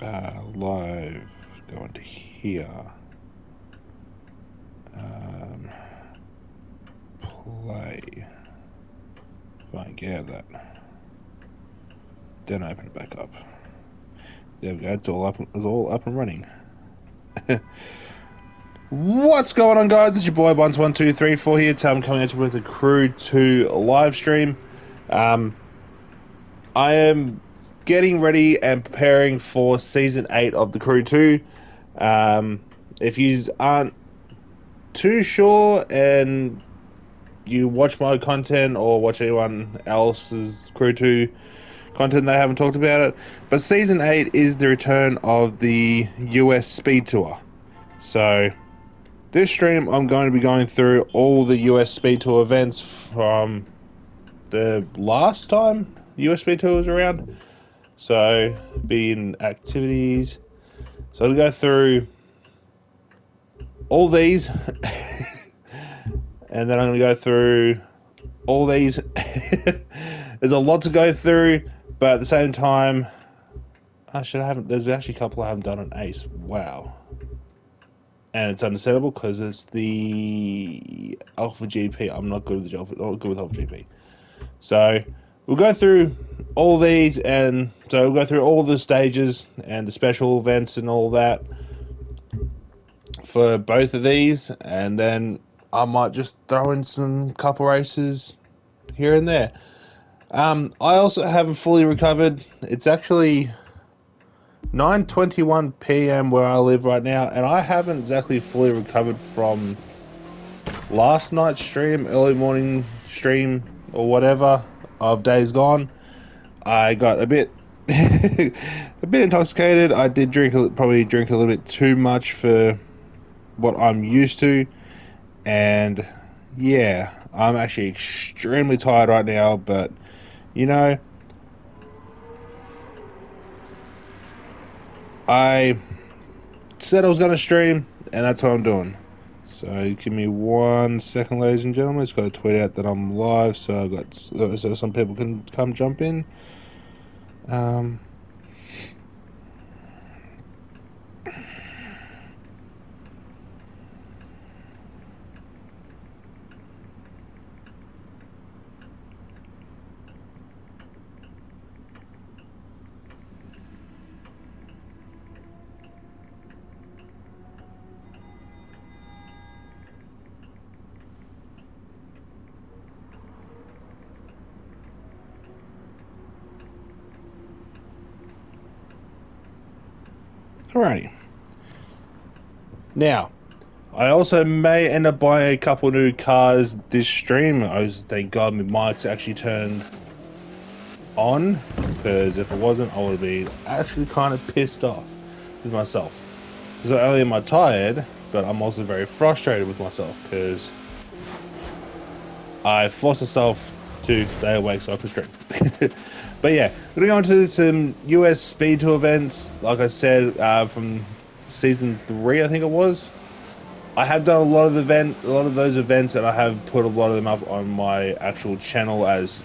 Live, go into here. Play. If I can get that. Then open it back up. There we go. It's all up and running. What's going on, guys? It's your boy Buns1234 here. I'm coming at you with a Crew 2 live stream. I am getting ready and preparing for Season 8 of the Crew 2. If you aren't too sure and you watch my content or watch anyone else's Crew 2 content, they haven't talked about it. But Season 8 is the return of the US Speed Tour. So this stream, I'm going to be going through all the US Speed Tour events from the last time US Speed Tour was around. So, being activities. So, I'll go through all these. And then I'm going to go through all these. There's a lot to go through, but at the same time, there's actually a couple I haven't done on Ace. Wow. And it's understandable because it's the Alpha GP. I'm not good with Alpha GP. So we'll go through all these, and so we'll go through all the stages and the special events and all that for both of these, and then I might just throw in some couple races here and there. I also haven't fully recovered. It's actually 9:21 p.m. where I live right now, and I haven't exactly fully recovered from last night's stream, early morning stream, or whatever, of Days Gone. I got a bit intoxicated. I did probably drink a little bit too much for what I'm used to, and yeah, I'm actually extremely tired right now, but you know, I said I was going to stream, and that's what I'm doing. So give me 1 second, ladies and gentlemen. Just got to tweet out that I'm live, so some people can come jump in. Alrighty. Now, I also may end up buying a couple new cars this stream. Thank God my mic's actually turned on, because if it wasn't, I would have been actually kind of pissed off with myself. So not only am I tired, but I'm also very frustrated with myself, because I forced myself to stay awake so I could stream. But yeah, we're going to go into some US Speed Tour events, like I said, from Season 3, I think it was. I have done a lot of those events, and I have put a lot of them up on my actual channel as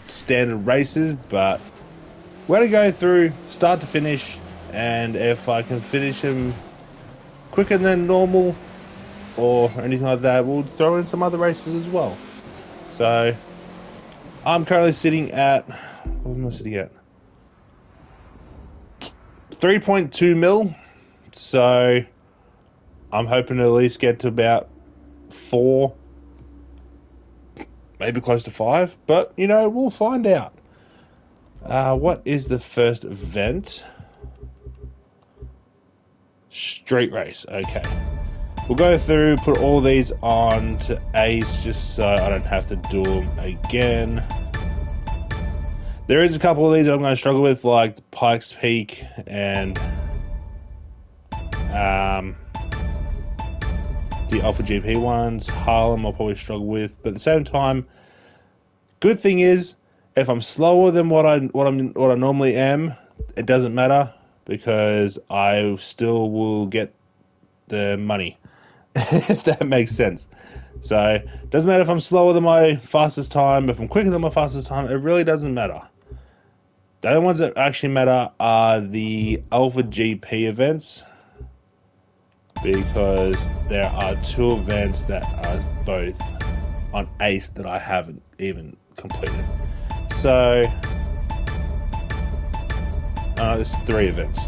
standard races, but we're going to go through start to finish, and if I can finish them quicker than normal or anything like that, we'll throw in some other races as well. So I'm currently sitting at, what am I sitting at? 3.2 mil. So I'm hoping to at least get to about 4, maybe close to 5. But, you know, we'll find out. What is the first event? Street race. Okay. We'll go through, put all these on to Ace, just so I don't have to do them again. There is a couple of these that I'm going to struggle with, like the Pikes Peak and the Alpha GP ones. Harlem I'll probably struggle with, but at the same time, good thing is, if I'm slower than what I normally am, it doesn't matter, because I still will get the money. If that makes sense. So it doesn't matter if I'm slower than my fastest time, if I'm quicker than my fastest time, it really doesn't matter. The only ones that actually matter are the Alpha GP events, because there are 2 events that are both on Ace that I haven't even completed. So, there's 3 events.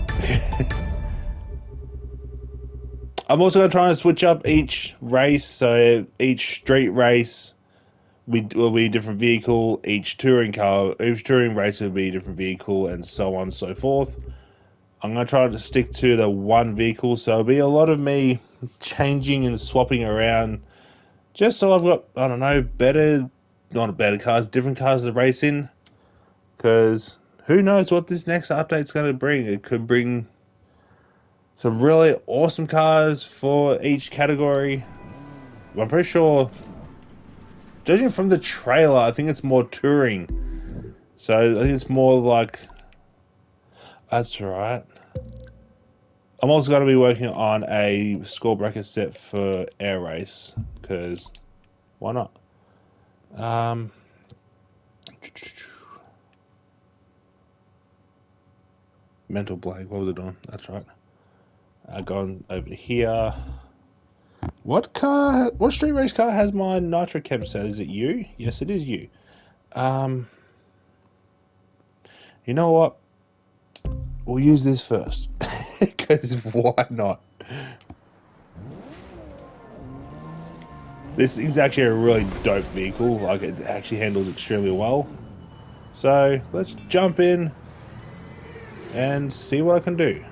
I'm also going to try and switch up each race, so each street race will be a different vehicle, each touring race will be a different vehicle, and so on and so forth. I'm going to try to stick to the one vehicle, so it'll be a lot of me changing and swapping around, just so I've got, I don't know, different cars to race in, because who knows what this next update's going to bring. It could bring some really awesome cars for each category. I'm pretty sure, judging from the trailer, I think it's more touring. So I think it's more like... That's right. I'm also going to be working on a score bracket set for Air Race, because why not? Mental blank. What was it on? That's right. Going over here. What street race car has my nitro chem set? Is it you? Yes, it is you. You know what? We'll use this first, because why not? This is actually a really dope vehicle. Like, it actually handles extremely well. So let's jump in and see what I can do.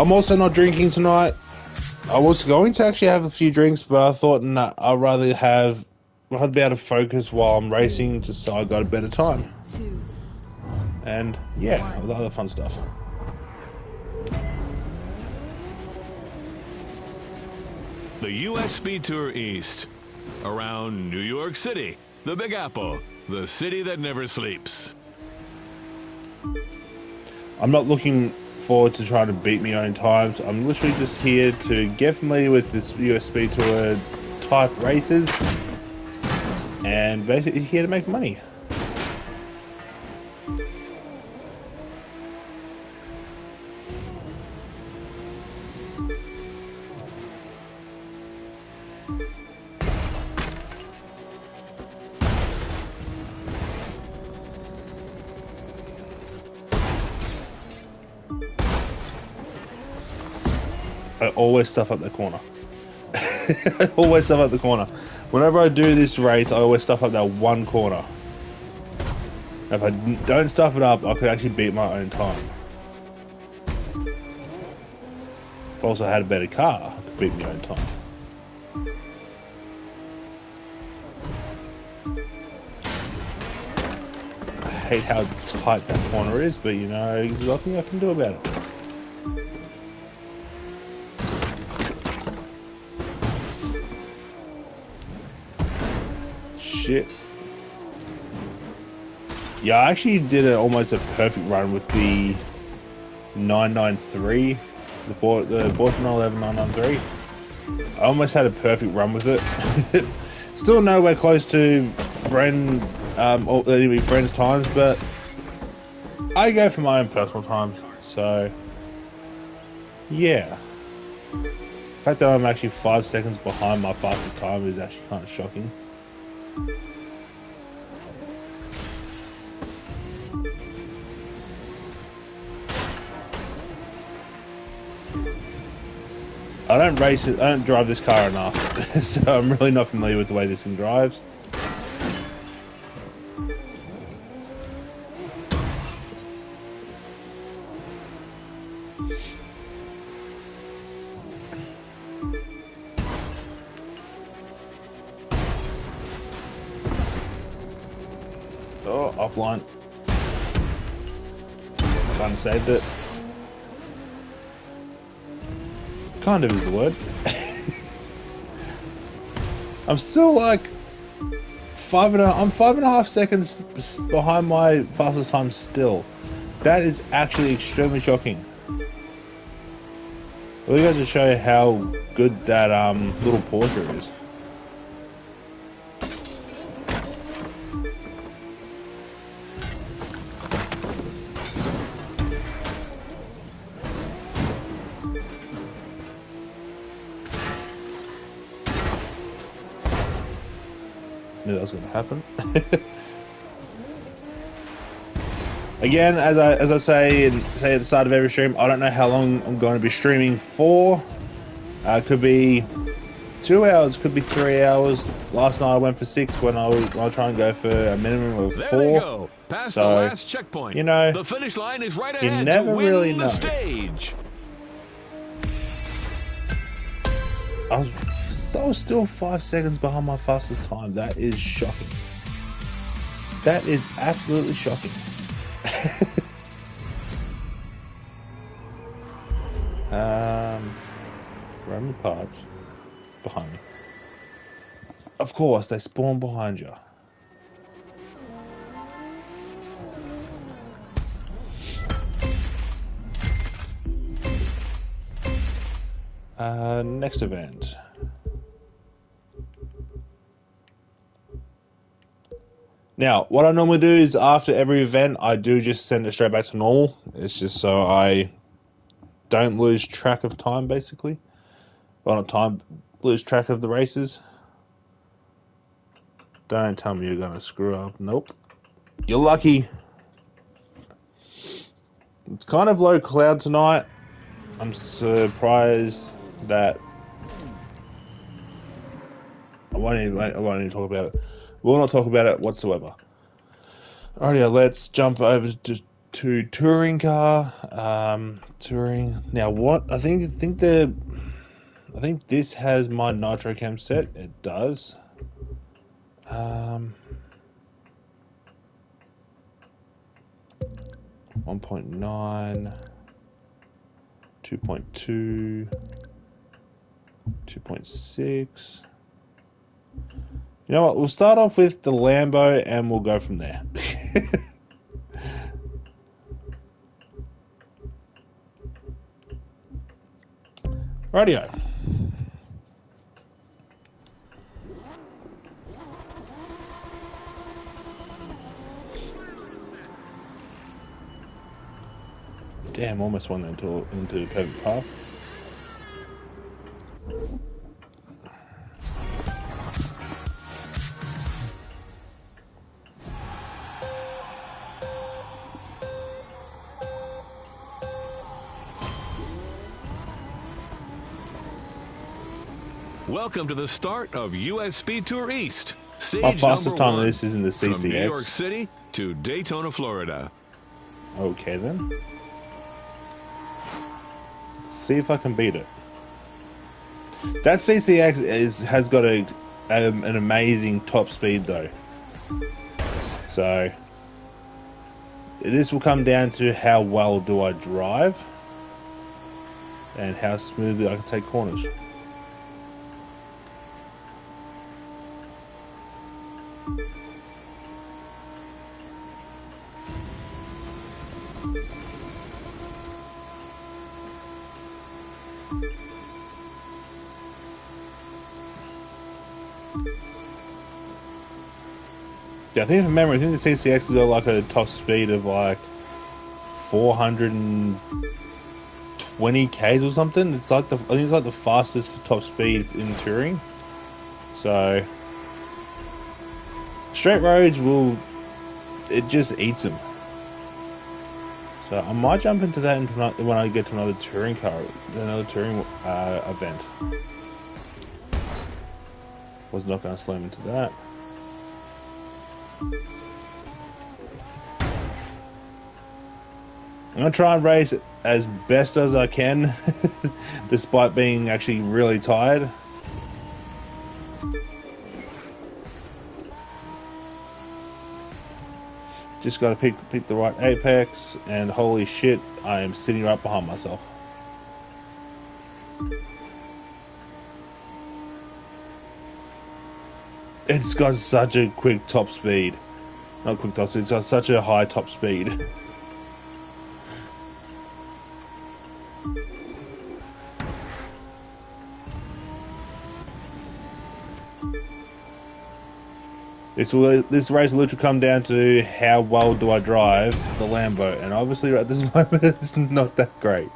I'm also not drinking tonight. I was going to actually have a few drinks, but I thought, nah, I'd rather be able to focus while I'm racing, just so I got a better time. And yeah, all the other fun stuff. The US Speed Tour East, around New York City, the Big Apple, the city that never sleeps. I'm not looking forward to trying to beat my own times. I'm literally just here to get familiar with this US Speed Tour type races, and basically here to make money. I always stuff up the corner. I always stuff up the corner. Whenever I do this race, I always stuff up that one corner. If I don't stuff it up, I could actually beat my own time. If I also had a better car, I could beat my own time. I hate how tight that corner is, but you know, there's nothing I can do about it. Shit. Yeah, I actually did almost a perfect run with the 993, the Porsche 911 993. I almost had a perfect run with it. Still nowhere close to friends' times, but I go for my own personal times. So yeah, the fact that I'm actually 5 seconds behind my fastest time is actually kind of shocking. I don't drive this car enough, so I'm really not familiar with the way this thing drives. Oh, offline. Kind of saved it. Kind of is the word. I'm still like I'm 5.5 seconds behind my fastest time still. That is actually extremely shocking. Well, you guys to show you how good that little Porsche is. Knew that was going to happen. Again, as I say at the start of every stream, I don't know how long I'm going to be streaming for. Could be 2 hours, could be 3 hours. Last night I went for 6 when I was trying to go for a minimum of 4. There they go. Past the last checkpoint. You know, the finish line is right you ahead never to win really the know. stage. I was still 5 seconds behind my fastest time. That is shocking. That is absolutely shocking. Random parts behind me. Of course, they spawn behind you. Next event. Now, what I normally do is after every event, I do just send it straight back to normal. It's just so I don't lose track of time, basically. Well, not time, lose track of the races. Don't tell me you're going to screw up. Nope. You're lucky. It's kind of low cloud tonight. I'm surprised that I won't even talk about it. We'll not talk about it whatsoever. Alrighty, let's jump over to touring car. Touring. Now, what I think this has my nitro cam set. It does. 1.9, 2.2, 2.6. You know what? We'll start off with the Lambo and we'll go from there. Radio. Damn, almost went into the perfect path. Welcome to the start of US Speed Tour East. Stage My fastest time #1, of this is in the CCX. From New York City to Daytona, Florida. Okay then. Let's see if I can beat it. That CCX has got an amazing top speed though. So this will come down to how well do I drive and how smoothly I can take corners. Yeah, I think from memory, I think the CCX has got like a top speed of like 420 k's or something. It's like I think it's like the fastest top speed in touring. So straight roads it just eats them. So I might jump into that when I get to another touring event. Was not going to slam into that. I'm going to try and race as best as I can, despite being actually really tired. Just got to pick the right apex, and holy shit, I am sitting right behind myself. It's got such a quick top speed. Not quick top speed, it's got such a high top speed. This race will literally come down to how well do I drive the Lambo, and obviously at this moment it's not that great.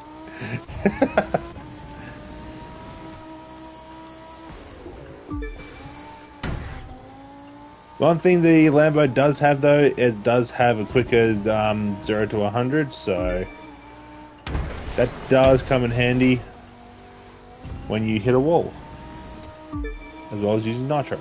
One thing the Lambo does have though, it does have a quicker 0 to 100, so that does come in handy when you hit a wall, as well as using nitro.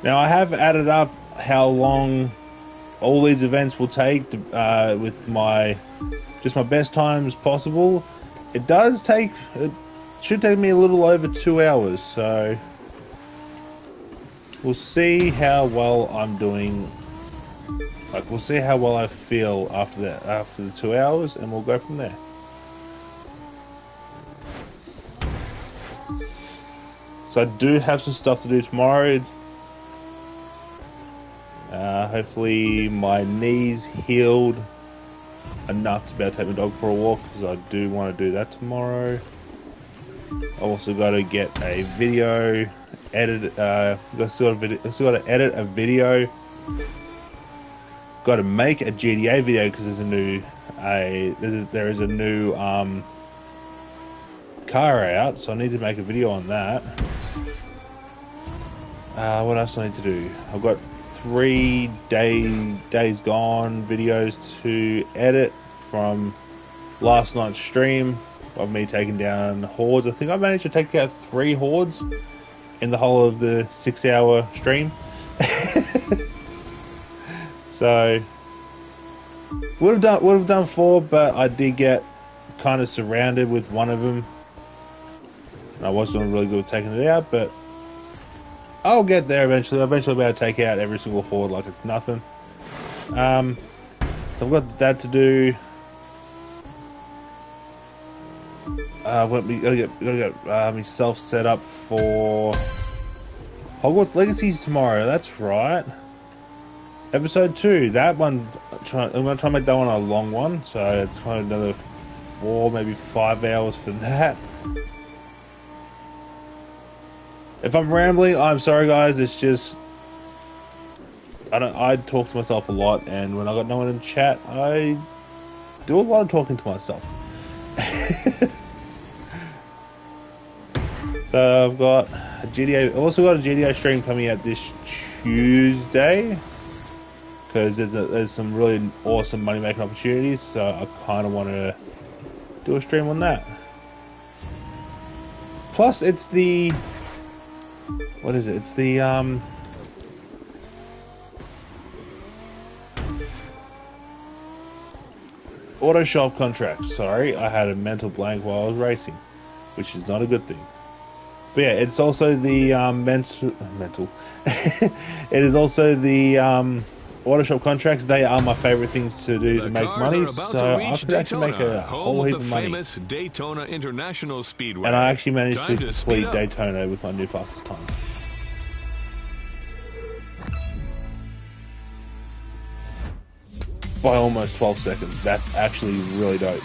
Now I have added up how long all these events will take to, with my best times possible. It should take me a little over 2 hours, so we'll see how well I'm doing. Like, we'll see how well I feel after the 2 hours, and we'll go from there. So I do have some stuff to do tomorrow. Hopefully my knees healed enough to be able to take my dog for a walk, because I do want to do that tomorrow. I also got to get a video edited. Still got to edit a video. Got to make a GTA video because there's a new there is a new car out, so I need to make a video on that. What else do I need to do? I've got 3 days gone videos to edit from last night's stream of me taking down hordes. I think I managed to take out 3 hordes in the whole of the 6-hour stream. So would have done 4, but I did get kind of surrounded with one of them, and I wasn't really good at taking it out, but I'll get there eventually. I'll eventually be able to take out every single horde like it's nothing. So I've got that to do. Gotta get myself set up for Hogwarts Legacies tomorrow. That's right. Episode 2. That one, I'm gonna try and make that one a long one, so it's kind of another 4, maybe 5 hours for that. If I'm rambling, I'm sorry guys, it's just I talk to myself a lot, and when I got no one in chat, I do a lot of talking to myself. So I've got a GTA, I've also got a GTA stream coming out this Tuesday, because there's some really awesome money making opportunities, so I kind of want to do a stream on that. Plus it's the, what is it? It's the auto shop contracts. Sorry, I had a mental blank while I was racing, which is not a good thing. But yeah, it's also the mental. It is also the auto shop contracts. They are my favorite things to do to make money. So I could actually make a whole heap of money. Daytona International Speedway. And I actually managed to complete Daytona with my new fastest time. By almost 12 seconds. That's actually really dope.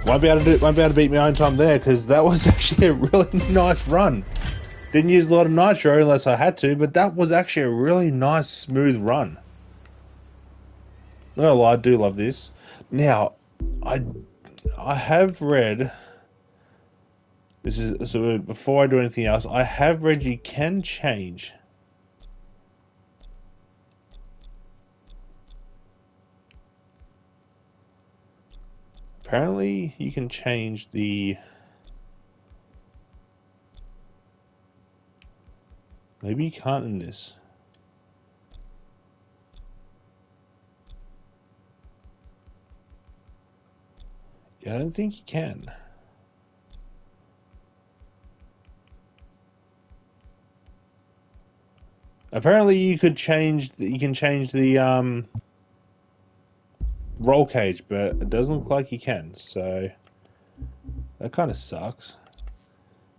Won't be able to beat my own time there, because that was actually a really nice run. Didn't use a lot of nitro unless I had to, but that was actually a really nice, smooth run. Not gonna lie, I do love this. Now, I have read. This is so. Before I do anything else, I have read you can change. Apparently, you can change the. Maybe you can't in this. Yeah, I don't think you can. Apparently, you can change the roll cage, but it doesn't look like you can. So that kind of sucks.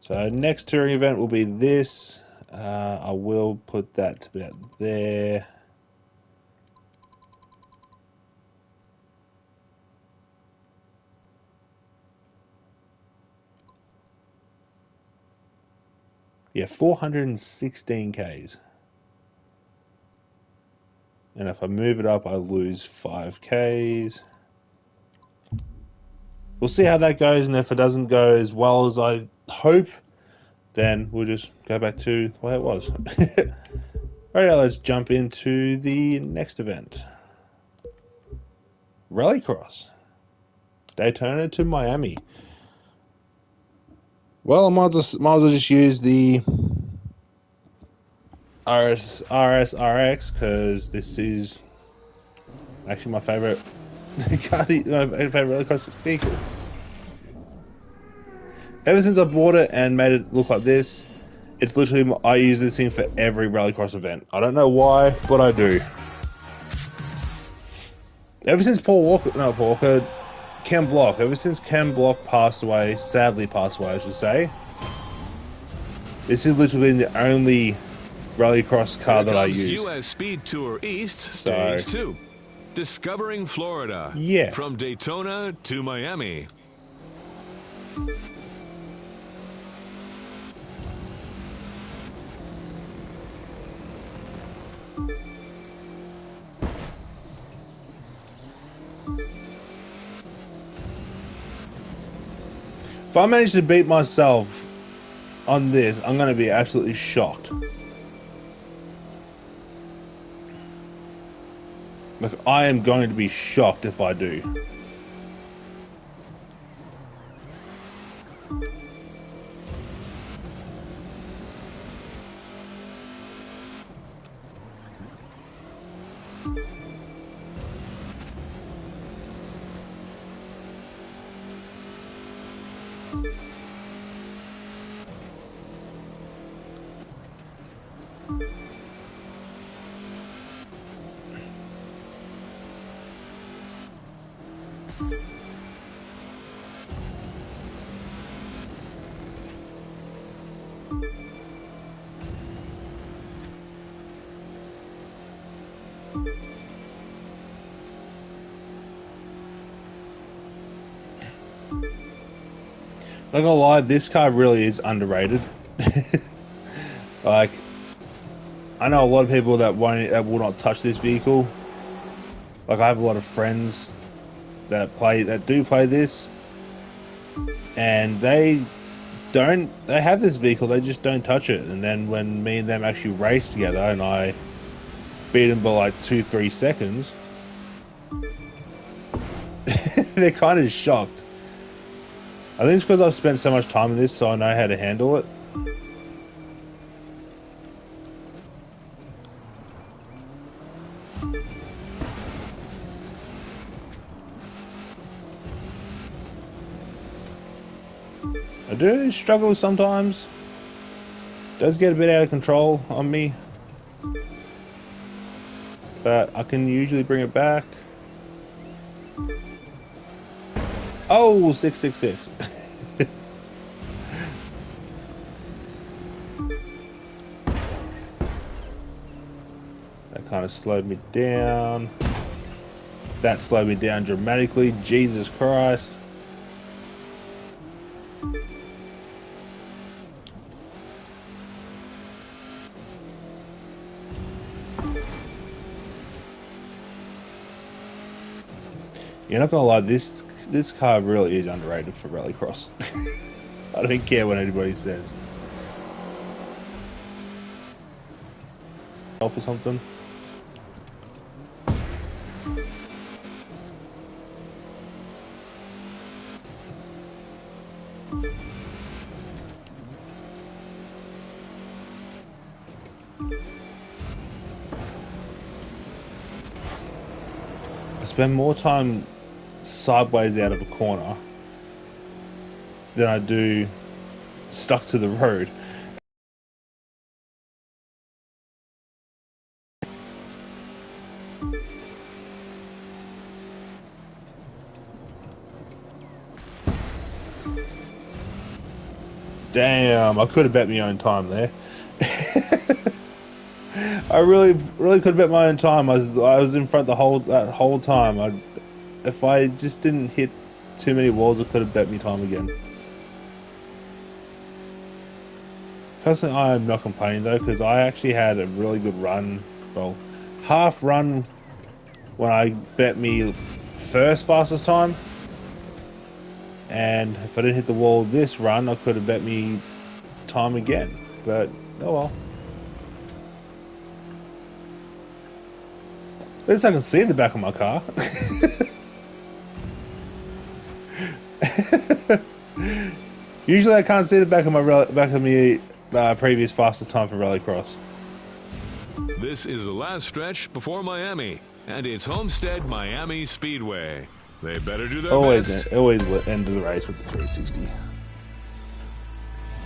So next touring event will be this. I will put that to about there. Yeah, 416 Ks. And if I move it up, I lose 5 Ks. We'll see how that goes, and if it doesn't go as well as I hope, then we'll just go back to the way it was. Alright, let's jump into the next event. Rallycross. Daytona to Miami. Well, I might as well just use the RS-RX because this is actually my favorite my favorite rallycross vehicle. Ever since I bought it and made it look like this, it's literally, I use this thing for every rallycross event. I don't know why, but I do. Ever since Ken Block, ever since Ken Block passed away, sadly passed away I should say, this is literally the only rallycross car that I use. US Speed Tour East, Stage 2. Discovering Florida. Yeah. From Daytona to Miami. If I manage to beat myself on this, I'm going to be absolutely shocked. Like, I am going to be shocked if I do. Not gonna lie, this car really is underrated. Like, I know a lot of people that will not touch this vehicle. Like, I have a lot of friends that do play this, and they have this vehicle, they just don't touch it. And then when me and them actually race together, and I beat them by like 2-3 seconds, they're kind of shocked. I think it's because I've spent so much time in this, so I know how to handle it. I do struggle sometimes. It does get a bit out of control on me, but I can usually bring it back. Oh, 666. That kind of slowed me down. That slowed me down dramatically. Jesus Christ. You're not gonna lie, this car really is underrated for rallycross. I don't care what anybody says. Help or something. I spend more time sideways out of a corner than I do stuck to the road. Damn, I could have bet my own time there. I really could have bet my own time. I was in front that whole time. If I just didn't hit too many walls, I could have bet me time again. Personally, I am not complaining though, because I actually had a really good run. Well, half run when I bet me first fastest time. And if I didn't hit the wall this run, I could have bet me time again. But, oh well. At least I can see the back of my car. Usually I can't see the back of my previous fastest time for Rallycross. This is the last stretch before Miami, and it's Homestead Miami Speedway. They better do their best. Always end of the race with the 360.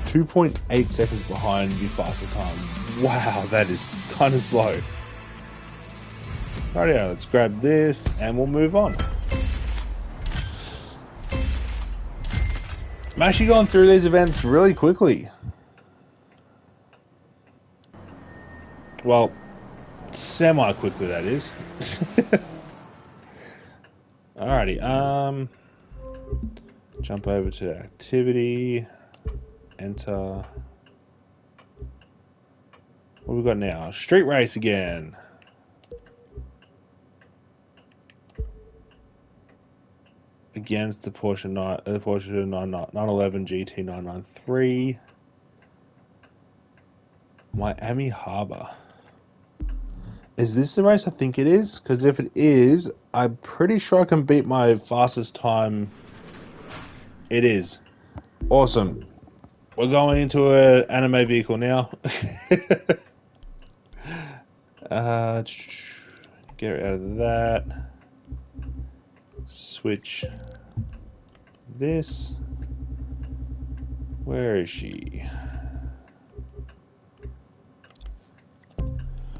2.8 seconds behind the fastest time. Wow, that is kind of slow. Rightio, let's grab this and we'll move on. I'm actually going through these events really quickly. Well, semi-quickly that is. Alrighty, jump over to activity, enter. What have we got now? Street race again. Against the Porsche 911 GT 993. Miami Harbor. Is this the race I think it is? Because if it is, I'm pretty sure I can beat my fastest time. It is. Awesome. We're going into an anime vehicle now. Get out of that. Switch this. Where is she?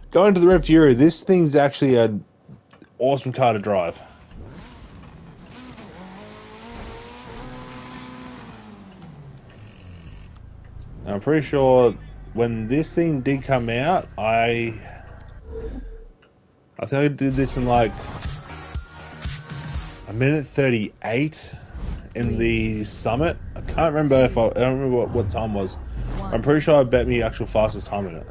Going to the Red Fury. This thing's actually an awesome car to drive. I'm pretty sure when this thing did come out, I think I did this in like a minute 38 in the summit. I can't remember I don't remember what time was. I'm pretty sure I bet me actual fastest time in it.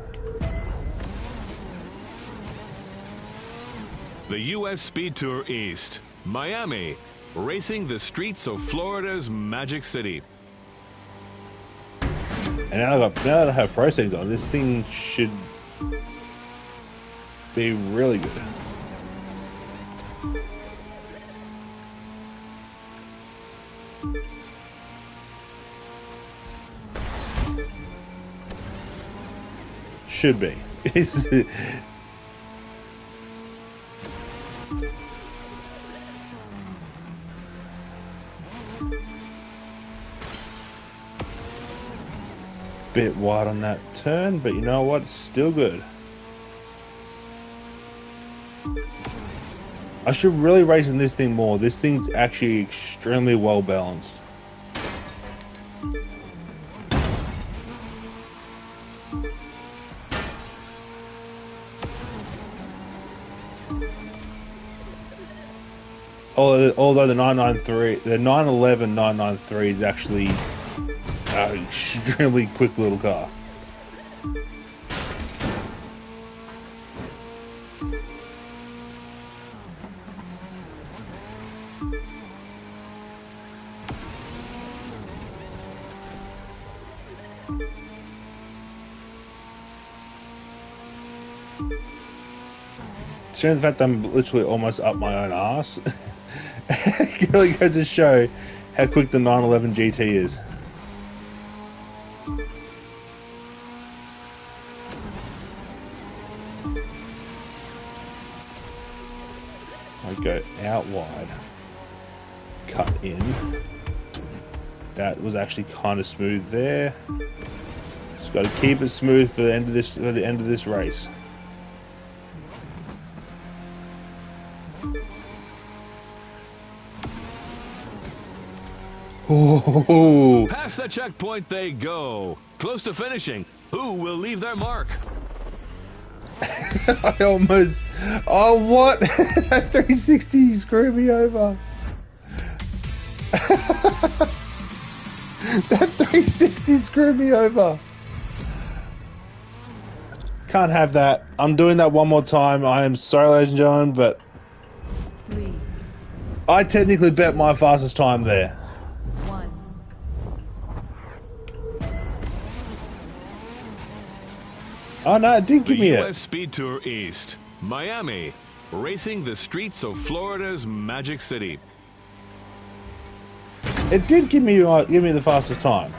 The U.S. Speed Tour East, Miami, racing the streets of Florida's Magic City. And now that I have pro settings on, this thing should be really good. Should be. Bit wide on that turn, but you know what? It's still good. I should really race in this thing more. This thing's actually extremely well balanced. Although the 911 993 is actually an extremely quick little car. Considering the fact I'm literally almost up my own ass, it really goes to show how quick the 911 GT is. I go out wide, cut in. That was actually kind of smooth there. Just got to keep it smooth for the end of this race. Oh. Past the checkpoint they go. Close to finishing. Who will leave their mark? I almost... Oh, what? That 360 screwed me over. That 360 screwed me over. Can't have that. I'm doing that one more time. I am sorry, ladies and gentlemen, but... I technically bet my fastest time there. Oh no, it did give me it. The US Speed Tour East, Miami, racing the streets of Florida's Magic City. It did give me the fastest time.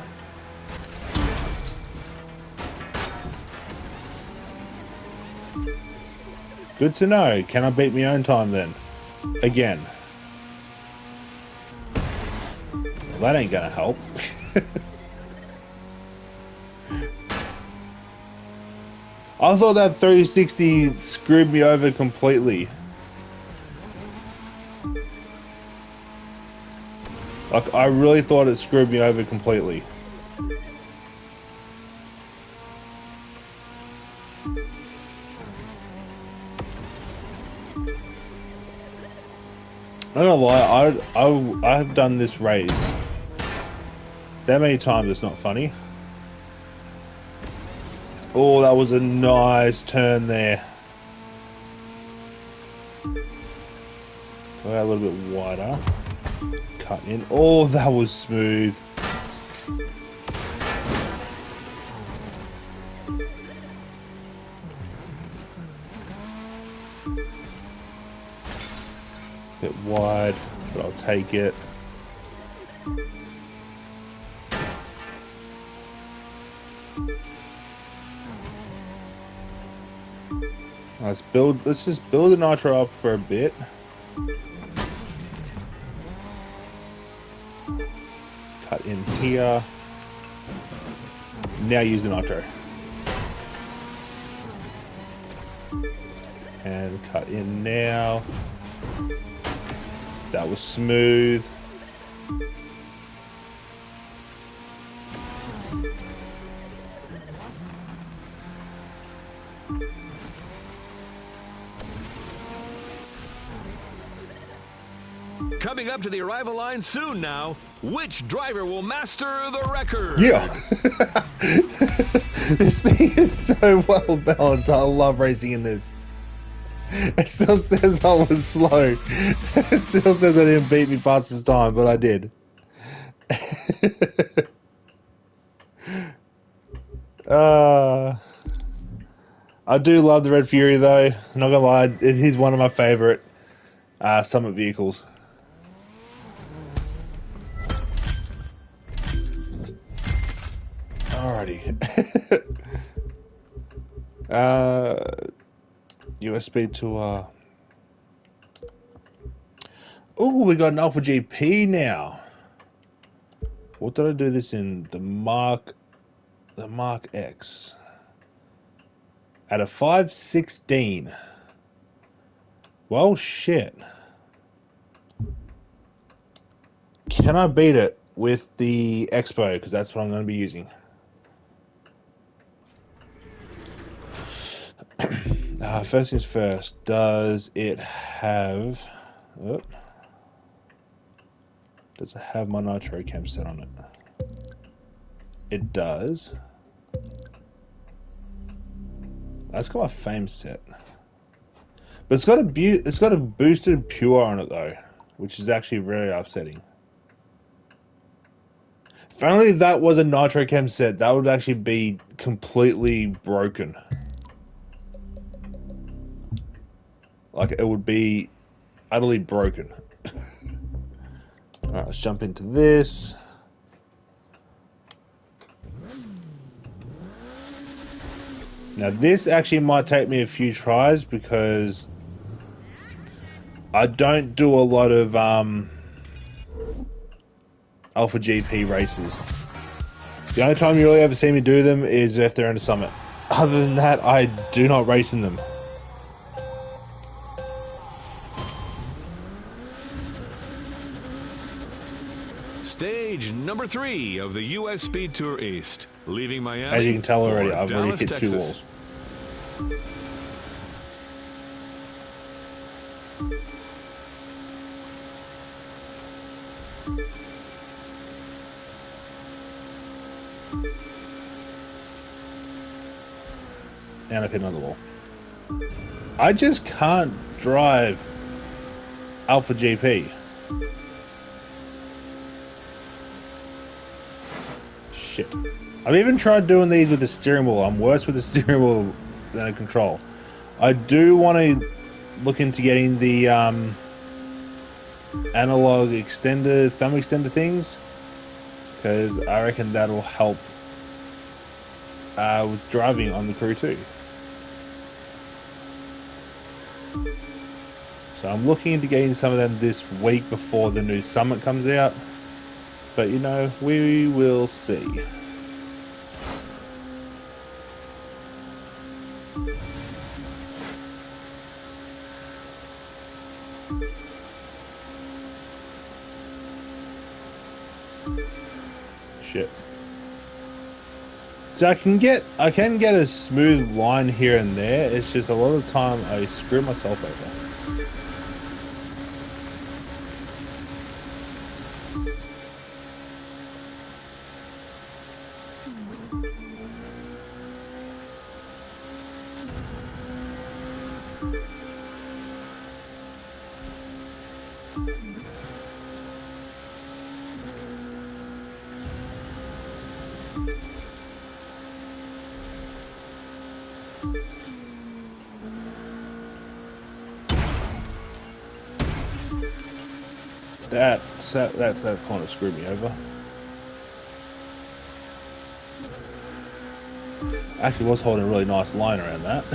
Good to know. Can I beat my own time then? Again. Well, that ain't gonna help. I thought that 360 screwed me over completely. Like, I really thought it screwed me over completely. I'm not gonna lie, I've done this race that many times, it's not funny. Oh, that was a nice turn there. Go out a little bit wider. Cut in. Oh, that was smooth. Bit wide, but I'll take it. Let's just build the nitro up for a bit. Cut in here. Now use the nitro. And cut in now. That was smooth. Coming up to the arrival line soon now, which driver will master the record? Yeah. This thing is so well balanced. I love racing in this. It still says I was slow. It still says I didn't beat me fastest time, but I did. I do love the Red Fury though. I'm not gonna lie, it is one of my favorite Summit vehicles. Alrighty. USB to oh, we got an Alpha GP now. What did I do this in? The Mark X. At a 516. Well, shit. Can I beat it with the Expo? Because that's what I'm going to be using. First things first. Does it have... Oh, does it have my nitro cam set on it? It does. That's got my fame set. But it's got a boosted pure on it though, which is actually very upsetting. If only that was a nitro cam set, that would actually be completely broken. Like, it would be utterly broken. Alright, let's jump into this. Now, this actually might take me a few tries because I don't do a lot of Alpha GP races. The only time you really ever see me do them is if they're in a Summit. Other than that, I do not race in them. Stage number 3 of the US Speed Tour East, leaving Miami. As you can tell already, I've already Dallas, hit Texas. 2 walls. And I've hit another wall. I just can't drive Alpha GP. Shit. I've even tried doing these with the steering wheel. I'm worse with the steering wheel than a control. I do want to look into getting the analog extender, thumb extender things, because I reckon that'll help with driving on the Crew 2. So I'm looking into getting some of them this week before the new Summit comes out. But you know, we will see. Shit. So I can get a smooth line here and there. It's just a lot of the time I screw myself over. That kind of screwed me over. I actually was holding a really nice line around that.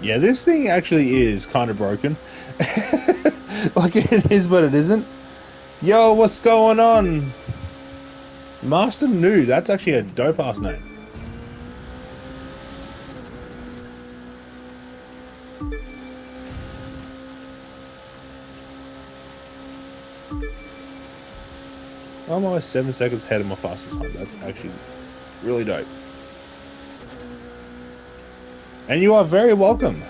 Yeah, this thing actually is kind of broken. Like it is, but it isn't. Yo, what's going on? Master New, that's actually a dope ass name. I'm almost 7 seconds ahead of my fastest time. That's actually really dope. And you are very welcome.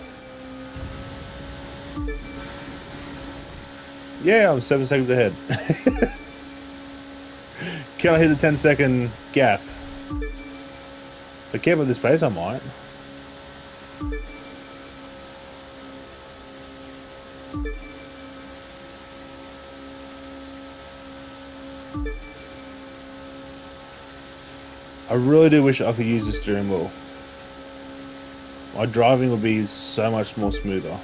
Yeah, I'm 7 seconds ahead. Can I hit the 10-second gap? If I keep at this pace, I might. I really do wish I could use the steering wheel. My driving would be so much more smoother.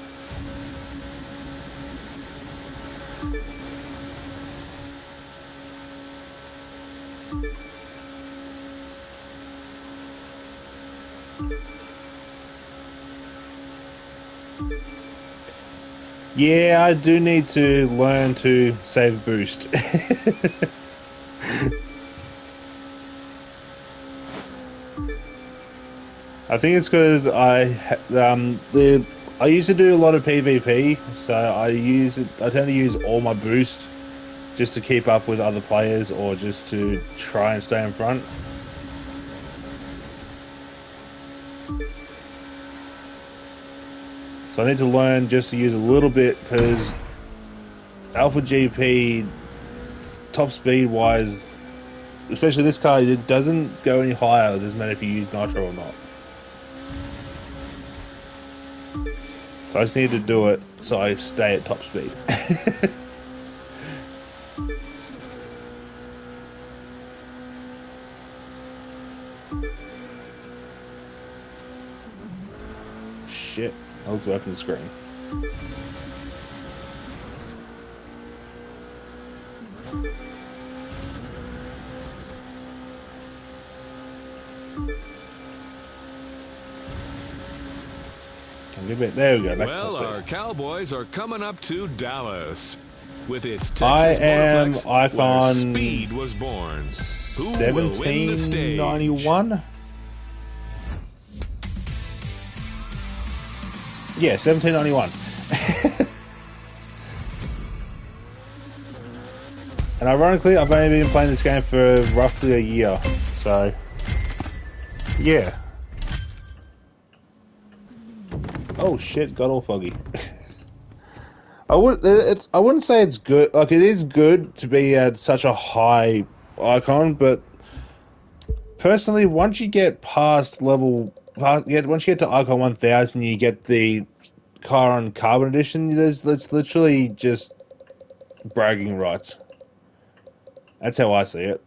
Yeah, I do need to learn to save boost. I think it's because I used to do a lot of PvP, so I tend to use all my boost just to keep up with other players or just to try and stay in front. So I need to learn just to use a little bit, because Alpha GP top speed wise, especially this car, it doesn't go any higher. It doesn't matter if you use nitro or not. So I just need to do it so I stay at top speed. Shit, I was open the screen. There we go. Well, our Cowboys are coming up to Dallas with its Texas I am Motorplex, Icon where speed was born. Who will win the stage? 1791. Yeah, 1791. And ironically, I've only been playing this game for roughly a year, so yeah. Oh shit, got all foggy. I wouldn't say it's good. Like, it is good to be at such a high icon, but personally, once you get once you get to icon 1000, you get the car on carbon edition. It's literally just bragging rights. That's how I see it.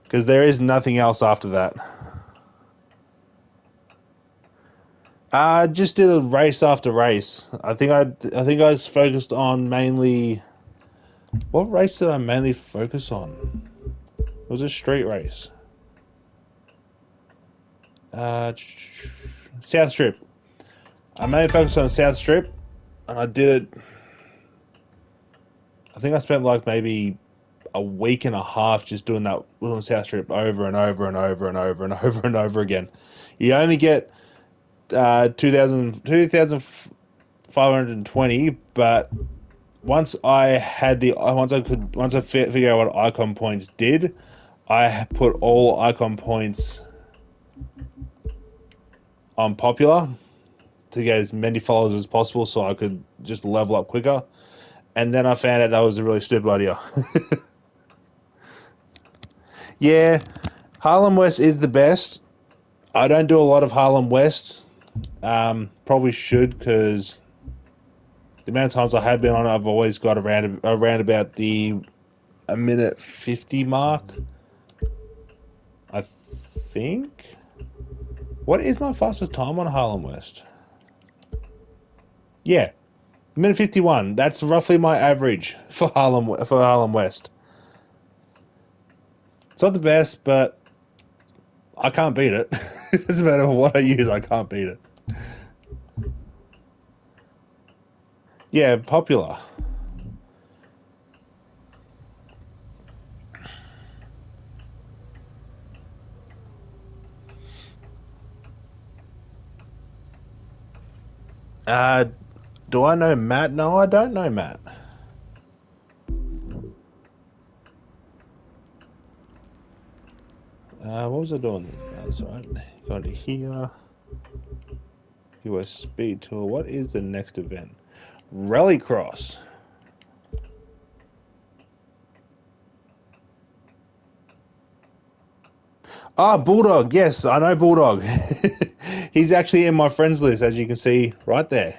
Because there is nothing else after that. I just did a race after race. I think I was focused on mainly. What race did I mainly focus on? It was a street race. South Strip. I mainly focused on South Strip, and I did it. I think I spent like maybe a week and a half just doing that on South Strip over and over and over and over and over and over again. You only get 2,520, but once I figure out what icon points did, I put all icon points on popular to get as many followers as possible, so I could just level up quicker. And then I found out that was a really stupid idea. Yeah, Harlem West is the best. I don't do a lot of Harlem West. Probably should, because the amount of times I have been on it, I've always got around about the a minute 50 mark. I think. What is my fastest time on Harlem West? Yeah, minute 51. That's roughly my average for Harlem West. It's not the best, but I can't beat it. It doesn't matter what I use, I can't beat it. Yeah, popular. Do I know Matt? No, I don't know Matt. What was I doing? That's right. Got it here. US Speed Tour. What is the next event? Rallycross. Ah, Bulldog. Yes, I know Bulldog. He's actually in my friends list, as you can see right there.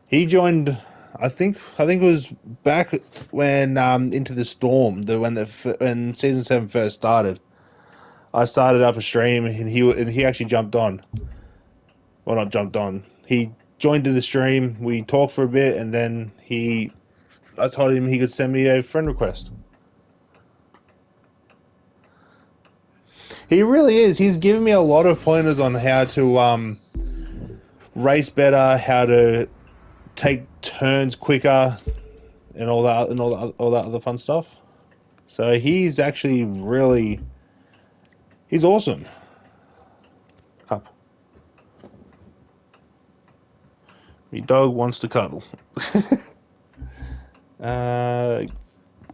He joined. I think it was back when Into the Storm, when season 7 first started. I started up a stream, and he actually jumped on. Well, not jumped on. He joined in the stream. We talked for a bit, and then I told him he could send me a friend request. He really is. He's given me a lot of pointers on how to race better, how to take turns quicker, and all that other fun stuff. So he's actually he's awesome. Up. My dog wants to cuddle.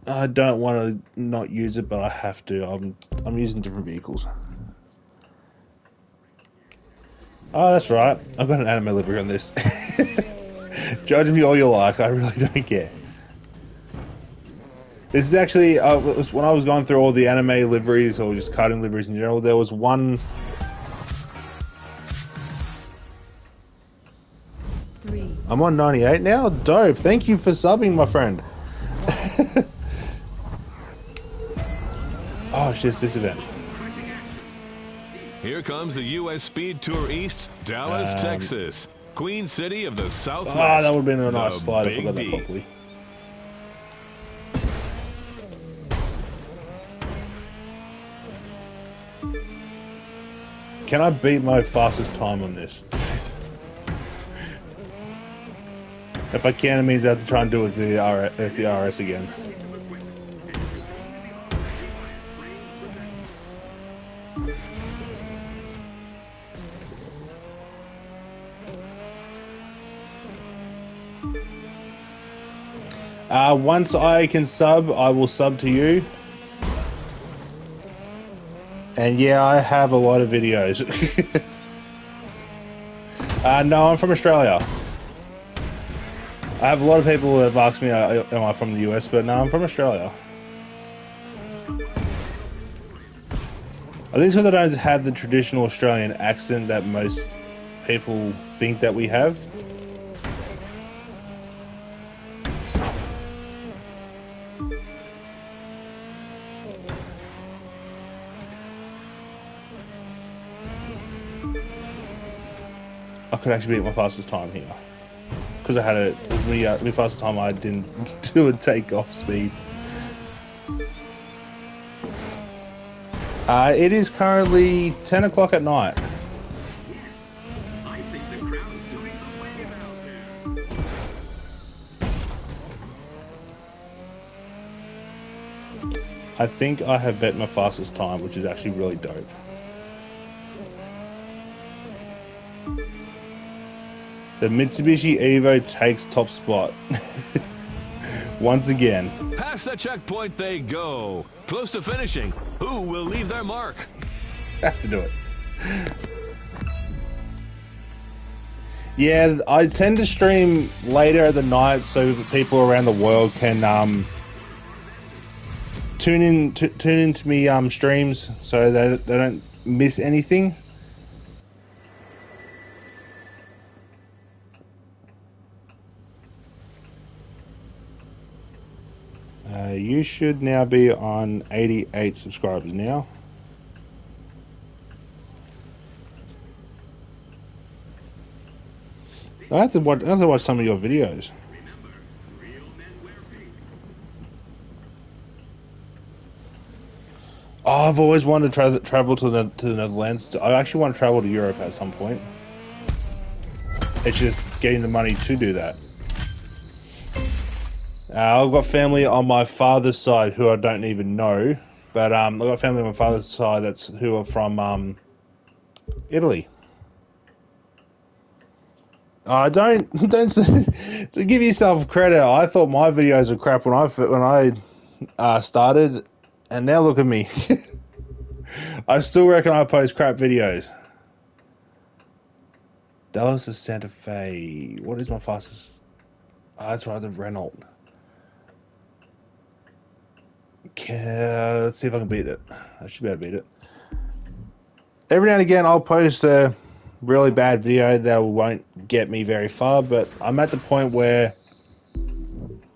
I don't want to not use it, but I have to. I'm using different vehicles. Oh, that's right. I've got an anime livery on this. Judge me all you like. I really don't care. This is actually when I was going through all the anime liveries or just cartoon liveries in general. There was one. 3. I'm on 98 now. Dope. Thank you for subbing, my friend. Oh shit! This event. Here comes the U.S. Speed Tour East, Dallas, Texas. Queen City of the Southwest. Ah, that would have been a nice The slide if I got Big that D. properly. Can I beat my fastest time on this? If I can, it means I have to try and do it with the RS again. Once I can sub, I will sub to you. And yeah, I have a lot of videos. No, I'm from Australia. I have a lot of people that have asked me, am I from the US? But no, I'm from Australia. I think it's because I don't have the traditional Australian accent that most people think that we have. I could actually beat my fastest time here. Because I had my fastest time I didn't do a takeoff speed. It is currently 10 o'clock at night. I think the crowd's doing the wave out there. I think I have bet my fastest time, which is actually really dope. The Mitsubishi Evo takes top spot. Once again. Past the checkpoint they go. Close to finishing. Who will leave their mark? Have to do it. Yeah, I tend to stream later at the night so that people around the world can tune into me streams so they don't miss anything. You should now be on 88 subscribers now. I have to watch some of your videos. Remember, real men wear pink. Oh, I've always wanted to travel to the Netherlands. I actually want to travel to Europe at some point. It's just getting the money to do that. I've got family on my father's side who I don't even know, but I've got family on my father's side who are from Italy. Don't to give yourself credit. I thought my videos were crap when I started, and now look at me. I still reckon I post crap videos. Dallas to Santa Fe. What is my fastest? That's right, the Renault. Let's see if I can beat it. I should be able to beat it. Every now and again, I'll post a really bad video that won't get me very far, but I'm at the point where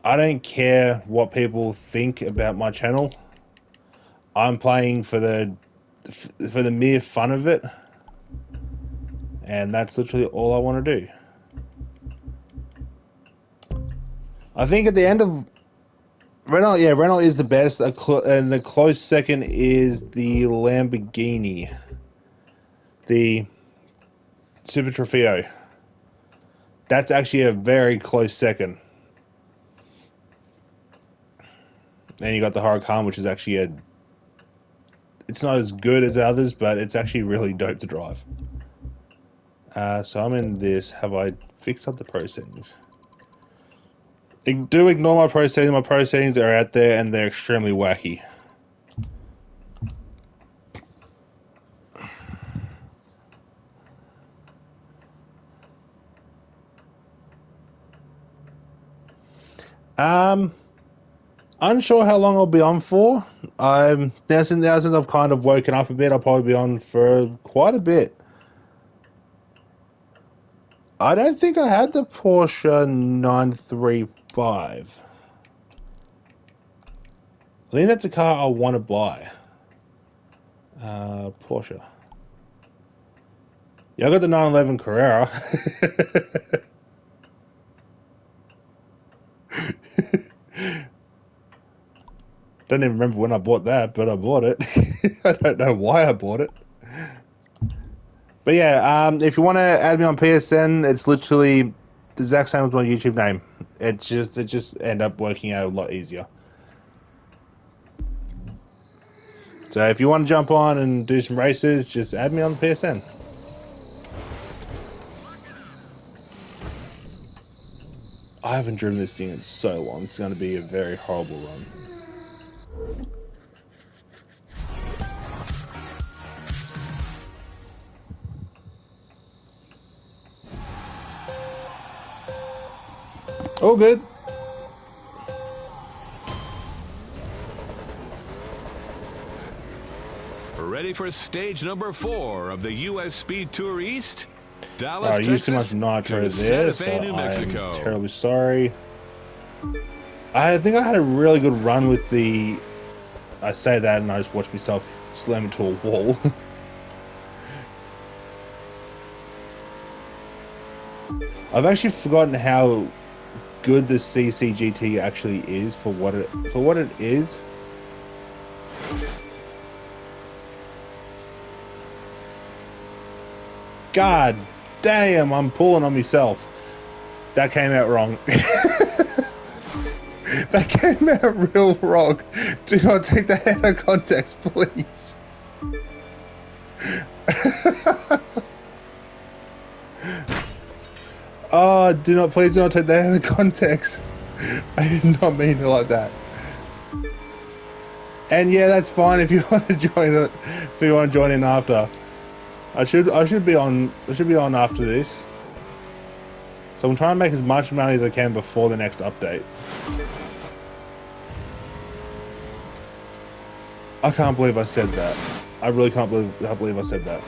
I don't care what people think about my channel. I'm playing for the mere fun of it, and that's literally all I want to do. I think at the end of Renault, yeah, Renault is the best, and the close second is the Lamborghini, the Super Trofeo. That's actually a very close second. Then you got the Huracan, which is actually it's not as good as the others, but it's actually really dope to drive. So I'm in this. Have I fixed up the pro settings? Do ignore my pro settings. My pro settings are out there and they're extremely wacky. Unsure how long I'll be on for. Now since I've kind of woken up a bit, I'll probably be on for quite a bit. I don't think I had the Porsche 935. I think that's a car I want to buy. Porsche. Yeah, I got the 911 Carrera. Don't even remember when I bought that, but I bought it. I don't know why I bought it. But yeah, if you want to add me on PSN, it's literally the exact same as my YouTube name. It just end up working out a lot easier. So if you want to jump on and do some races, just add me on the PSN. I haven't driven this thing in so long. It's going to be a very horrible run. All good. Ready for stage number 4 of the U.S. Speed Tour East? Dallas, I used too much Texas nitro to there, Santa Fe, so New I'm Mexico. terribly sorry. I think I had a really good run with the... I say that and I just watched myself slam into a wall. I've actually forgotten how good the CCGT actually is for what it is. God damn, I'm pulling on myself. That came out wrong. That came out real wrong. Do not take that out of context, please. Oh, please do not take that out of context. I did not mean it like that. And yeah, that's fine if you want to join it. If you want to join in after, I should be on after this. So I'm trying to make as much money as I can before the next update. I can't believe I said that. I really can't believe I said that.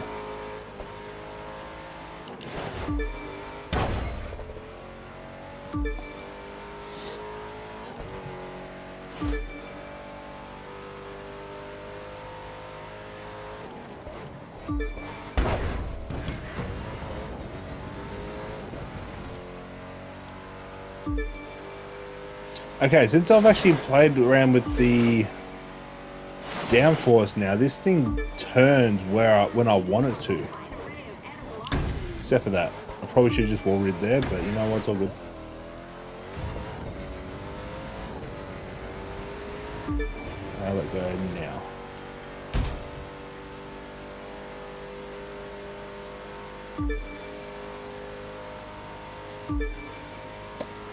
Okay, since I've actually played around with the downforce now, this thing turns when I want it to. Except for that. I probably should have just wall rid there, but you know what, it's all good. I'll let go now.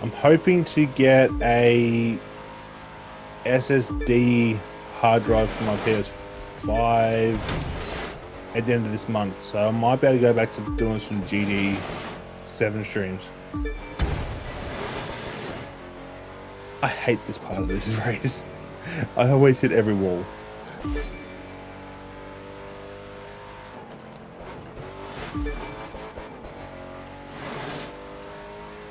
I'm hoping to get a SSD hard drive for my PS5 at the end of this month, so I might be able to go back to doing some GD7 streams. I hate this part of this race. I always hit every wall.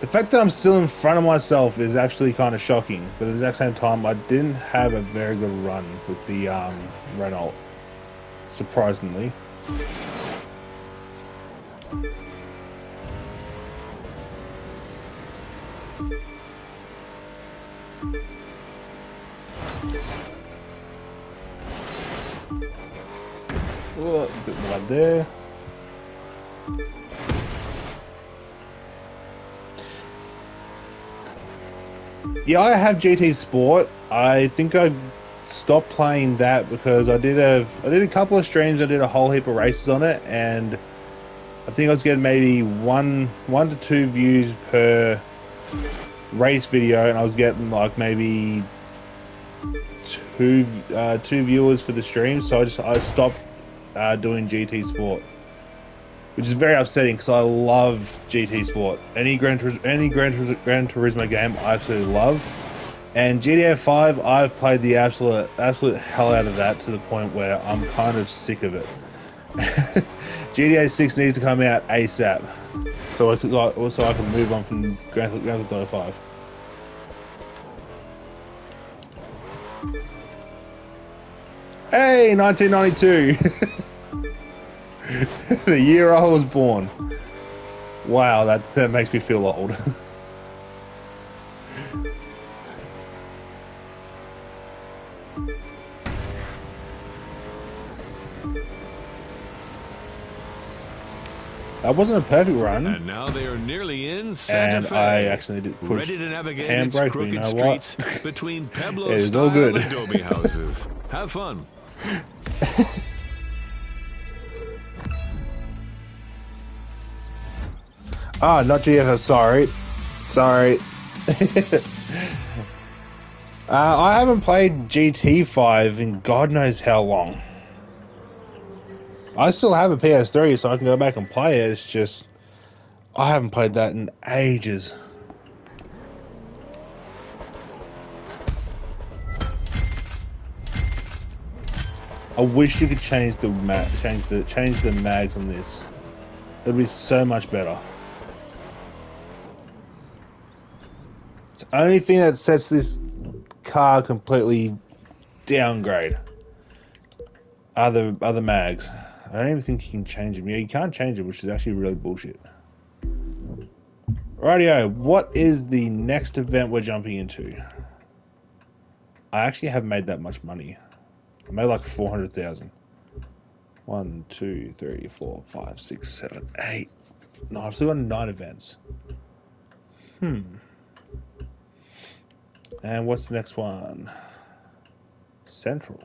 The fact that I'm still in front of myself is actually kind of shocking, but at the exact same time, I didn't have a very good run with the Renault, surprisingly. Oh, a bit more there. Yeah, I have GT Sport. I think I stopped playing that because I did a couple of streams. I did a whole heap of races on it, and I think I was getting maybe one to two views per race video, and I was getting like maybe two viewers for the stream. So I stopped doing GT Sport, which is very upsetting because I love GT Sport. Any Gran Turismo game I absolutely love. And GTA 5, I've played the absolute hell out of that to the point where I'm kind of sick of it. GTA 6 needs to come out ASAP, so I can move on from Grand Theft Auto 5. Hey, 1992! The year I was born. Wow, that makes me feel old. That wasn't a perfect run. And now they are nearly in Santa and Fe. I actually did push ready to navigate its handbrake, crooked you know streets what? between Pueblo It is all good. adobe houses. Have fun. Ah, not GFS, sorry. I haven't played GT5 in God knows how long. I still have a PS3, so I can go back and play it. It's just I haven't played that in ages. I wish you could change the change the mags on this. It'd be so much better. It's the only thing that sets this car completely downgrade. Other mags. I don't even think you can change them. Yeah, you can't change them, which is actually really bullshit. Rightio, what is the next event we're jumping into? I actually haven't made that much money. I made like 400,000. 1, 2, 3, 4, 5, 6, 7, 8. No, I've still got 9 events. And what's the next one? Central.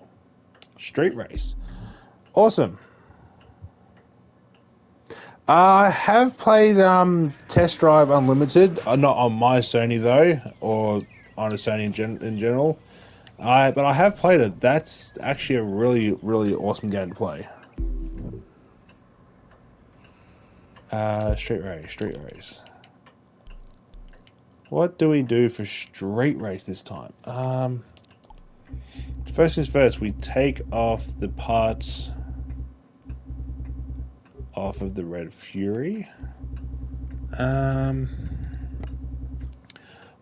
Street race. Awesome. I have played Test Drive Unlimited, not on my Sony though, or on a Sony in general. But I have played it. That's actually a really, really awesome game to play. Street race. What do we do for street race this time? First things first, we take off the parts off of the Red Fury.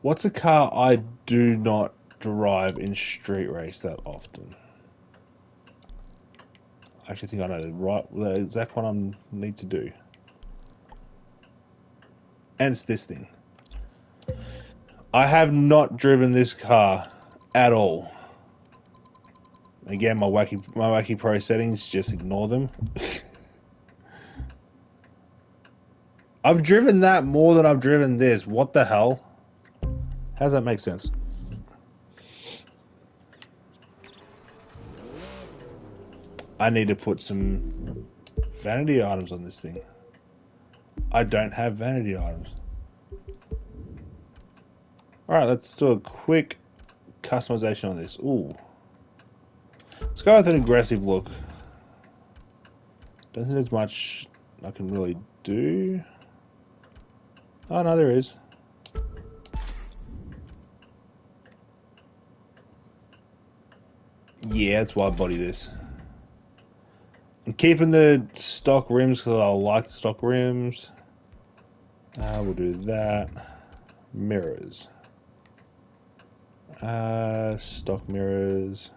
What's a car I do not drive in street race that often? I actually think I know the exact one I need to do. And it's this thing. I have not driven this car at all. Again, my wacky pro settings, just ignore them. I've driven that more than I've driven this. What the hell? How does that make sense? I need to put some vanity items on this thing. I don't have vanity items. Alright, let's do a quick customization on this. Ooh. Let's go with an aggressive look. Don't think there's much I can really do. Oh no, there is. Yeah, that's why I body this. I'm keeping the stock rims because I like the stock rims. We'll do that. Mirrors. Stock mirrors.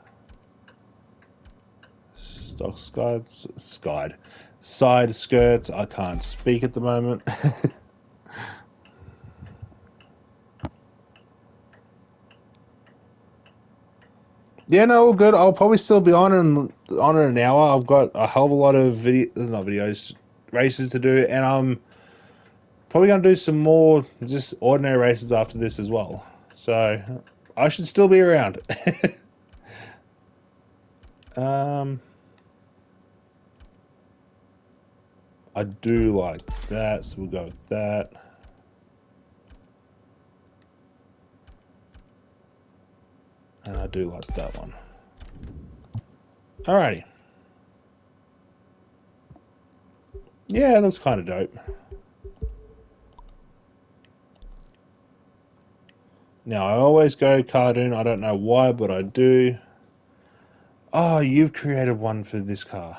Stock side skirts. I can't speak at the moment. Yeah, no, all good. I'll probably still be on in an hour. I've got a hell of a lot of races to do, and I'm probably gonna do some more just ordinary races after this as well. So I should still be around. I do like that, so we'll go with that. And I do like that one. Alrighty. Yeah, it looks kind of dope. Now, I always go cartoon. I don't know why, but I do. Oh, you've created one for this car.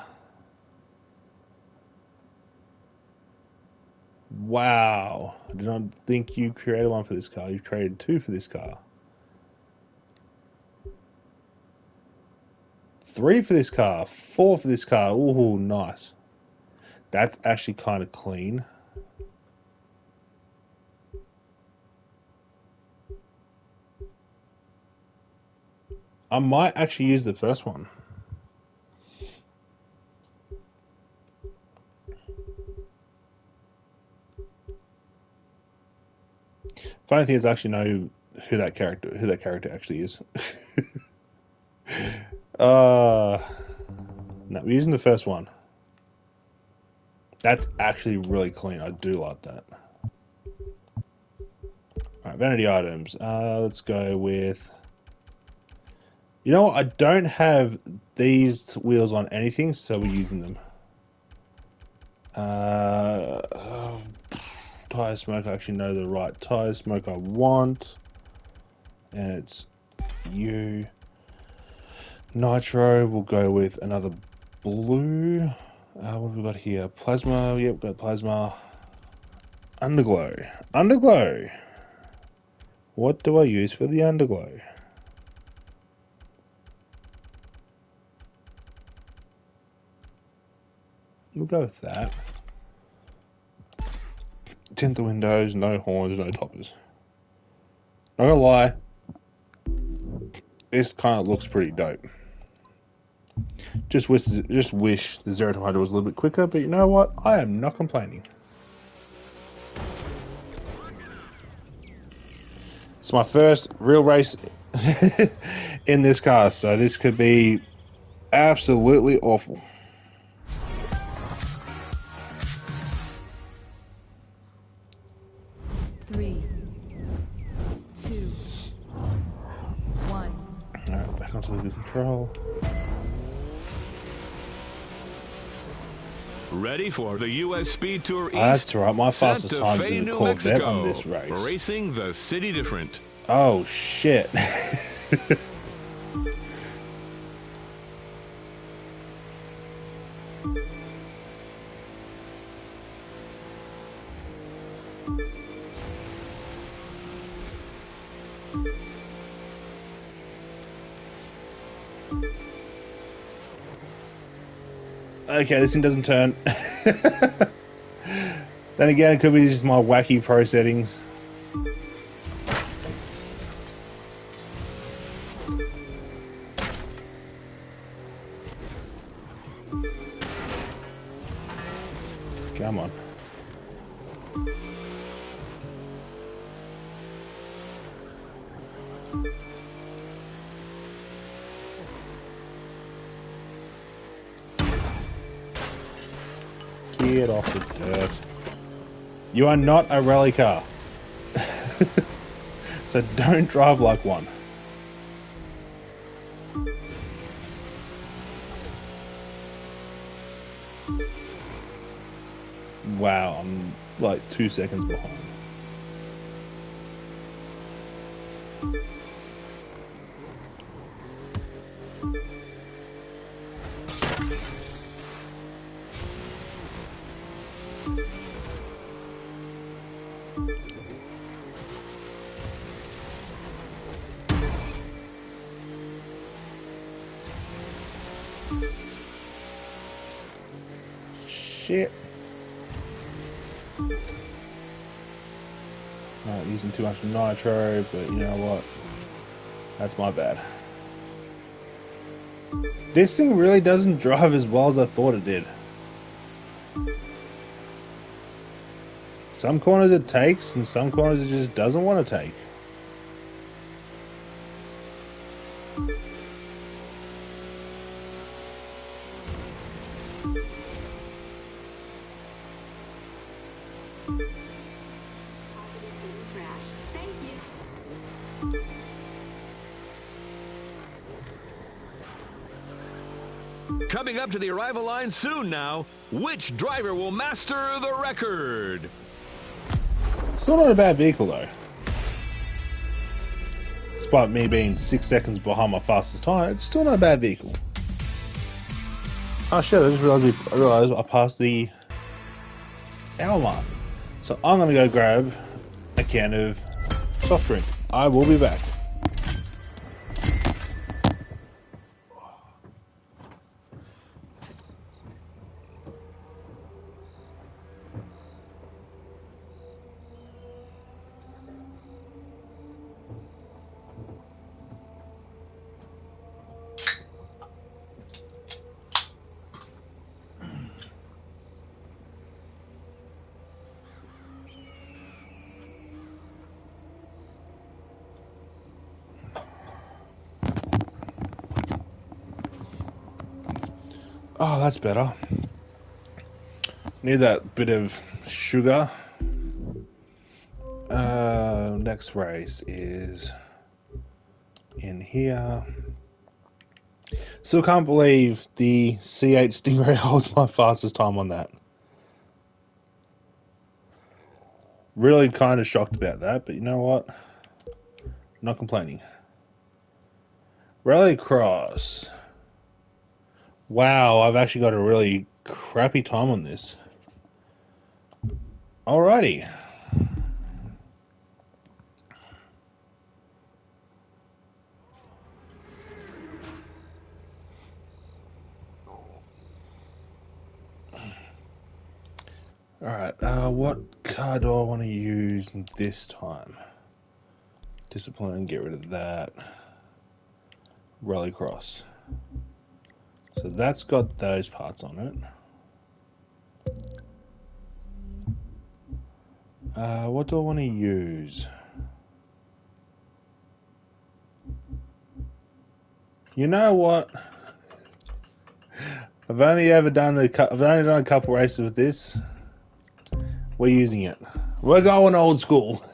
Wow. I did not think you created one for this car. You've created 2 for this car. 3 for this car. 4 for this car. Ooh, nice. That's actually kind of clean. I might actually use the first one. Funny thing is, I actually know who that character actually is. No, we're using the first one. That's actually really clean. I do like that. Alright, vanity items. Let's go with... You know what? I don't have these wheels on anything, so we're using them. Tire smoke, I actually know the right tire smoke I want. And it's you. Nitro, we'll go with another blue. What have we got here? Plasma, yep, got plasma. Underglow. Underglow! What do I use for the underglow? We'll go with that. Tint the windows, no horns, no toppers. Not gonna lie, this kind of looks pretty dope. Just wish the 0 to 100 was a little bit quicker, but you know what? I am not complaining. It's my first real race in this car, so this could be absolutely awful. Three, two, one. Alright, back onto the control. Ready for the U.S. Speed Tour East. That's right, my fastest Santa time Fe, is a New Corvette Mexico, on this race. Racing the city different. Oh shit. Okay, this thing doesn't turn. Then again, it could be just my wacky pro settings. Come on. Get off the dirt. You are not a rally car. So don't drive like one. Wow, I'm like 2 seconds behind. Shit. Alright, using too much nitro, but you know what? That's my bad. This thing really doesn't drive as well as I thought it did. Some corners it takes, and some corners it just doesn't want to take. Coming up to the arrival line soon now, which driver will master the record? Still not a bad vehicle though. Despite me being 6 seconds behind my fastest time, it's still not a bad vehicle. Oh shit, I just realized I passed the hour mark. So I'm gonna go grab a can of soft drink. I will be back. Oh, that's better. Need that bit of sugar. Now next race is in here. Still can't believe the C8 Stingray holds my fastest time on that. Really kind of shocked about that, but you know what? Not complaining. Rallycross. Wow, I've actually got a really crappy time on this. Alrighty. Alright, what car do I want to use this time? Discipline, get rid of that. Rallycross. So that's got those parts on it. What do I want to use? You know what? I've only done a couple races with this. We're using it. We're going old school.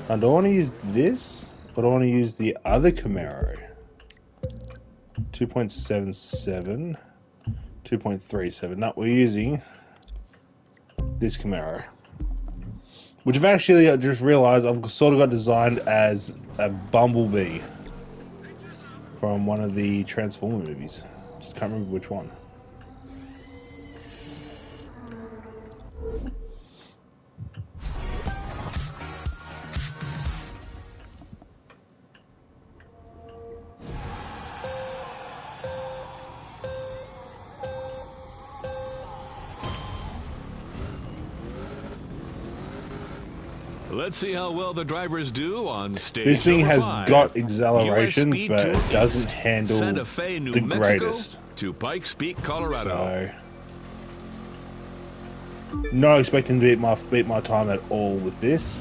I don't want to use this, but I want to use the other Camaro. 2.77, 2.37. No, we're using this Camaro, which I've actually just realised I've sort of got designed as a Bumblebee from one of the Transformer movies. Just can't remember which one. Let's see how well the drivers do on stage. This thing number has 5. got acceleration, US but Speed it Tour doesn't East, handle Santa Fe, New the Mexico greatest. to Pikes Peak, Colorado. So, not expecting to beat my time at all with this.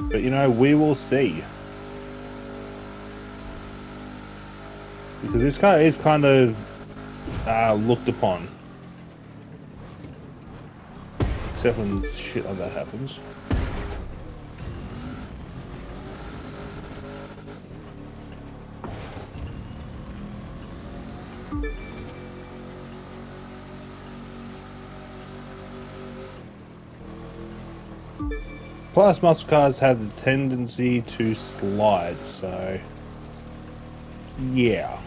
But you know, we will see. Because this car is kind of looked upon. Except when shit like that happens. Plus, muscle cars have the tendency to slide, so yeah.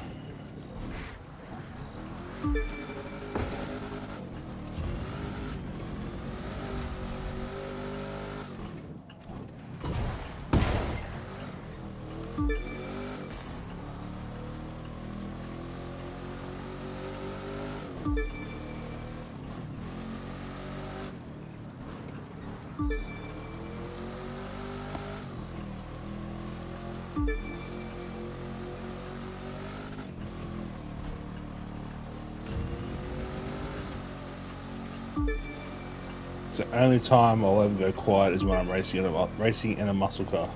It's the only time I'll ever go quiet is when I'm racing in a muscle car.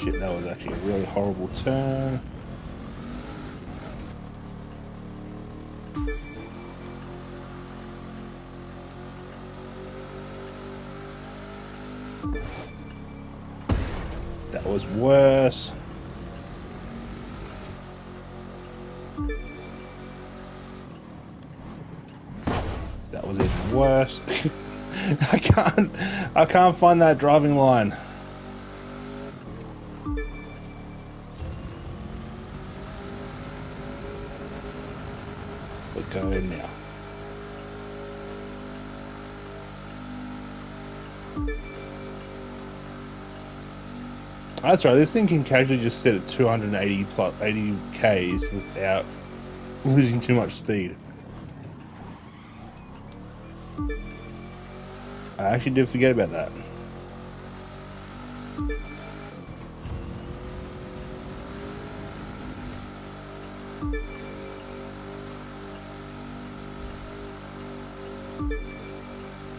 Shit, that was actually a really horrible turn. That was worse. That was even worse. I can't find that driving line. We're going now. That's right, this thing can casually just sit at 280 plus 80 Ks without losing too much speed. I actually did forget about that.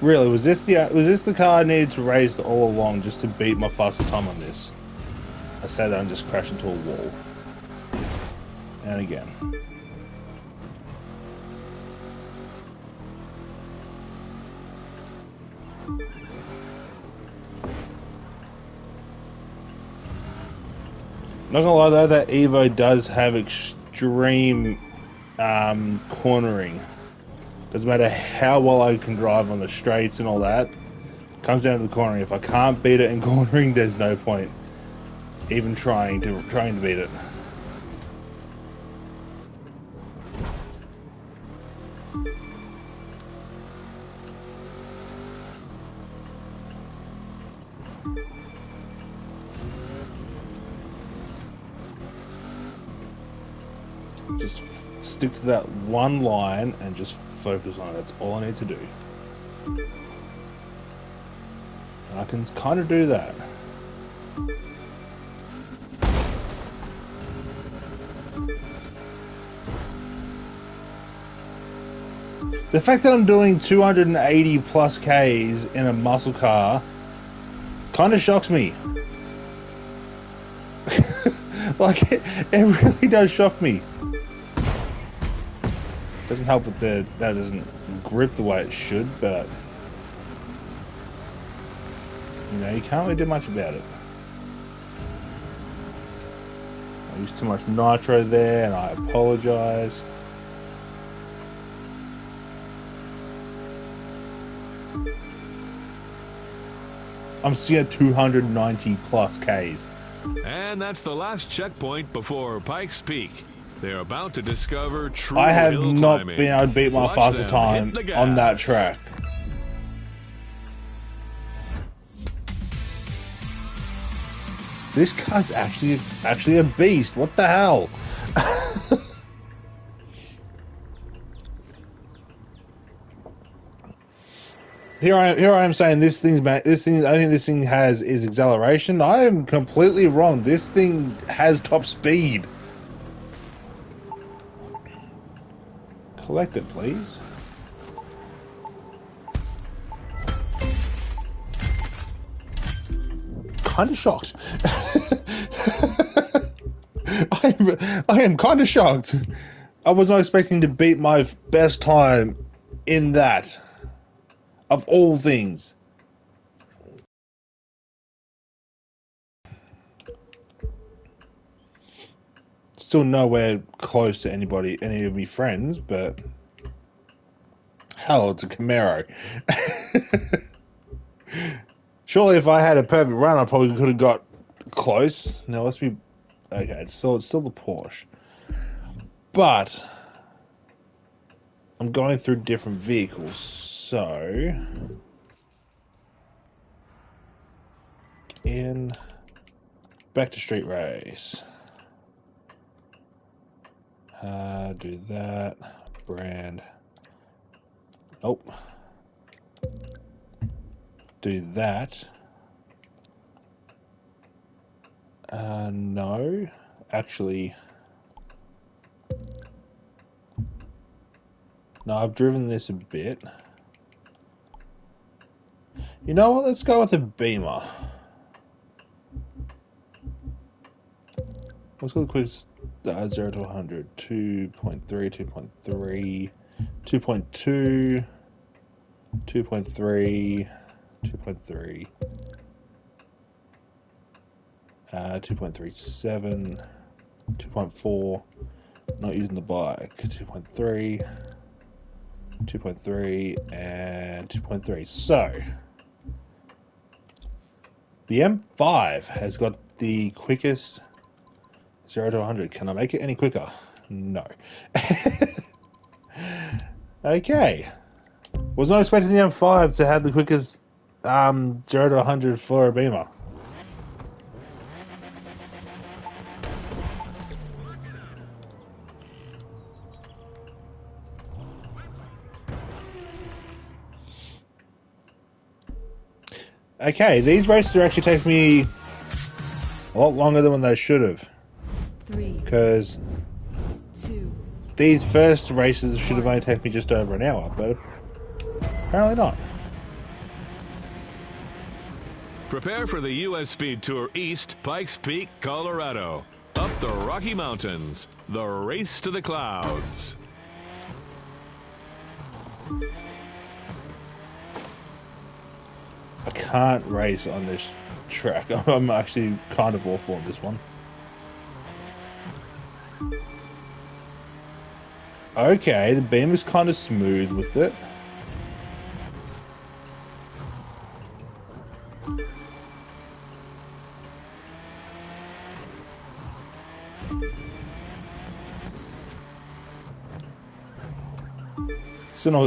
Really, was this the car I needed to race all along just to beat my fastest time on this? I say that and just crash into a wall. And again. Not gonna lie though, that Evo does have extreme cornering. Doesn't matter how well I can drive on the straights and all that. Comes down to the cornering. If I can't beat it in cornering, there's no point even trying to beat it. Just stick to that one line and just focus on it. That's all I need to do. And I can kind of do that. The fact that I'm doing 280 plus Ks in a muscle car kind of shocks me. Like, it really does shock me. Doesn't help with that doesn't grip the way it should, but you know, you can't really do much about it. I used too much nitro there, and I apologize. I'm still at 290 plus Ks. And that's the last checkpoint before Pikes Peak. They're about to discover true I have hill not climbing. been able to beat my Watch fastest them time hit the on that gas. track. This car's actually a beast. What the hell? Here I am saying this thing. I think this thing is acceleration. I am completely wrong. This thing has top speed. Collect it, please. Kind of shocked. I am kind of shocked. I was not expecting to beat my best time in that. Of all things. Still nowhere close to any of my friends, but hell, it's a Camaro. Surely if I had a perfect run, I probably could have got close. Now let's be... Okay, so it's still the Porsche. But I'm going through different vehicles, so... In... Back to Street Race. Do that. Brand. Nope. Do that. No. Actually... No, I've driven this a bit. You know what? Let's go with the Beamer. Let's go with the quickest 0 to 100. 2.3, 2.3, 2.2, 2.3, 2.3, 2.37, 2.4. Not using the bike. 2.3. 2.3 and 2.3. So the M5 has got the quickest 0 to 100. Can I make it any quicker? No. Okay. Was not expecting the M5 to have the quickest 0 to 100 for a Beamer. Okay, these races are actually taking me a lot longer than they should have. 3, Because 2, these first races should have only taken me just over an hour, but apparently not. Prepare for the U.S. Speed Tour East, Pikes Peak, Colorado. Up the Rocky Mountains, the race to the clouds. I can't race on this track. I'm actually kind of awful on this one. Okay, the beam is kind of smooth with it.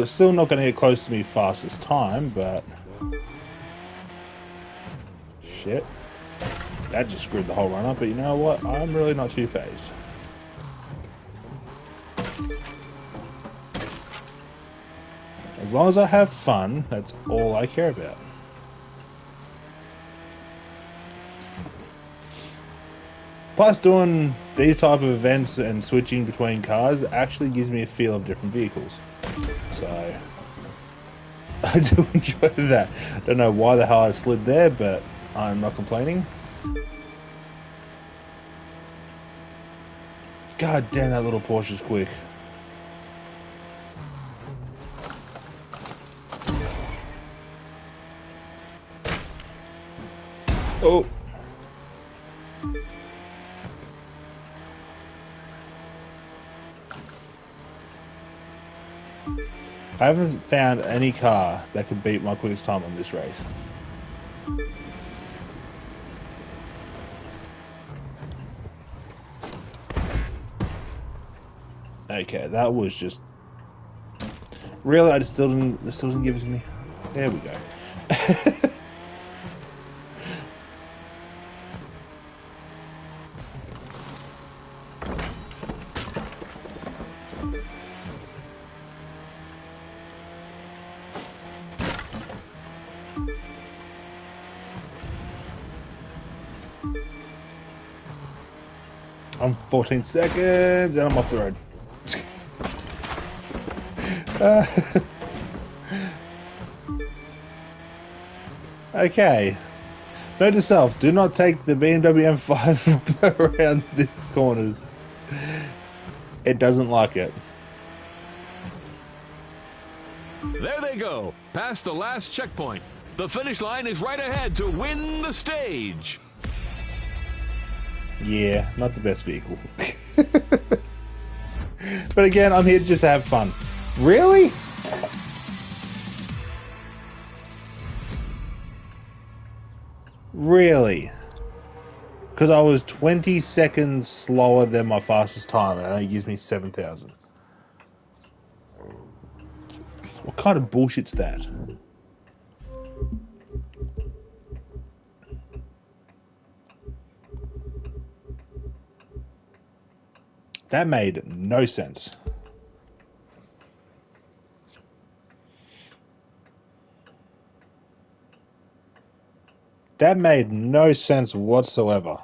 Still not going to get close to me fastest time, but shit, that just screwed the whole run up. But you know what? I'm really not too phased. As long as I have fun, that's all I care about. Plus, doing these type of events and switching between cars actually gives me a feel of different vehicles. So, I do enjoy that. Don't know why the hell I slid there, but I'm not complaining. God damn, that little Porsche's quick. Oh. I haven't found any car that could beat my quickest time on this race. Okay, that was just... Really? It still didn't give it to me? There we go. I'm 14 seconds and I'm off the road. Okay. Note to self, do not take the BMW M5 around these corners. It doesn't like it. There they go, past the last checkpoint. The finish line is right ahead to win the stage. Yeah, not the best vehicle. But again, I'm here just to have fun. Really? Really? Because I was 20 seconds slower than my fastest time, and it gives me 7,000. What kind of bullshit's that? That made no sense. That made no sense whatsoever.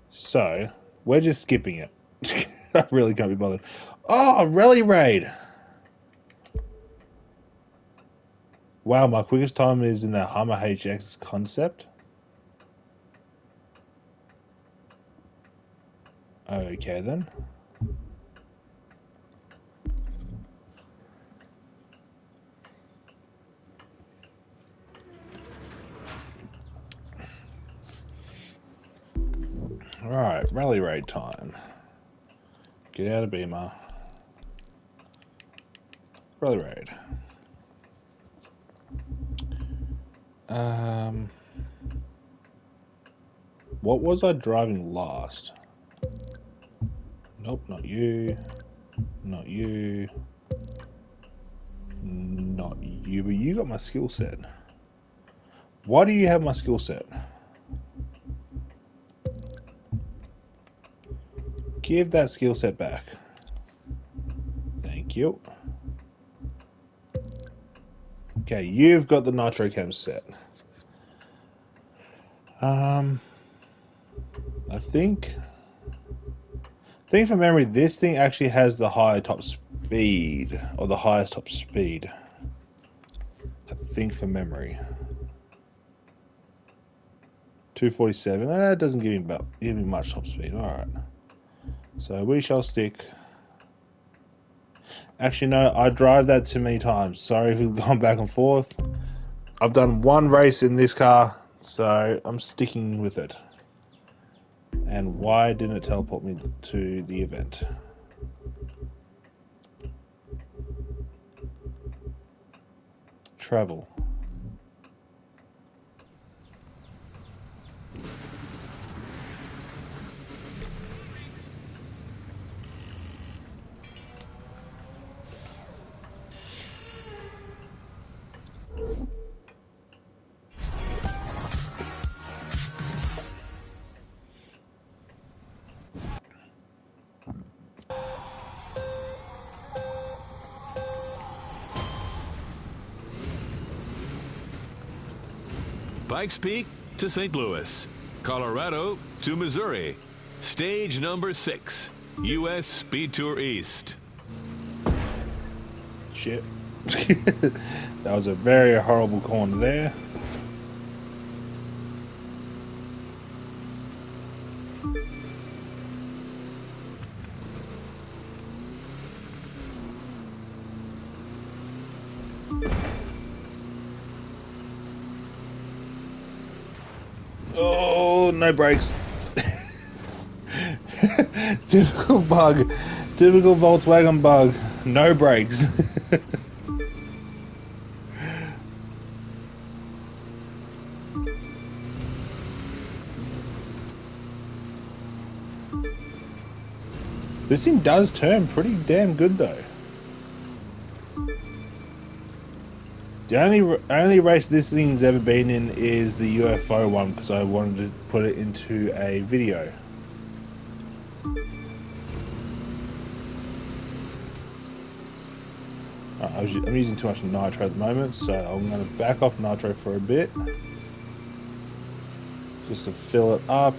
So, we're just skipping it. I really can't be bothered. Oh, Rally Raid! Wow, my quickest time is in the Hummer HX concept. Okay then. Alright, Rally Raid time. Get out of Beamer. Rally Raid. What was I driving last? Nope, not you. Not you. Not you, but you got my skill set. Why do you have my skill set? Give that skill set back. Thank you. Okay, you've got the Nitro Cam set. I think from memory, this thing actually has the higher top speed, or the highest top speed. I think from memory. 247. It doesn't give me much top speed. All right. So we shall stick. Actually, no, I drive that too many times. Sorry if it's gone back and forth. I've done one race in this car, so I'm sticking with it. And why didn't it teleport me to the event? Travel. Pikes Peak to St. Louis, Colorado to Missouri. Stage number 6, U.S. Speed Tour East. Shit. That was a very horrible corner there. Oh, no brakes. Typical bug. Typical Volkswagen bug. No brakes. This thing does turn pretty damn good though. The only race this thing's ever been in is the UFO one because I wanted to put it into a video. I'm using too much nitro at the moment, so I'm going to back off nitro for a bit. Just to fill it up.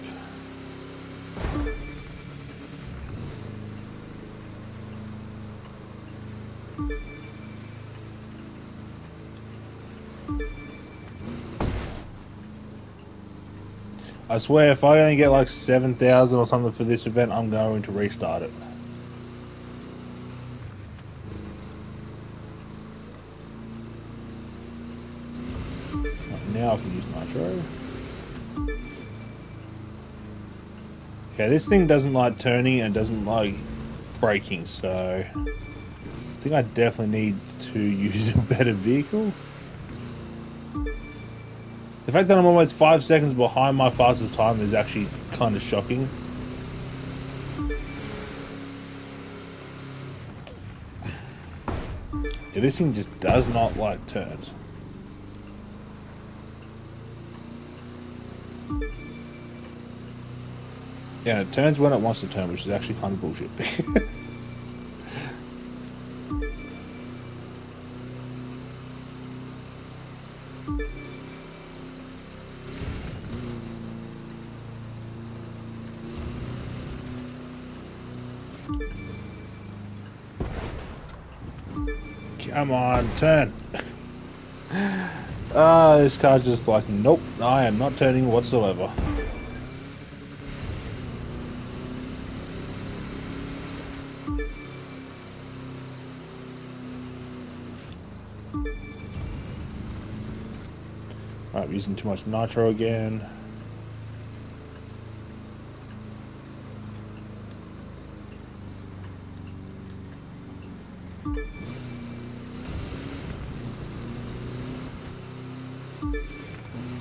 I swear, if I only get like 7,000 or something for this event, I'm going to restart it. Right, now I can use nitro. Okay, this thing doesn't like turning and doesn't like braking, so I think I definitely need to use a better vehicle. The fact that I'm almost 5 seconds behind my fastest time is actually kind of shocking. Yeah, this thing just does not like turns. Yeah, it turns when it wants to turn, which is actually kind of bullshit. Come on, turn. This car's just like, nope, I am not turning whatsoever. Alright, using too much nitro again.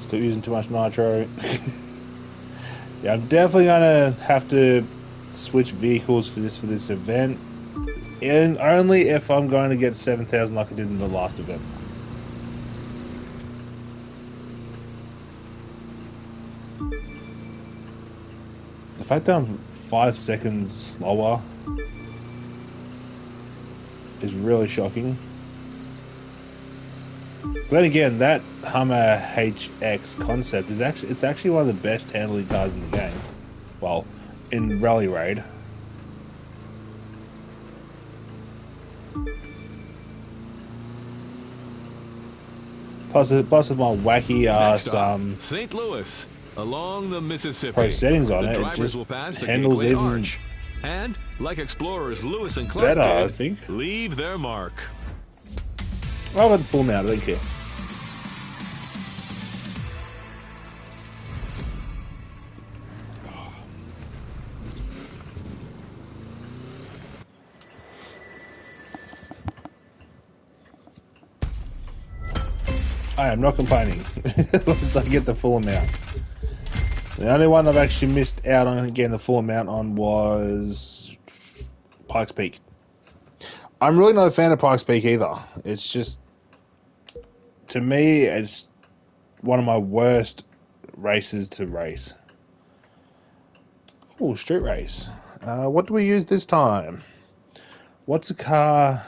Still using too much nitro. Yeah, I'm definitely gonna have to switch vehicles for this event. And only if I'm going to get 7,000 like I did in the last event. The fact that I'm 5 seconds slower is really shocking. But then again, that Hummer HX concept is actually one of the best handling cars in the game. Well, in Rally Raid. Plus with my wacky ass St. Louis, along the Pro Mississippi. settings on The it, it drivers just will pass the handles Gateway even Arch. And, like explorers Lewis and Clark better, I did, think. leave their mark. I'll let the full mount, I don't care. I am not complaining. Once I get the full amount. The only one I've actually missed out on getting the full amount on was Pikes Peak. I'm really not a fan of Pikes Peak either. It's just, to me, it's one of my worst races to race. Oh, street race. What do we use this time? What's a car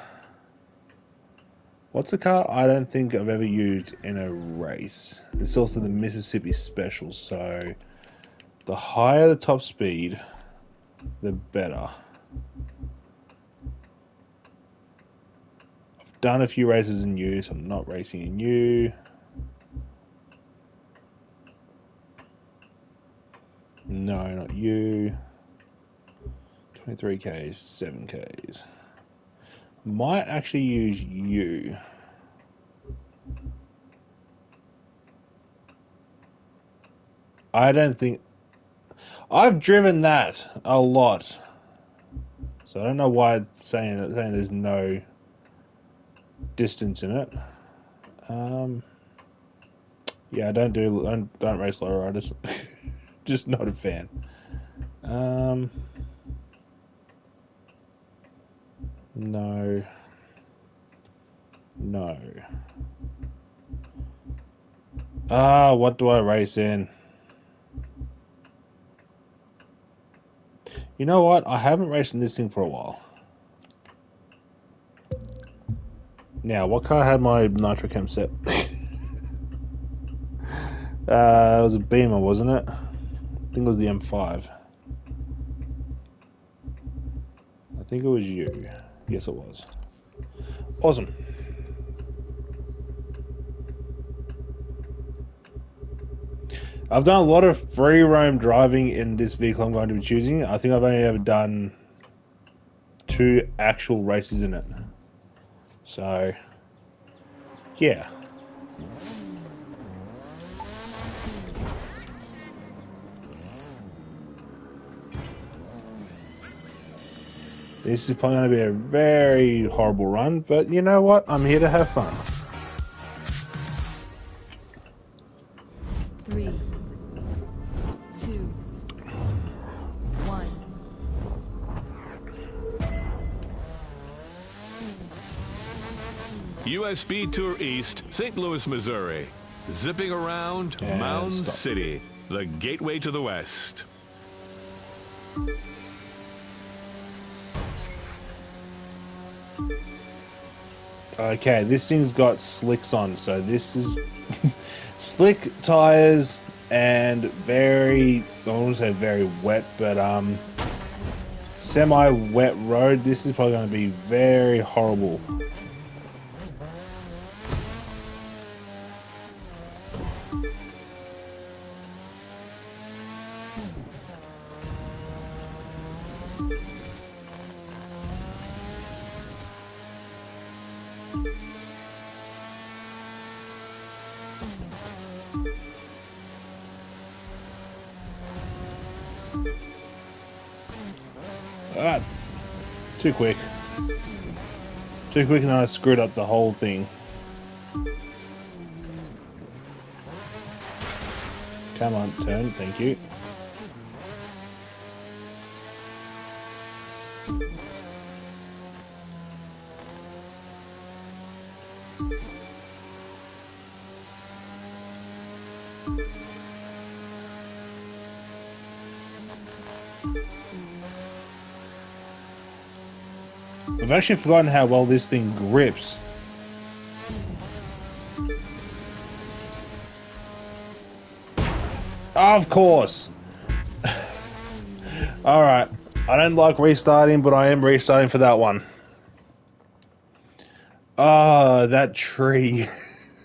I don't think I've ever used in a race? It's also the Mississippi Special, so the higher the top speed, the better. I've done a few races in U, so I'm not racing in U. No, not U. 23Ks, 7Ks. Might actually use U. I don't think... I've driven that a lot. So I don't know why it's saying there's no distance in it. Yeah, I don't race lowriders. Just not a fan. No. What do I race in? You know what? I haven't raced in this thing for a while. Now, what car had my Nitro Cam set? It was a Beamer, wasn't it? I think it was the M5. I think it was you. Yes, it was. Awesome. I've done a lot of free roam driving in this vehicle I'm going to be choosing. I think I've only ever done 2 actual races in it. So, yeah. This is probably going to be a very horrible run, but you know what? I'm here to have fun. 3, 2, 1. US Speed Tour East, St. Louis, Missouri. Zipping around And Mound stop. City, the gateway to the West. Okay, this thing's got slicks on, so this is slick tires and very, I won't say very wet, but semi-wet road. This is probably going to be very horrible. Ah, too quick. Too quick and then I screwed up the whole thing. Come on, turn, thank you. I've actually forgotten how well this thing grips. Of course. Alright. I don't like restarting, but I am restarting for that one. Ah, that tree.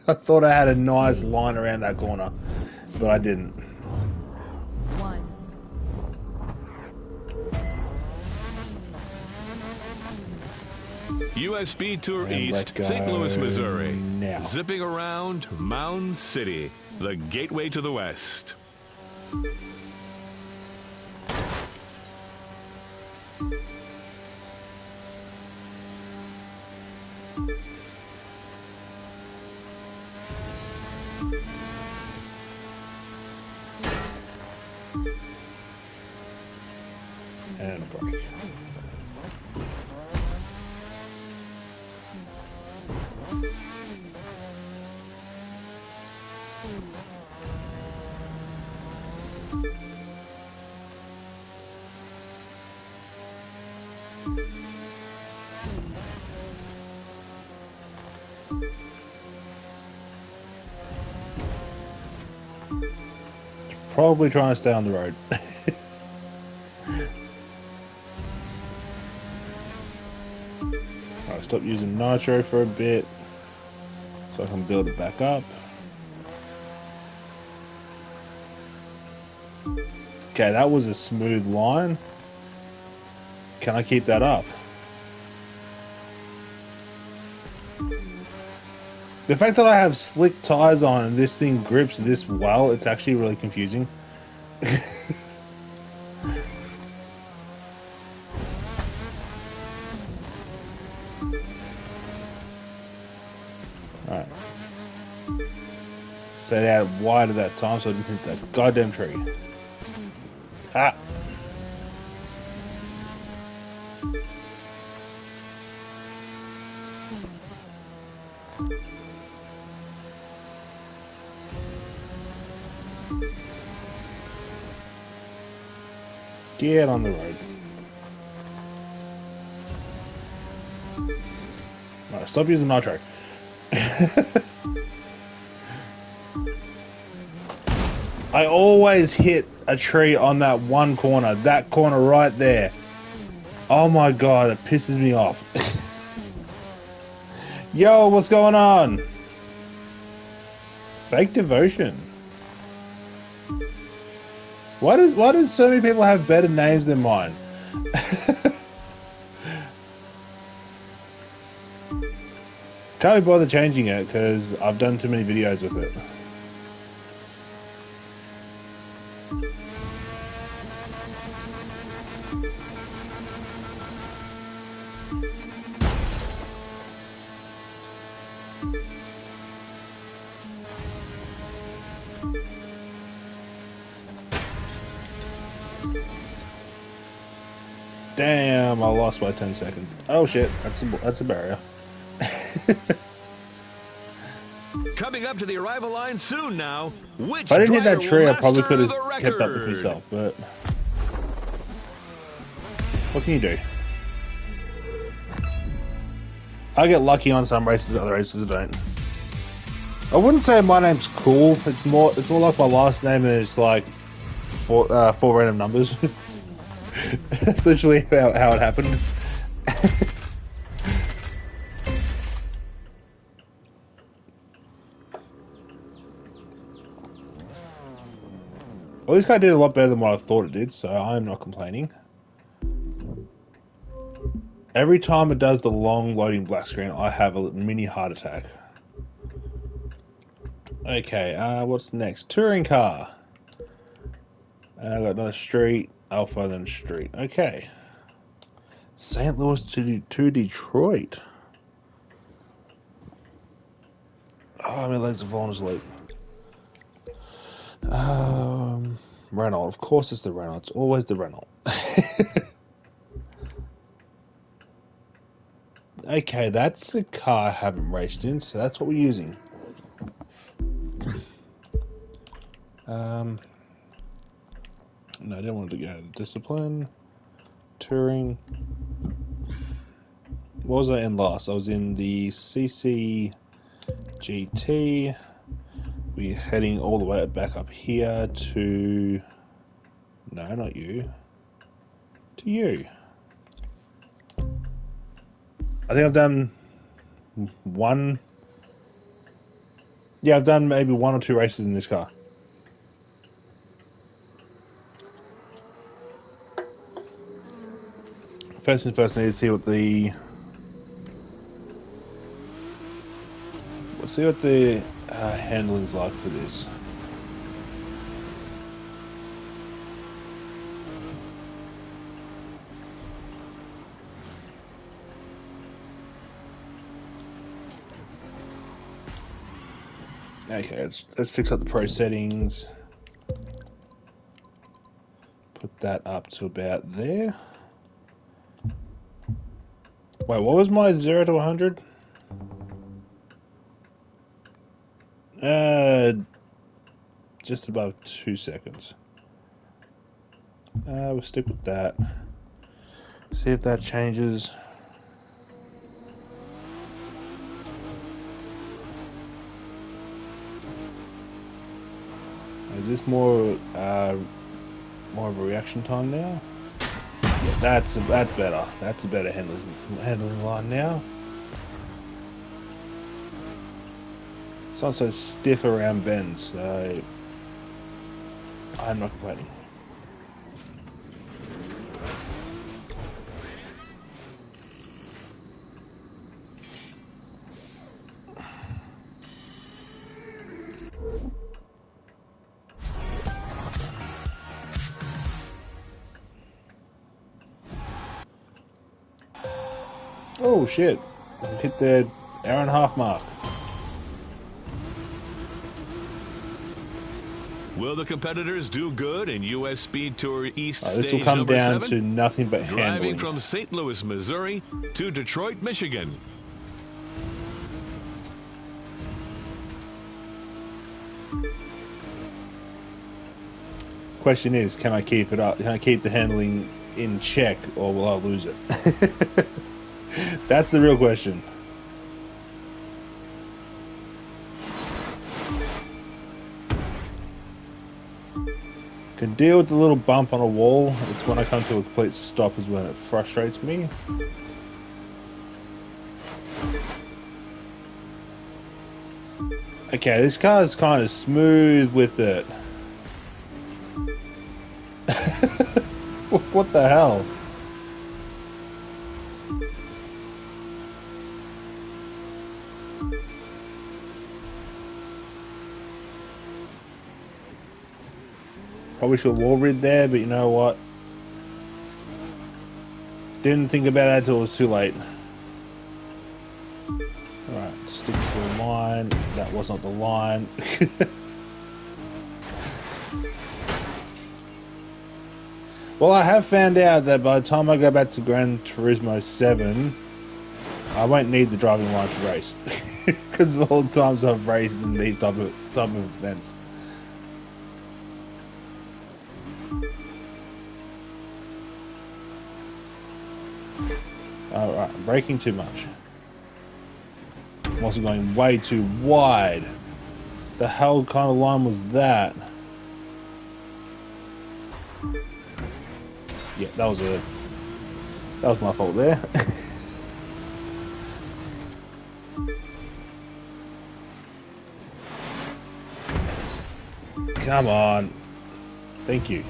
I thought I had a nice line around that corner, but I didn't. USB Tour And East, let St. Louis, go Missouri. now. Zipping around Mound City, the gateway to the West. And a break. Probably trying to stay on the road. Alright, stop using nitro for a bit so I can build it back up. Okay, that was a smooth line. Can I keep that up? The fact that I have slick tires on and this thing grips this well, it's actually really confusing. Alright. Stay out wide at that time so I didn't hit that goddamn tree. Ah! Get on the road. Alright, stop using nitro. I always hit a tree on that one corner. That corner right there. Oh my god, it pisses me off. Yo, what's going on? Fake devotion. Why does so many people have better names than mine? Can't be bothered changing it because I've done too many videos with it. Damn, I lost by 10 seconds. Oh shit, that's a barrier. Coming up to the arrival line soon now. Which If I didn't hit that driver tree, will I probably master could the have kept up with record? myself, but what can you do? I get lucky on some races, other races I don't. I wouldn't say my name's cool. It's more like my last name, and it's like four random numbers. That's literally how it happened. Well, this guy did a lot better than what I thought it did, so I'm not complaining. Every time it does the long loading black screen, I have a mini heart attack. Okay, what's next? Touring car. I got another street, Alpha, then street. Okay. St. Louis to Detroit. Oh, my legs have fallen asleep. Renault. Of course it's the Renault. It's always the Renault. Okay, that's a car I haven't raced in, so that's what we're using. No, I didn't want to go to discipline. Touring. What was I in last? I was in the CC GT. We're heading all the way back up here to... No, not you. To you. I think I've done one... Yeah, I've done maybe one or two races in this car. First things first, I need to see what the Let's see what the handling's like for this. Okay, let's fix up the pro settings. Put that up to about there. Wait, what was my 0 to 100? Just above 2 seconds. We'll stick with that. See if that changes. Is this more of a reaction time now? Yeah, that's better. That's a better handling line now. It's not so stiff around bends, so I'm not complaining. Oh shit, hit the hour and a half mark. Will the competitors do good in US Speed Tour East This will Stage come number down 7? to nothing but Driving handling. from St. Louis, Missouri to Detroit, Michigan. Question is, can I keep it up? Can I keep the handling in check, or will I lose it? That's the real question. Can deal with the little bump on a wall. It's when I come to a complete stop is when it frustrates me. Okay, this car is kind of smooth with it. What the hell? Probably should have wall rid there, but you know what? Didn't think about that until it was too late. Alright, stick to the line. That was not the line. Well, I have found out that by the time I go back to Gran Turismo 7, I won't need the driving line to race. Because of all the times I've raced in these type of events. Alright, I'm braking too much. I'm also going way too wide. The hell kind of line was that? Yeah, that was my fault there. Come on. Thank you.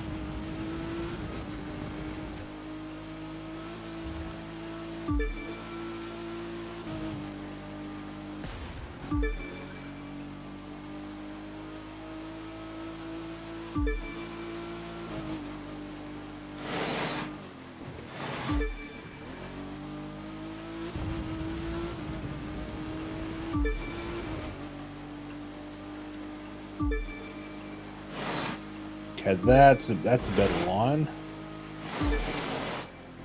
Okay, that's a better line.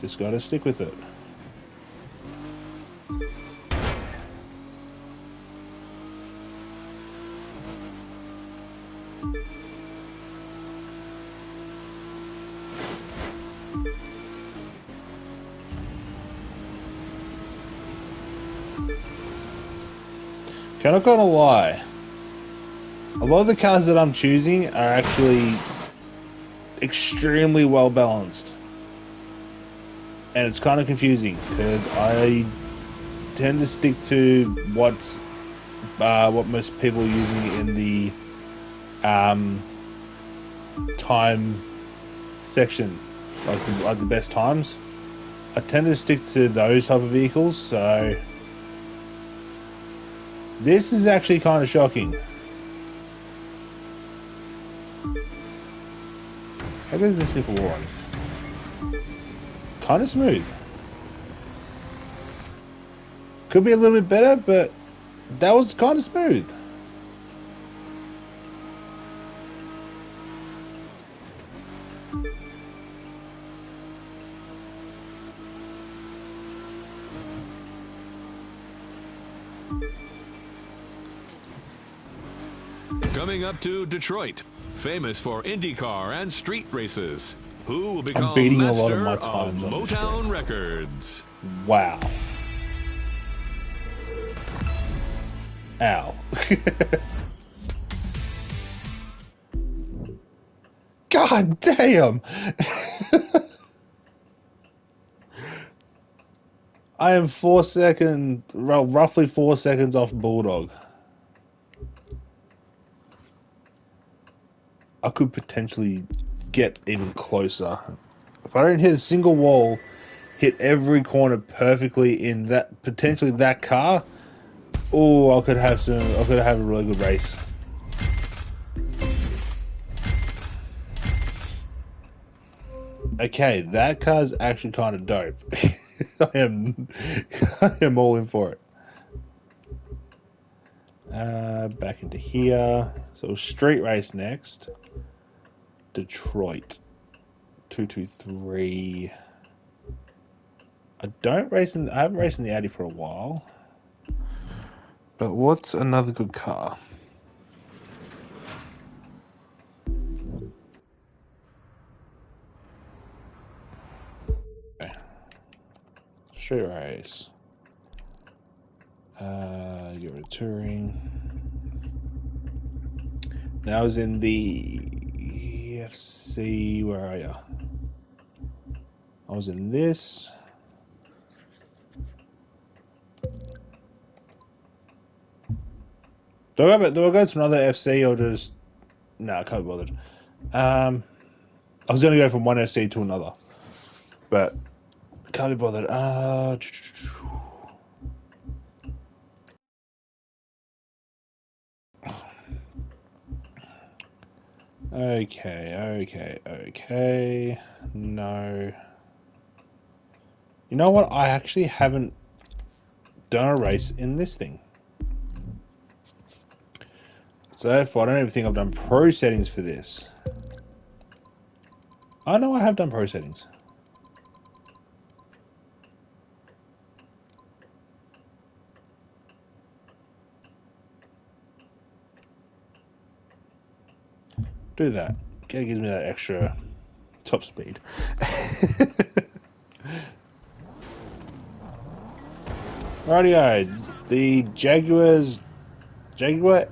Just gotta stick with it. Okay, I'm not gonna lie. A lot of the cars that I'm choosing are actually extremely well balanced, and it's kind of confusing because I tend to stick to what most people are using in the time section, like the best times. I tend to stick to those type of vehicles, so This is actually kind of shocking. How good is this nickel one? Kind of smooth. Could be a little bit better, but that was kind of smooth. Coming up to Detroit, famous for IndyCar and street races. Who will become beating a master lot of my of times on the Motown screen. Records? Wow. Ow. God damn. I am roughly 4 seconds off Bulldog. I could potentially get even closer. If I don't hit a single wall, hit every corner perfectly in that, potentially that car, oh, I could have a really good race. Okay, that car's actually kind of dope. I am all in for it. Back into here. So street race next. Detroit. 223. I haven't raced in the Audi for a while. But what's another good car? Okay. Street race. Get rid of touring. Now I was in the EFC. Where are you? I was in this. Do I go to another FC or just... No, I can't be bothered. I was going to go from one FC to another. But can't be bothered. Okay. No. You know what? I actually haven't done a race in this thing. So therefore, I don't even think I've done pro settings for this. I know I have done pro settings. Do that. It gives me that extra top speed. Rightio, the Jaguar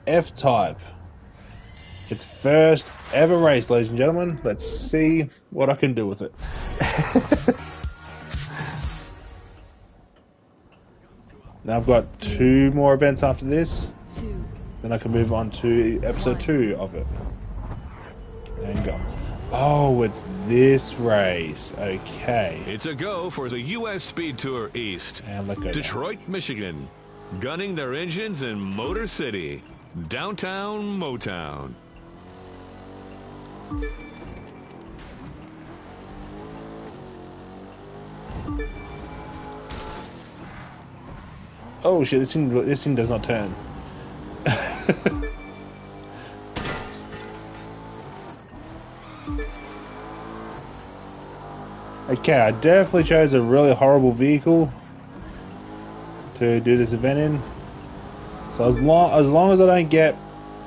F-Type. Its first ever race, ladies and gentlemen. Let's see what I can do with it. Now I've got 2 more events after this. 2, Then I can move on to episode 2 of it. And go. Oh, it's this race. Okay. It's a go for the U.S. Speed Tour East. And let go. Detroit, Michigan. Gunning their engines in Motor City. Downtown Motown. Oh shit! This thing does not turn. Okay, I definitely chose a really horrible vehicle to do this event in. So as long as I don't get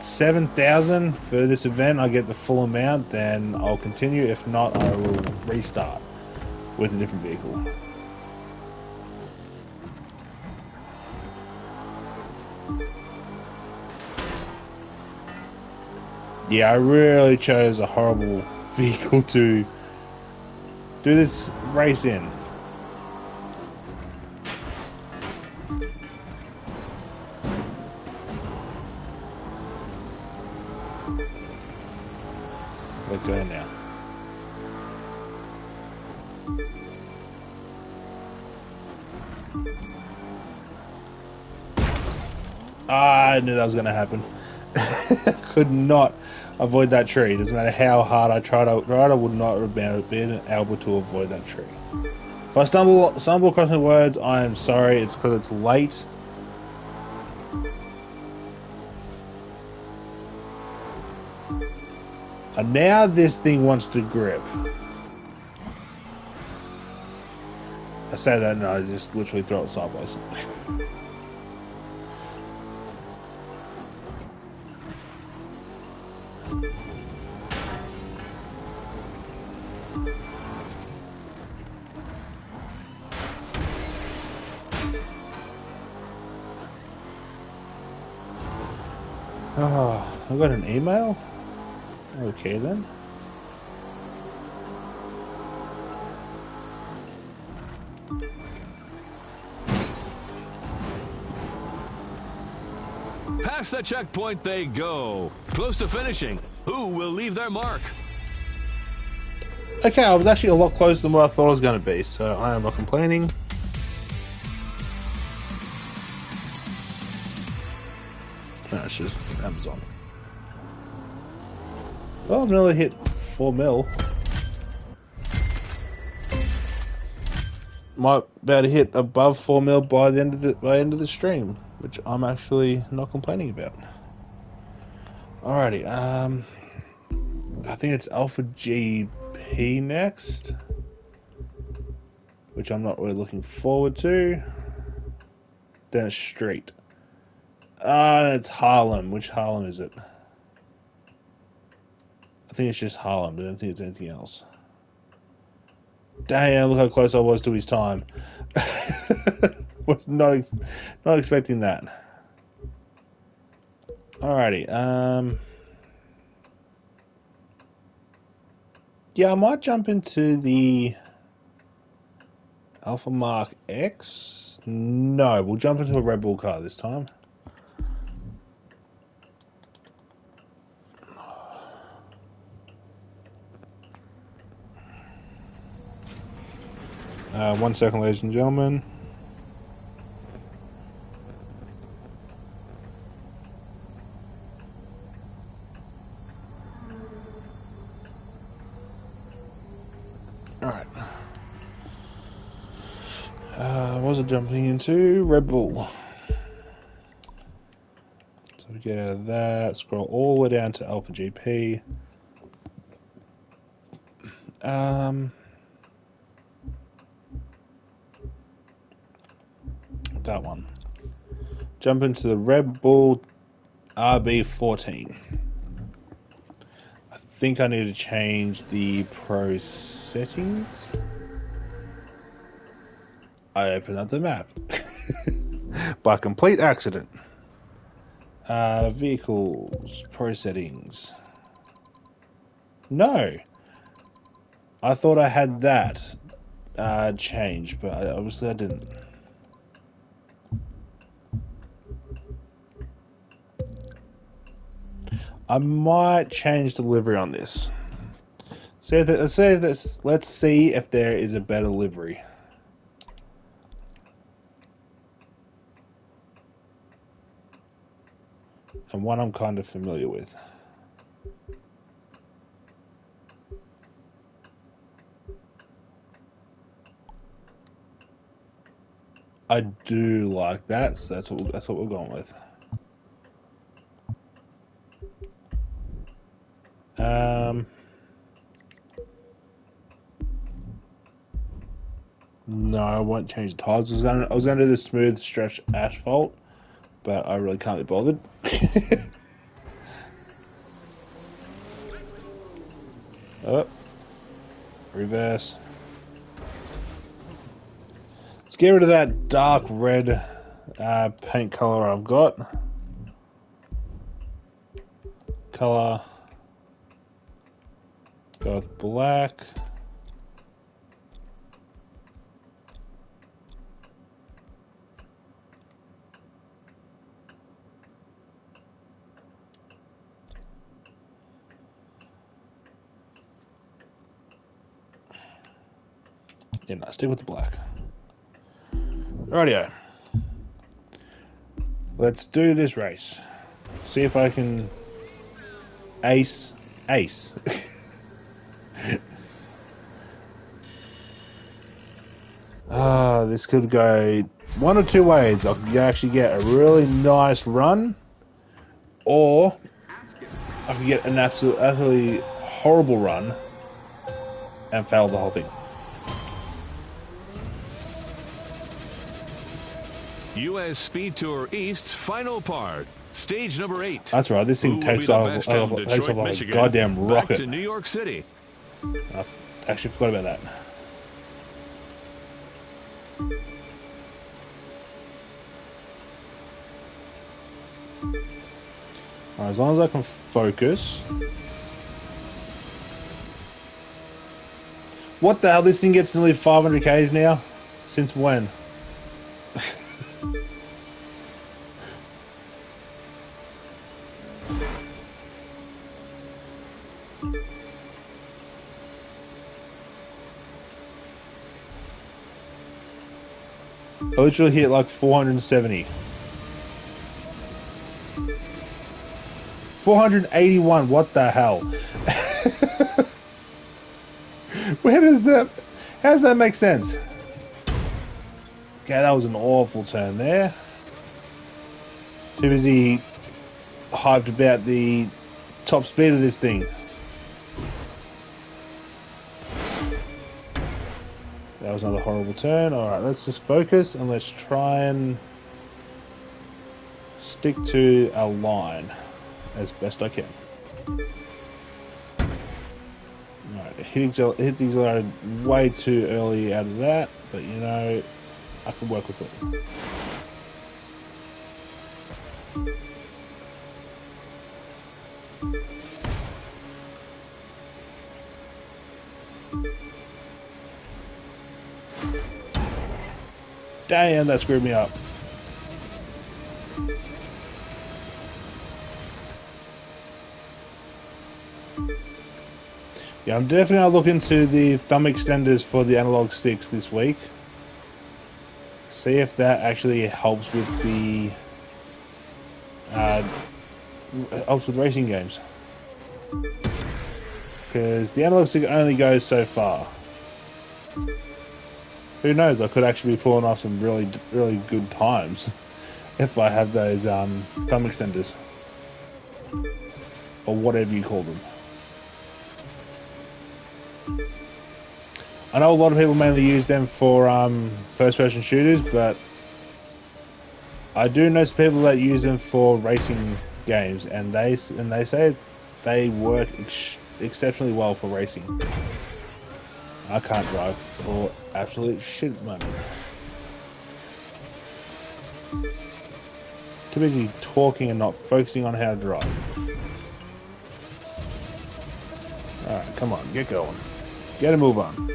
7,000 for this event, I get the full amount, then I'll continue. If not, I will restart with a different vehicle. Yeah, I really chose a horrible vehicle to do this race in. Let's go now. I knew that was going to happen. Could not avoid that tree. Doesn't matter how hard I tried. I would not have been able to avoid that tree. If I stumble across my words, I am sorry. It's because it's late. And now this thing wants to grip. I say that and I just literally throw it sideways. Oh, I got an email? Okay then. Past the checkpoint they go. Close to finishing. Who will leave their mark? Okay, I was actually a lot closer than what I thought it was going to be, so I am not complaining. No, it's just Amazon. Well, I've nearly hit 4 mil. Might be able to hit above 4 mil by the end of the stream, which I'm actually not complaining about. Alrighty, I think it's Alpha GP next, which I'm not really looking forward to. Then it's Street. It's Harlem. Which Harlem is it? I think it's just Harlem, but I don't think it's anything else. Damn, look how close I was to his time. Was not expecting that. Alrighty, yeah, I might jump into the Alpha Mark X. No, we'll jump into a Red Bull car this time. One second, ladies and gentlemen. Alright. What was it jumping into? Red Bull. So we get out of that, scroll all the way down to Alpha GP. That one. Jump into the Red Bull RB14. I think I need to change the Pro settings. I open up the map. By complete accident. Vehicles, Pro settings. No. I thought I had that changed, but obviously I didn't. I might change the livery on this. Let's see if there is a better livery. And one I'm kind of familiar with. I do like that, so that's what we're going with. No, I won't change the tires. I was gonna do the smooth stretch asphalt, but I really can't be bothered. Oh, reverse. Let's get rid of that dark red paint color I've got. Color. Go with black. Yeah, no, stick with the black. Rightio. Let's do this race. See if I can ace. This could go one or two ways. I could actually get a really nice run, or I could get an absolutely horrible run and fail the whole thing. US Speed Tour East final part, stage number 8. That's right. This thing Who will be takes the off, best from takes Detroit, off like a Michigan, goddamn back rocket. to New York City? I actually forgot about that. Alright, as long as I can focus. What the hell? This thing gets nearly 500 Ks now? Since when? I literally hit like 470. 481, what the hell? Where does that... How does that make sense? Okay, that was an awful turn there. Too busy hyped about the top speed of this thing. That was another horrible turn. Alright, let's just focus and let's try and stick to our line as best I can. Alright, hit the accelerator way too early out of that, but you know, I can work with it. Damn, that screwed me up. Yeah, I'm definitely looking to the thumb extenders for the analog sticks this week. See if that actually helps with the racing games. Because the analog stick only goes so far. Who knows? I could actually be pulling off some really good times if I have those thumb extenders or whatever you call them. I know a lot of people mainly use them for first-person shooters, but I do know some people that use them for racing games, and they say they work exceptionally well for racing. I can't drive for absolute shit money. Too busy talking and not focusing on how to drive. Alright, come on, get going. Get a move on.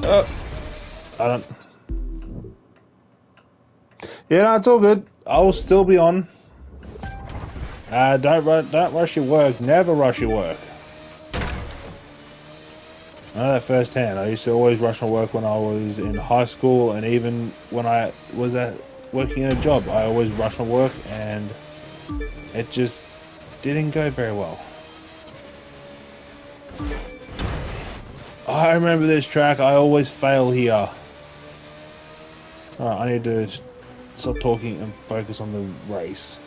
Oh, I don't. Yeah, no, it's all good. I'll still be on. Don't rush your work. Never rush your work. I know that firsthand. I used to always rush my work when I was in high school, and even when I was working in a job, I always rushed my work, and it just didn't go very well. I remember this track. I always fail here. Alright, I need to stop talking and focus on the race.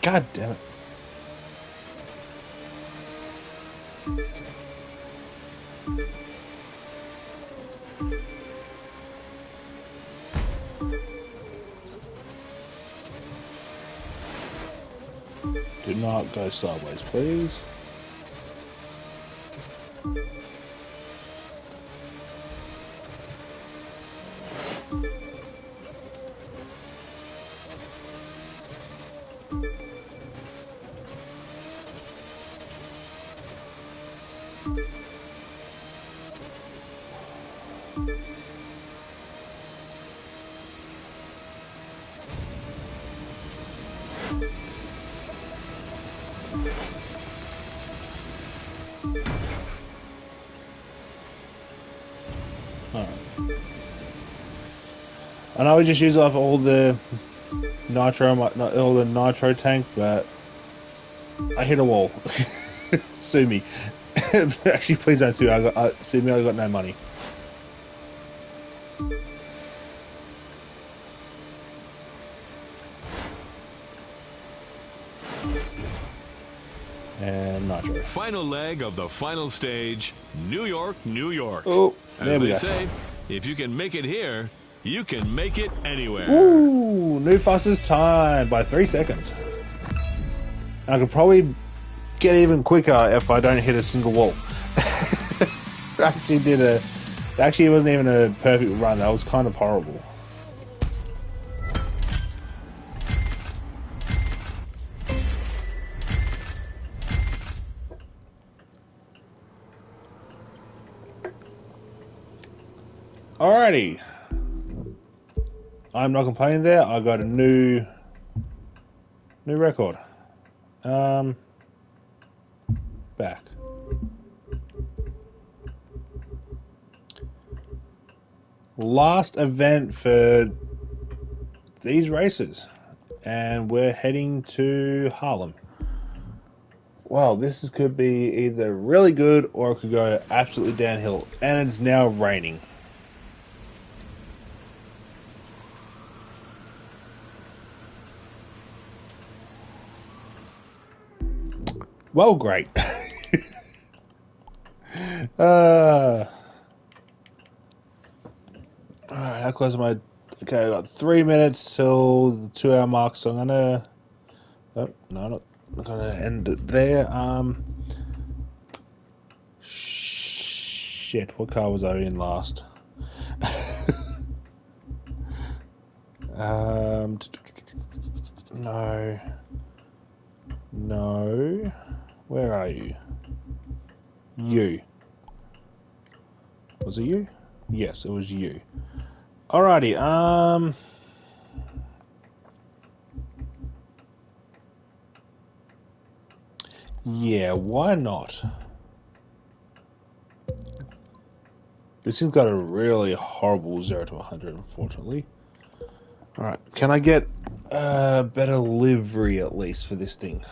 God damn it. Do not go sideways, please. I know we just use up all the nitro tank, but I hit a wall. Sue me. Actually, please don't sue me. Sue me. I got no money. And nitro. Final leg of the final stage, New York, New York. Oh, As there we they go. say, if you can make it here, you can make it anywhere. Ooh, new fastest time by 3 seconds. I could probably get even quicker if I don't hit a single wall. Actually, it wasn't even a perfect run. That was kind of horrible. Alrighty. I'm not complaining there. I got a new record. Back. Last event for these races. And we're heading to Harlem. Well, could be either really good or it could go absolutely downhill. And it's now raining. Well, great. Alright, how close am I? Okay, I got 3 minutes till the 2 hour mark, so I'm gonna. Oh, no, not gonna end it there. Shit, what car was I in last? No. No. Where are you? You. Was it you? Yes, it was you. Alrighty, yeah, why not? This thing's got a really horrible 0 to 100, unfortunately. Alright, can I get a better livery at least for this thing?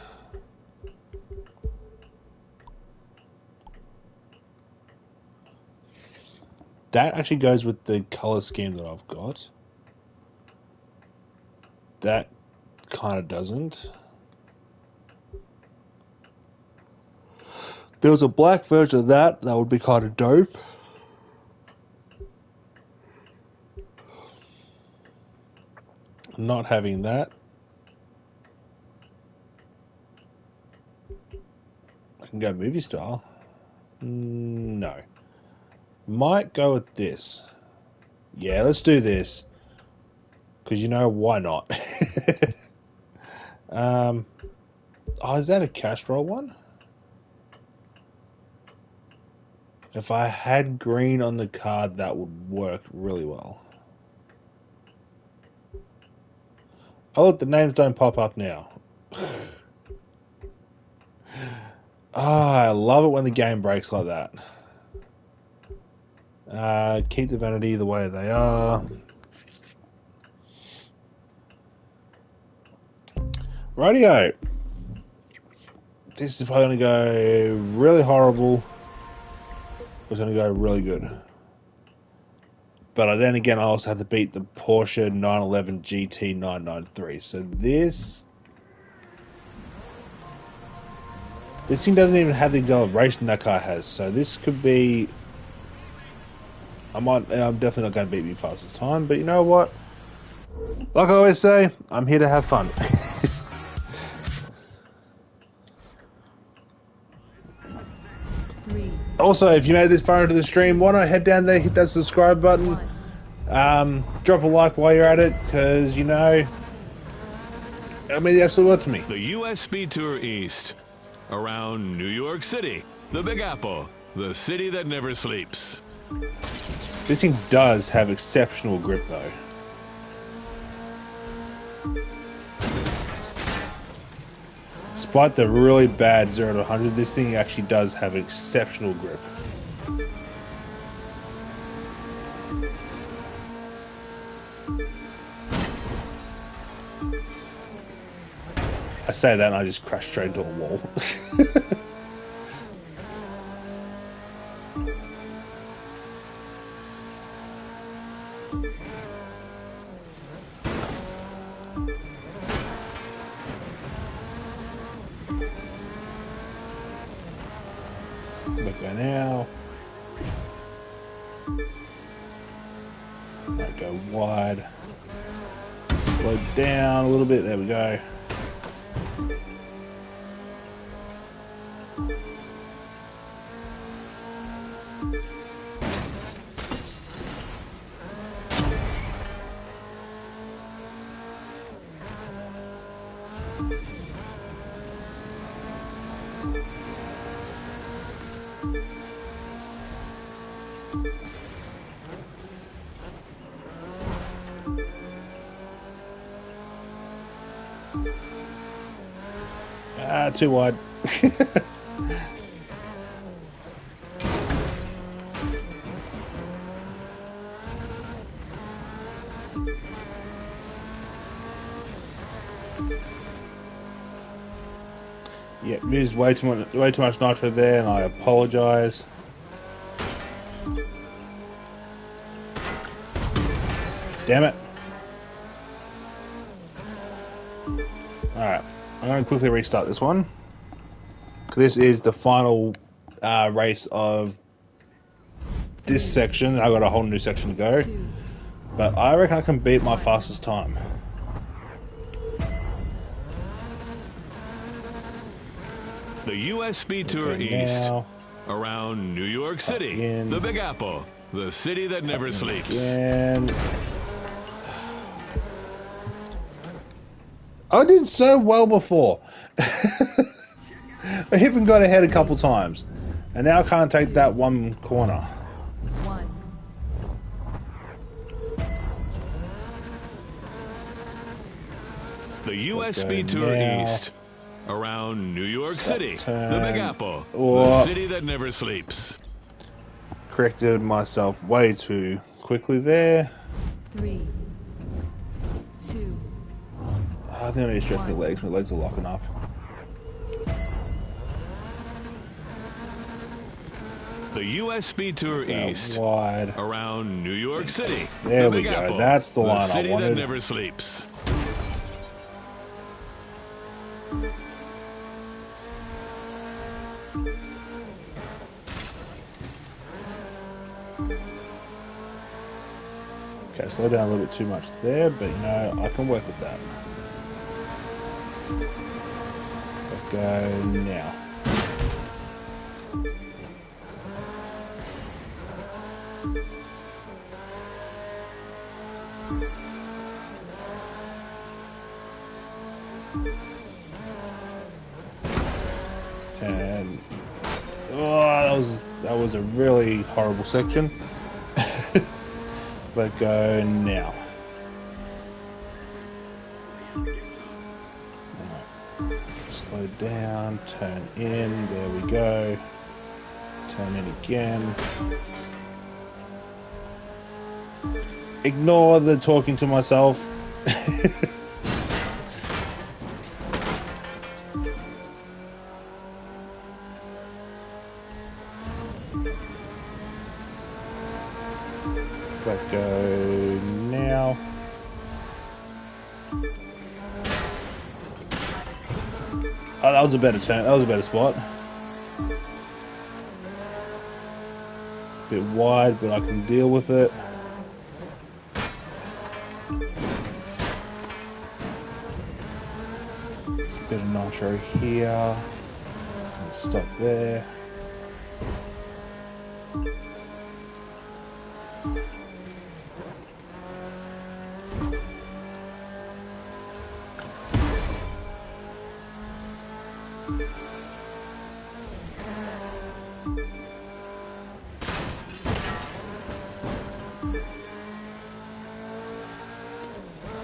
That actually goes with the color scheme that I've got. That kind of doesn't. There was a black version of that would be kind of dope. Not having that. I can go movie style. No. Might go with this. Yeah, let's do this. Because you know, why not? Oh, is that a Castrol one? If I had green on the card, that would work really well. Oh, look, the names don't pop up now. I love it when the game breaks like that. Keep the vanity the way they are. Rightio. This is probably going to go really horrible. It's going to go really good. But then again, I also have to beat the Porsche 911 GT 993. So this thing doesn't even have the acceleration that car has. So this could be. I'm definitely not going to beat me fastest time. But you know what? Like I always say, I'm here to have fun. Also, if you made this far into the stream, why not head down there, hit that subscribe button, drop a like while you're at it, because, you know, I mean, absolutely what to me. The U.S. Speed Tour East. Around New York City, the Big Apple, the city that never sleeps. This thing does have exceptional grip, though. Despite the really bad 0 to 100, this thing actually does have exceptional grip. I say that and I just crash straight into a wall. Look go now. Might go wide. Slow down a little bit. There we go. Ah, too wide. Yeah, used way too much nitro there, and I apologize. Damn it! All right, I'm going to quickly restart this one. This is the final race of this section. I got a whole new section to go, 2, but I reckon I can beat my fastest time. The U.S. Speed Tour Okay, East. now. Around New York City, in. the Big Apple, the city that never sleeps. And I did so well before. I even got ahead a couple times, and now I can't take that one corner. 1. The U.S. Okay, Speed Tour now. East. Around New York City, the turn. Big Apple, the Or- city that never sleeps. Corrected myself way too quickly there. 3, 2, I think I need to stretch my legs. My legs are locking up. The U.S. Speed Tour Go East. wide. Around New York City, There the we Big go. Apple, That's the line I city that wanted. never sleeps. Okay, slow down a little bit too much there, but you know, I can work with that. Let's go now. And that was a really horrible section. But go now. Alright. Slow down, turn in, there we go. Turn in again. Ignore the talking to myself. But go now. Oh, that was a better turn. That was a better spot. Bit wide, but I can deal with it. Bit of nitro here. Stop there.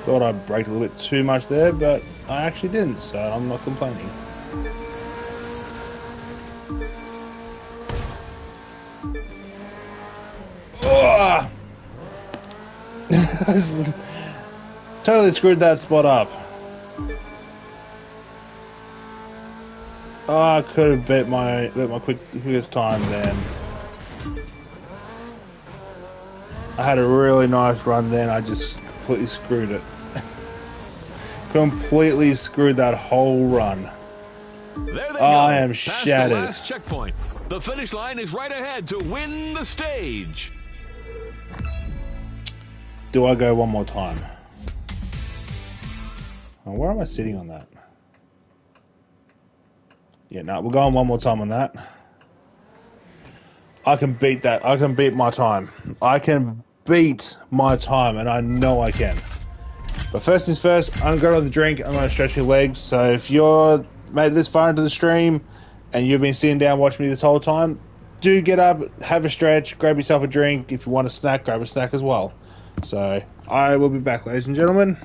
Thought I braked a little bit too much there, but I actually didn't, so I'm not complaining. Ugh! Totally screwed that spot up. Oh, I could have bet my quickest time then. I had a really nice run then, I just completely screwed it. Completely screwed that whole run. There they I go. am Past shattered. the last checkpoint. The finish line is right ahead to win the stage. Do I go one more time? Oh, where am I sitting on that? Yeah, no, we're going one more time on that. I can beat that. I can beat my time. I can beat my time, and I know I can. But first things first, I'm going to have the drink. I'm going to stretch my legs. So if you're made it this far into the stream and you've been sitting down watching me this whole time, do get up, have a stretch, grab yourself a drink. If you want a snack, grab a snack as well. So I will be back, ladies and gentlemen.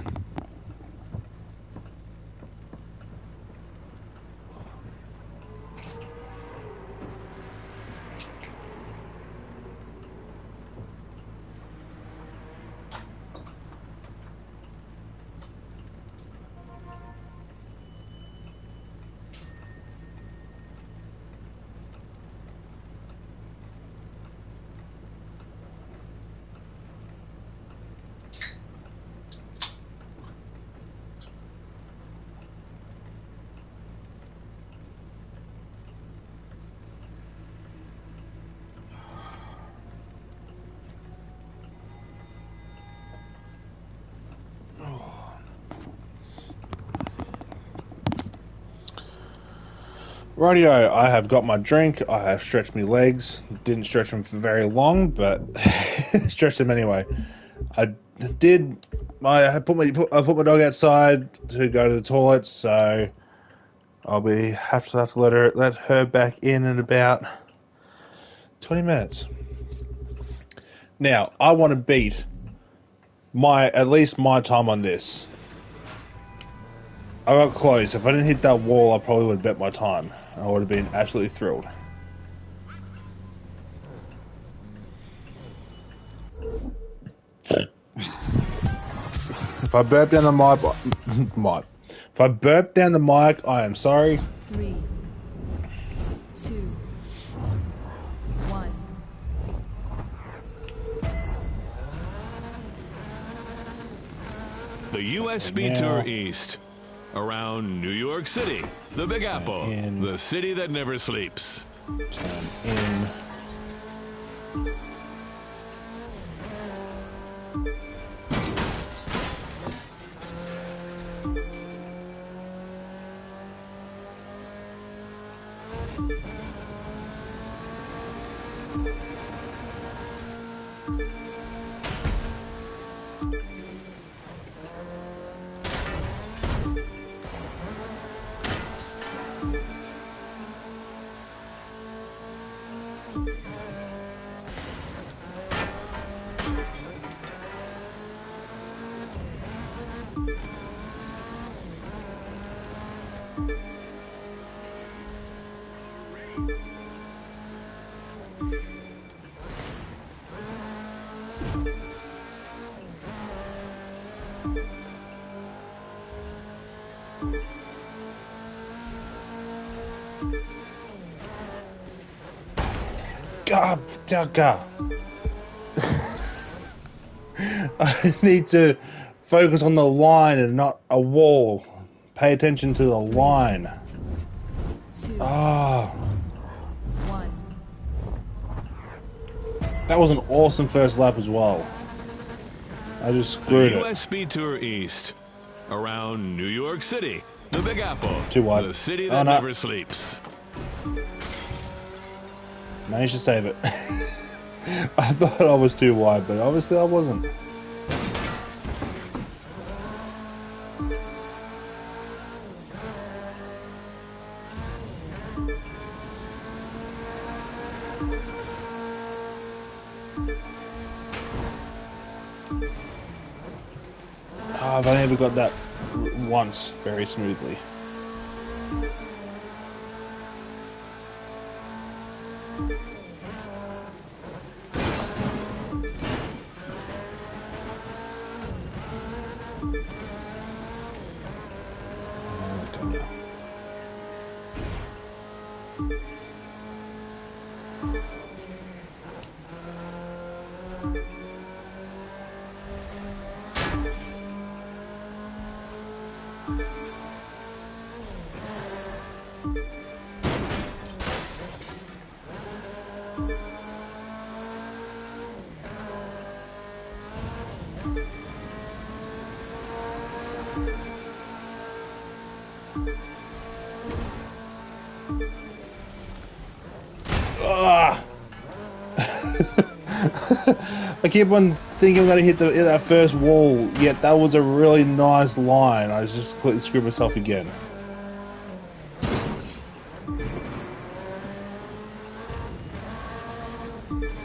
Rightio, I have got my drink, I have stretched my legs, didn't stretch them for very long, but stretched them anyway. I put my dog outside to go to the toilet, so I'll have to let her back in about 20 minutes. Now, I want to beat at least my time on this. I got close. If I didn't hit that wall, I probably would have bet my time. I would have been absolutely thrilled. If I burp down the mic, if I burp down the mic, I am sorry. 3, 2, 1. The USB Tour East. Around New York City, the Big Apple, the city that never sleeps. Turn in. God, God. I need to focus on the line and not a wall. Pay attention to the line. 2, Ah, 1. that was an awesome first lap as well. I just screwed The it. USB Tour East. Around New York City, the Big Apple, Too wide. the city Oh, that no. never sleeps. Managed to save it. I thought I was too wide, but obviously I wasn't. Oh, I've only ever got that once very smoothly. Okay, now. Ah! I keep on thinking I'm going to hit that first wall, yet that was a really nice line. I just completely screwed myself again.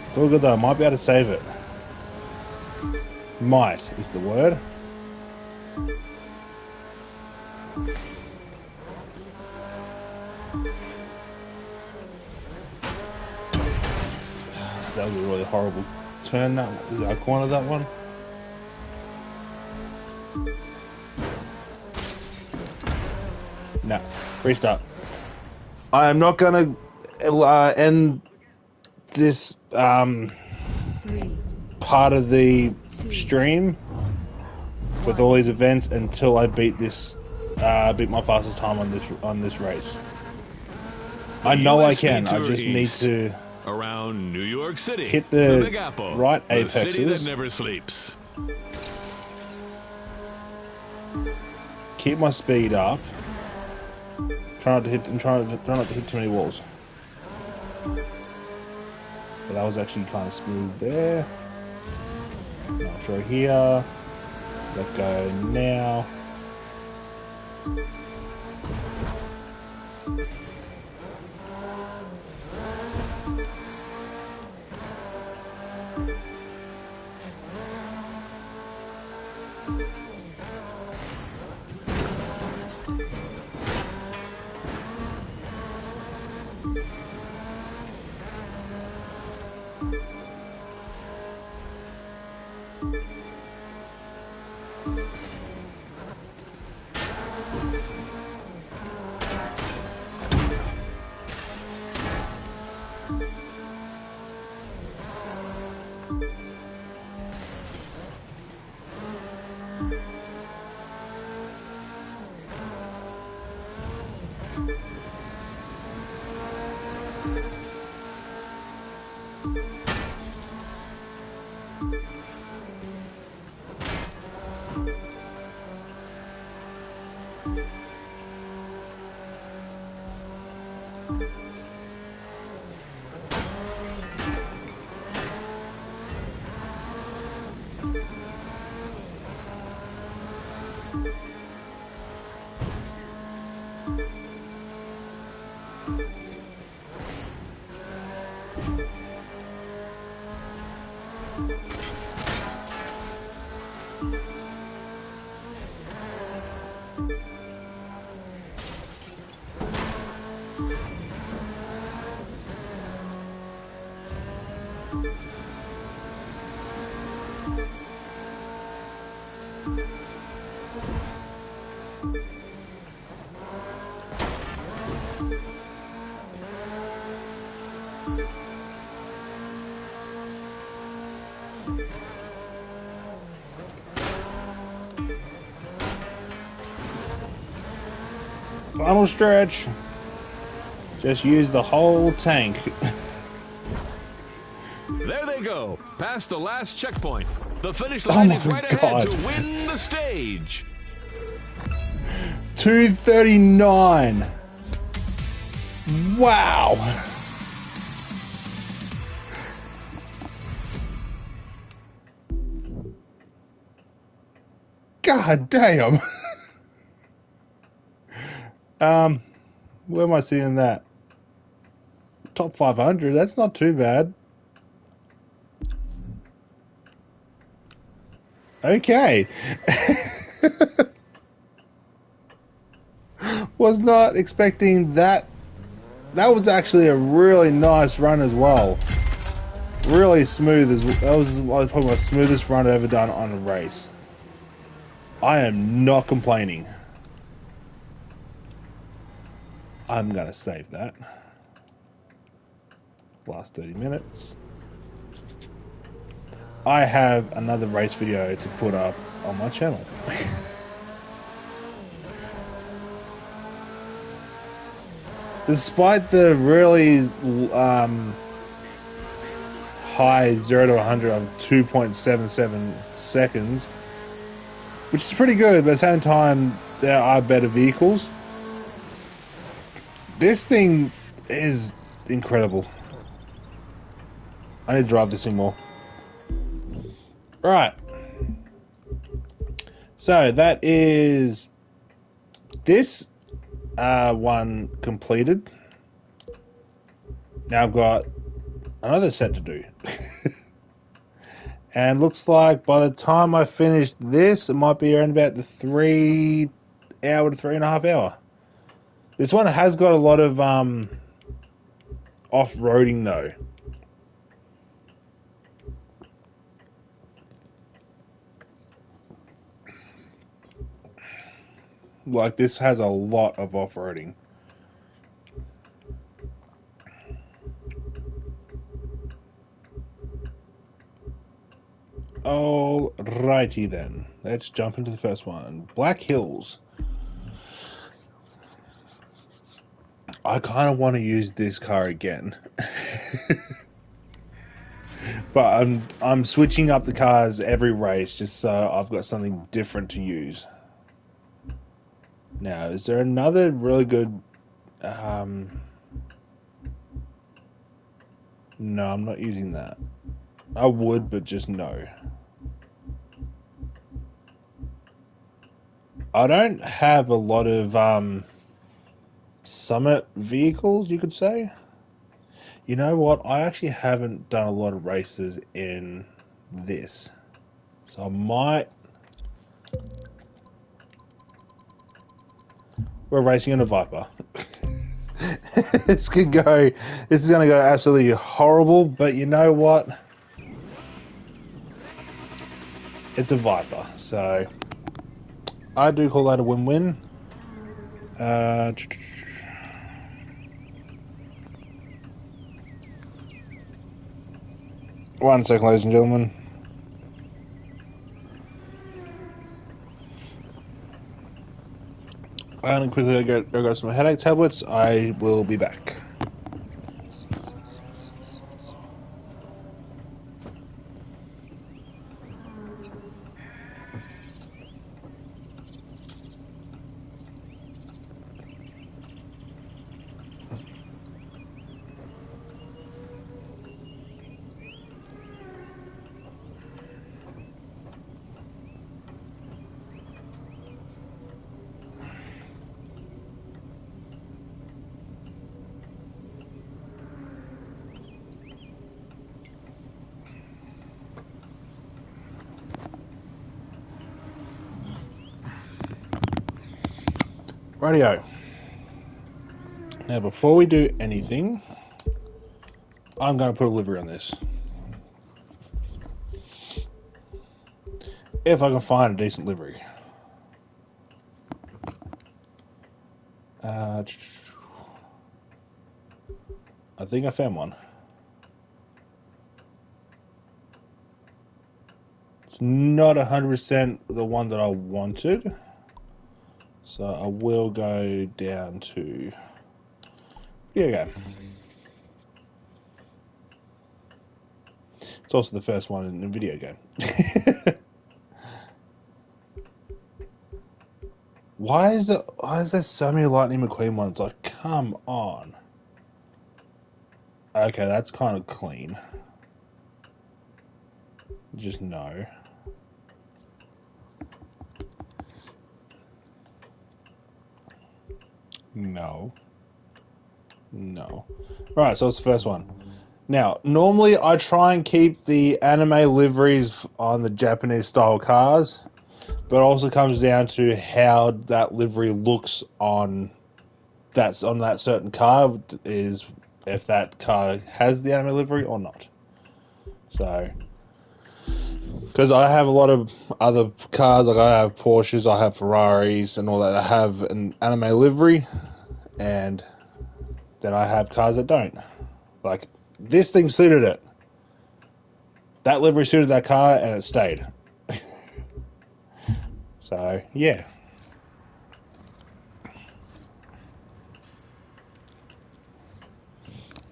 It's all good though, I might be able to save it. Might is the word. That was a really horrible turn, that corner, that one. No, restart. I am not going to end this 3, part of the stream with all these events until I beat this, beat my fastest time on this race. I know I can. I just need to around New York City, hit the Big Apple, right the city that apexes, never sleeps. keep my speed up. Try not to hit too many walls. But that was actually kind of smooth there. Nitro here. Let go now. Final stretch. Just use the whole tank. There they go, past the last checkpoint. The finish line my is right God. ahead to win the stage. 239. Wow. God damn. Where am I seeing that? top 500. That's not too bad. Okay. Was not expecting that. That was actually a really nice run as well. Really smooth. That was probably my smoothest run I've ever done on a race. I am not complaining. I'm gonna save that. Last 30 minutes. I have another race video to put up on my channel. Despite the really high 0 to 100 of 2.77 seconds, which is pretty good, but at the same time, there are better vehicles. This thing is incredible. I need to drive this thing more. Right. So that is this one completed. Now I've got another set to do. And looks like by the time I finish this, it might be around about the 3 hour to 3.5 hour. This one has got a lot of off-roading though. Like, this has a lot of off-roading. Alrighty then. Let's jump into the first one. Black Hills. I kind of want to use this car again. But I'm switching up the cars every race just so I've got something different to use. Now, is there another really good... No, I'm not using that. I would, but just no. I don't have a lot of summit vehicles, you could say. You know what? I actually haven't done a lot of races in this. So I might... We're racing in a Viper. This could go... This is going to go absolutely horrible, but you know what? It's a Viper, so... I do call that a win-win. 1 second, ladies and gentlemen. And quickly go grab some headache tablets. I will be back. Rightio. Now, before we do anything, I'm going to put a livery on this. If I can find a decent livery. I think I found one. It's not 100% the one that I wanted. So I will go down to... Here we go. It's also the first one in the video game. Why is there so many Lightning McQueen ones? Like, come on. Okay, that's kind of clean. Just no. No. No. Alright, so it's the first one. Now, normally I try and keep the anime liveries on the Japanese style cars, but it also comes down to how that livery looks on that certain car, is if that car has the anime livery or not. So, because I have a lot of other cars, like I have Porsches, I have Ferraris, and all that. I have an anime livery, and then I have cars that don't. Like, this thing suited it. That livery suited that car, and it stayed. So, yeah.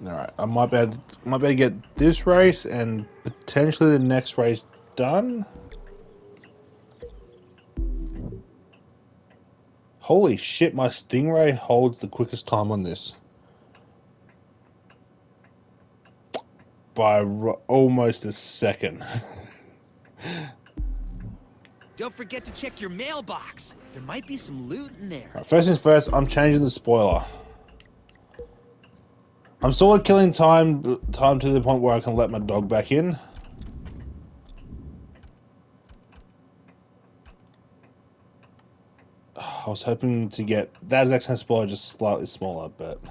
Alright, I might be able to get this race and potentially the next race done. Holy shit, my Stingray holds the quickest time on this. By almost a second. Don't forget to check your mailbox. There might be some loot in there. Right, first things first, I'm changing the spoiler. I'm sort of killing time to the point where I can let my dog back in. I was hoping to get that exact same spoiler, just slightly smaller, but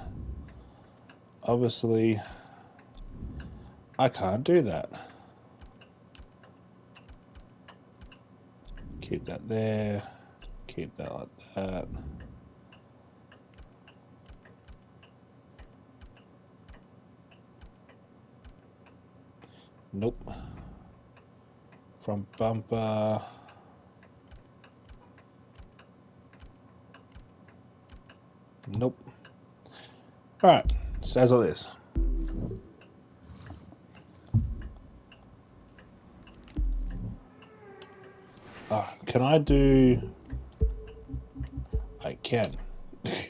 obviously I can't do that. Keep that there. Keep that like that. Nope. Front bumper. Nope. Alright, stays like this. Can I do... I can. I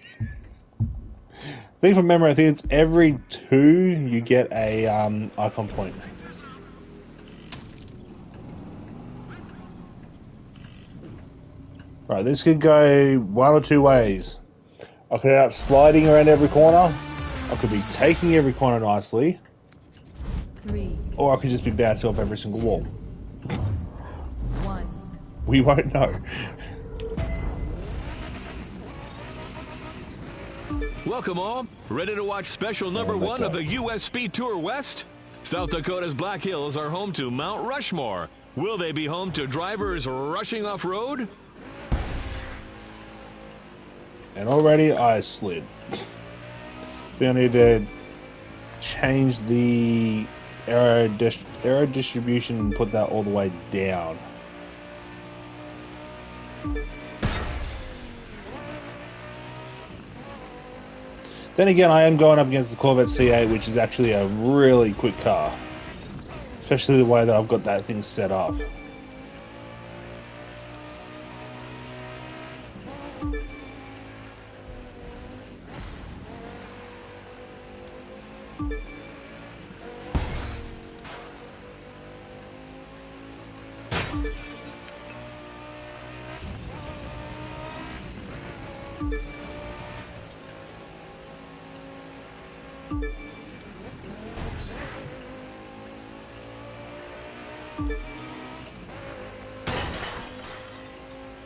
think from memory, I think it's every 2 you get a icon point. Right, this could go one or two ways. I could end up sliding around every corner. I could be taking every corner nicely. 3, Or I could just be bouncing off every single wall. 1. We won't know. Welcome all. Ready to watch special number 1 of the US Speed Tour West? South Dakota's Black Hills are home to Mount Rushmore. Will they be home to drivers rushing off-road? And already I slid. We need to change the aero distribution and put that all the way down. Then again, I am going up against the Corvette C8, which is actually a really quick car. Especially the way that I've got that thing set up.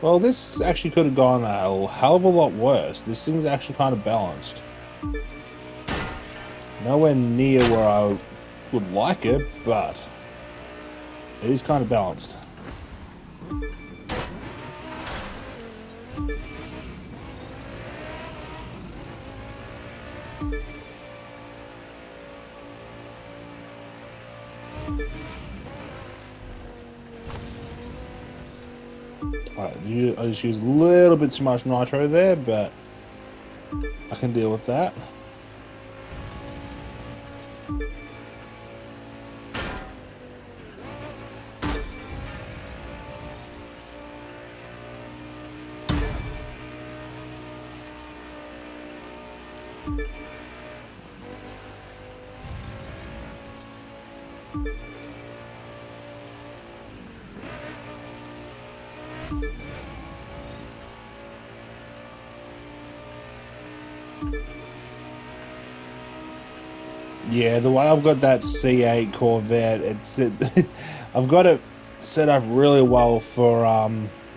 Well, this actually could have gone a hell of a lot worse. This thing's actually kind of balanced. Nowhere near where I would like it, but it is kind of balanced. Alright, I just used a little bit too much nitro there, but I can deal with that. Yeah, the way I've got that C8 Corvette, I've got it set up really well for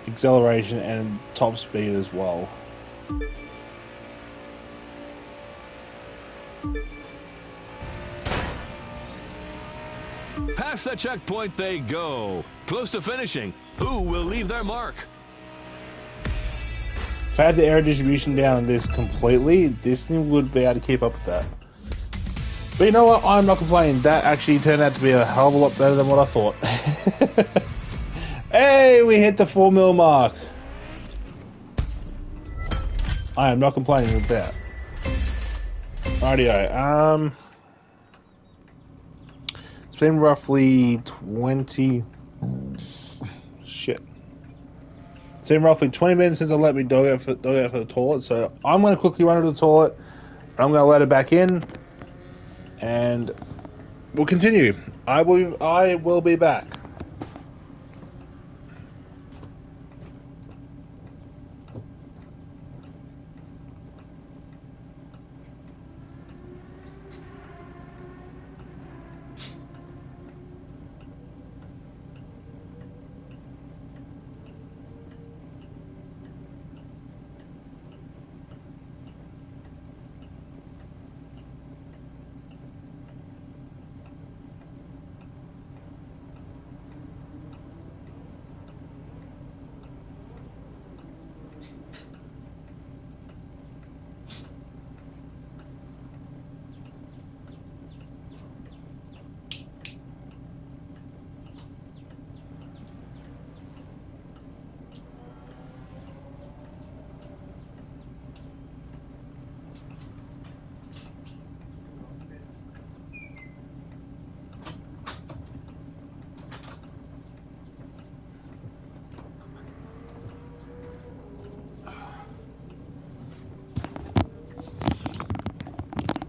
acceleration and top speed as well. Past the checkpoint they go. Close to finishing. Who will leave their mark? If I had the air distribution down on this completely, this thing would be able to keep up with that. But you know what? I'm not complaining. That actually turned out to be a hell of a lot better than what I thought. Hey, we hit the 4 mil mark. I am not complaining with that. Rightio. It's been roughly 20... Shit. It's been roughly 20 minutes since I let me dog out for the toilet, so I'm going to quickly run to the toilet. I'm going to let it back in, and we'll continue. I will be back.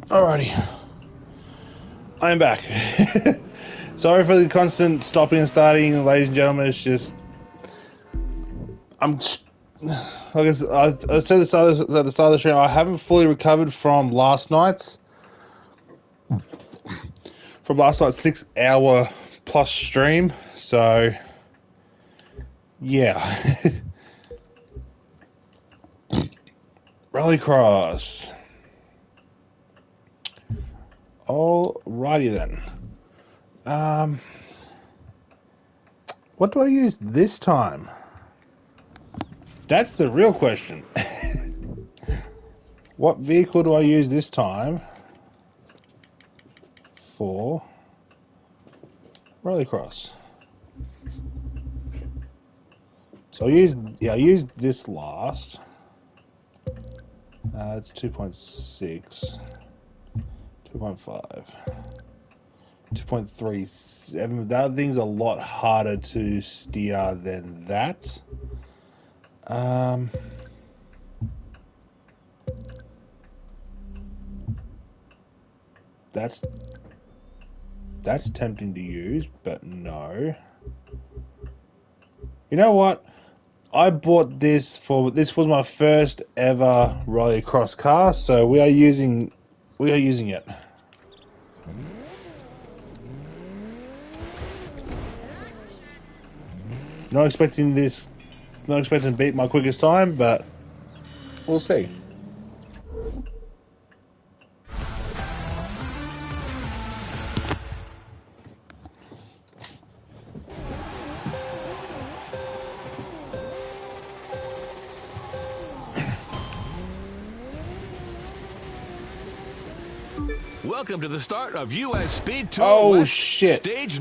Alrighty. I am back. Sorry for the constant stopping and starting, ladies and gentlemen. It's just... like I said at the start of the stream, I haven't fully recovered from last night's 6-hour plus stream. So, yeah. Rallycross. Alrighty then. What do I use this time? That's the real question. What vehicle do I use this time for Rallycross? So I used this last. It's 2.6. 2.5, 2.37. That thing's a lot harder to steer than that. That's tempting to use, but no. You know what? I bought this was my first ever Rallycross car, so we are using it. Not expecting to beat my quickest time, but we'll see. Welcome to the start of US Speed Tour West. Shit. Stage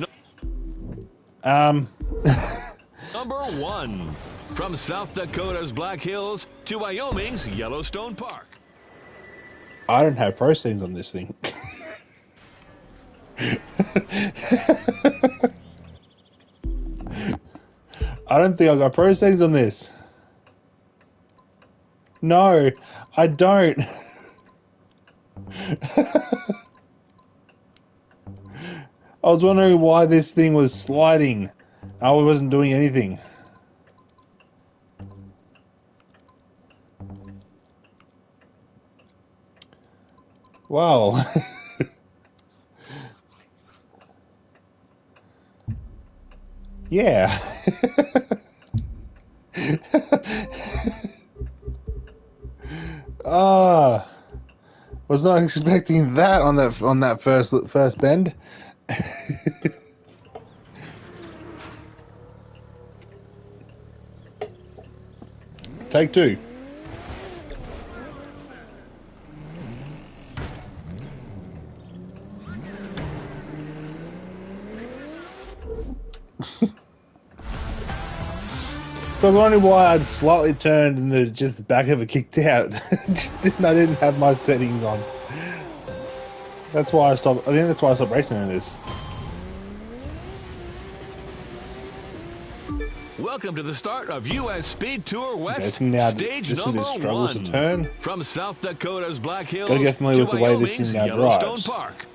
Number 1. From South Dakota's Black Hills to Wyoming's Yellowstone Park. I don't have pro settings on this thing. I don't think I got pro settings on this. No, I don't. I was wondering why this thing was sliding. I wasn't doing anything. Wow. Yeah. Ah, was not expecting that on that first bend. Take two. I was wondering why I'd slightly turned and just the back of it kicked out. I didn't have my settings on. That's why I stopped. I think that's why I stopped racing in this. Welcome to the start of U.S. Speed Tour West, Now, stage this number thing struggles to 1. turn. From South Dakota's Black Hills Gotta get familiar to with the way this Wyoming's thing now Yellowstone drives. Park.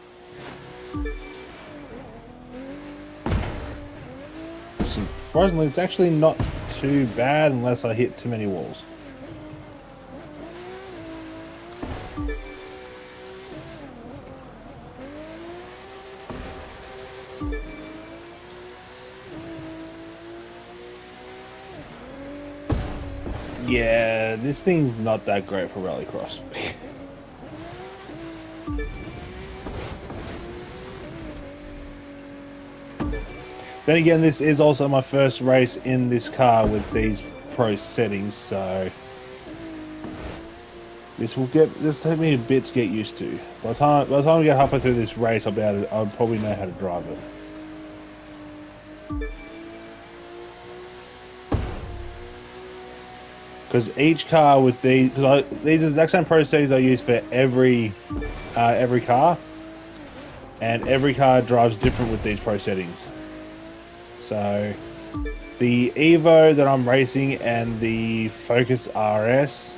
Surprisingly, it's actually not too bad unless I hit too many walls. Yeah, this thing's not that great for Rallycross. Then again, this is also my first race in this car with these pro settings, so this take me a bit to get used to. By the time we get halfway through this race, I'll probably know how to drive it. Because each car with these are the exact same pro settings I use for every car, and every car drives different with these pro settings. So the Evo that I'm racing and the Focus RS,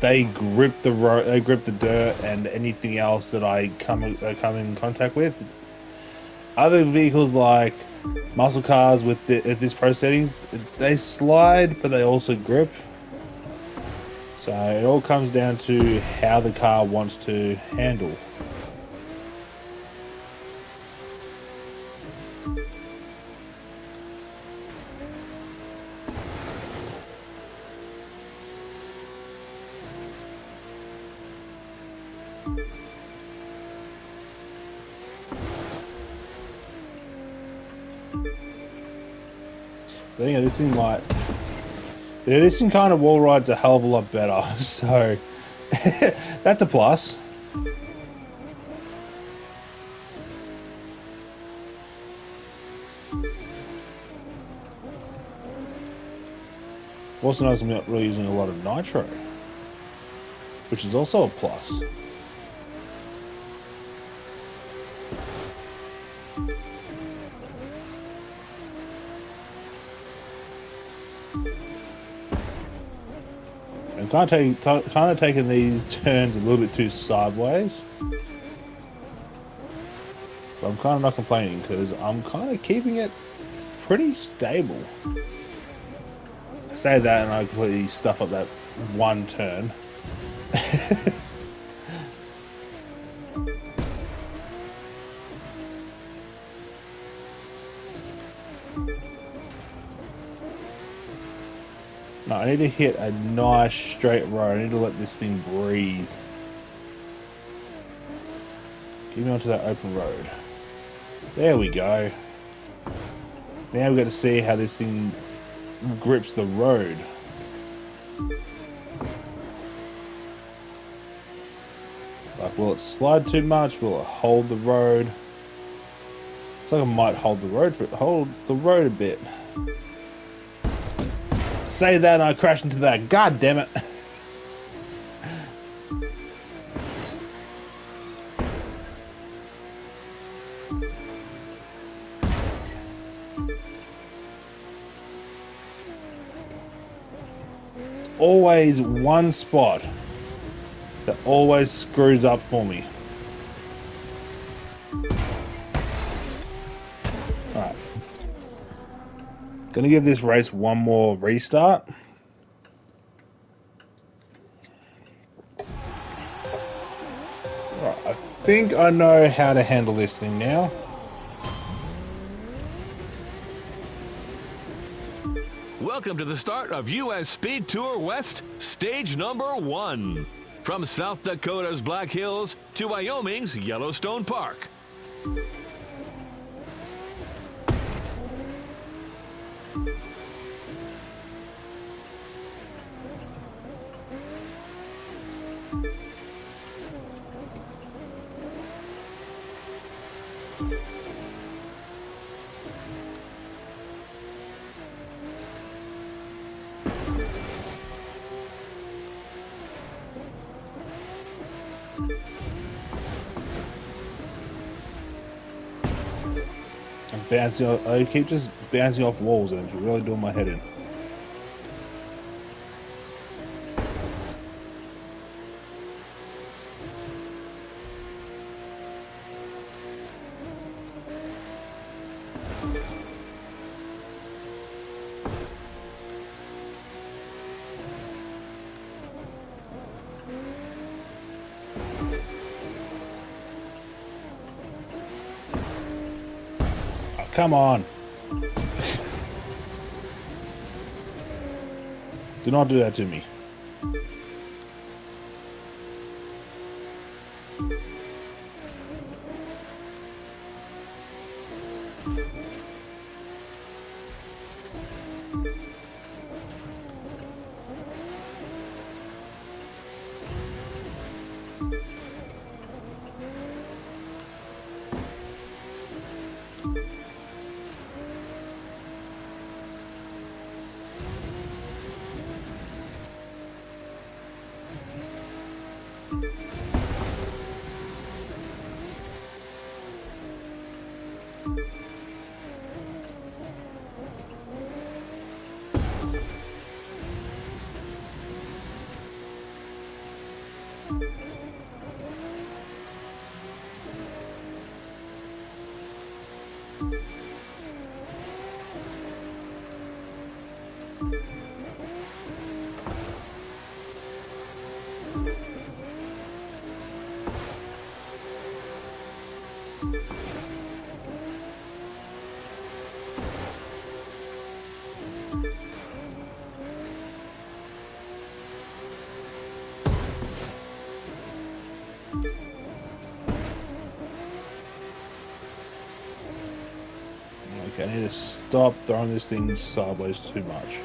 they grip the road, they grip the dirt and anything else that I come in contact with. Other vehicles like muscle cars with this pro settings, they slide, but they also grip. So it all comes down to how the car wants to handle. But yeah, this thing might. Yeah, this thing kind of wall rides a hell of a lot better, so that's a plus. Also notice I'm not really using a lot of nitro, which is also a plus. I'm kind of taking these turns a little bit too sideways, but I'm kind of not complaining because I'm kind of keeping it pretty stable. I say that and I completely stuff up that one turn. No, I need to hit a nice straight road. I need to let this thing breathe. Get me onto that open road. There we go. Now we've got to see how this thing grips the road. Like, will it slide too much? Will it hold the road? It's like I might hold the road a bit. Say that and I crash into that. God damn it. Always one spot that always screws up for me. Alright. Gonna give this race one more restart. Alright, I think I know how to handle this thing now. welcome to the start of U.S. Speed Tour West, stage number 1. From South Dakota's Black Hills to Wyoming's Yellowstone Park. Bouncing off, I keep just bouncing off walls and it's really doing my head in. Come on. Do not do that to me. Okay, I need to stop throwing this thing sideways too much.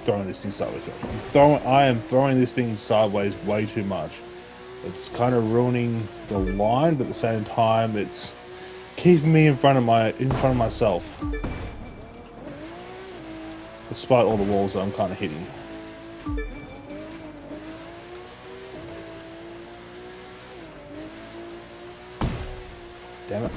I am throwing this thing sideways way too much. It's kind of ruining the line, but at the same time, it's keeping me in front of myself. Despite all the walls that I'm kind of hitting. Damn it.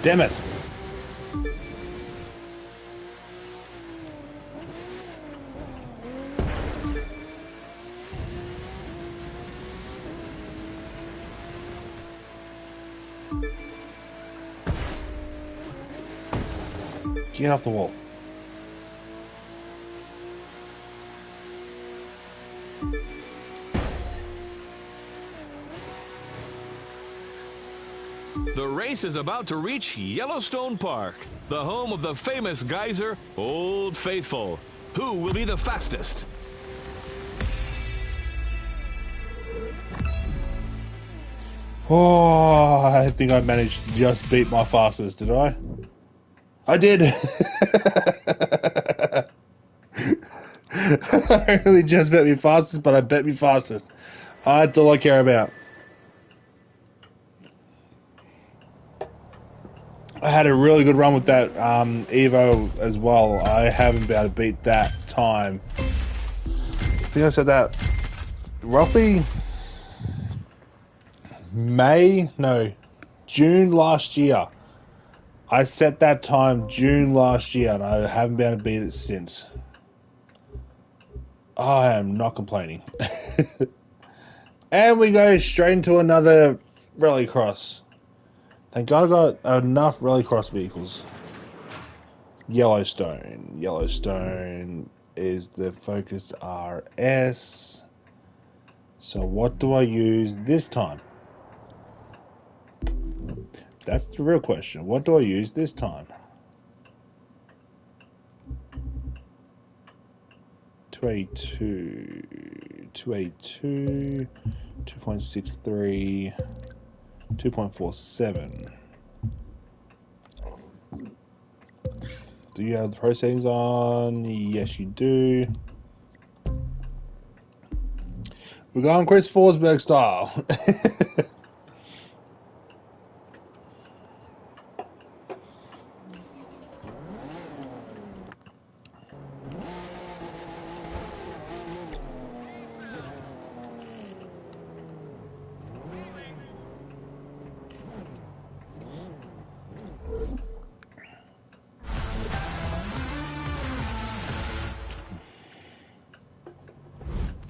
Damn it! Get off the wall. The race is about to reach Yellowstone Park, the home of the famous geyser, Old Faithful. Who will be the fastest? Oh, I think I managed to just beat my fastest, did I? I did! I really just bet me fastest, but I bet me fastest. That's all I care about. I had a really good run with that Evo as well. I haven't been able to beat that time. I think I said that roughly June last year. I set that time June last year and I haven't been able to beat it since. I am not complaining. And we go straight into another rallycross. Thank God I got enough rallycross vehicles. Yellowstone. Yellowstone is the Focus RS. So what do I use this time? That's the real question. What do I use this time? 282, 282, 2.63, 2.47. Do you have the pro settings on? Yes, you do. We're going Chris Forsberg style.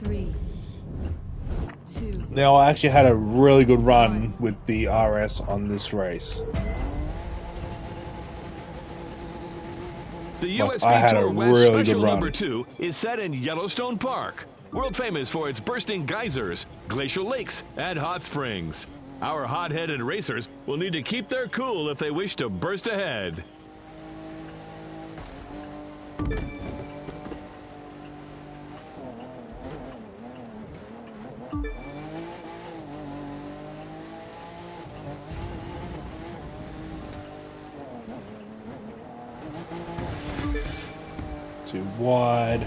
Three, two, Now, I actually had a really good run with the RS on this race. The Like, US I had Speed a Tour West really good Special run. Number 2 is set in Yellowstone Park, world famous for its bursting geysers, glacial lakes, and hot springs. Our hot-headed racers will need to keep their cool if they wish to burst ahead. Too wide.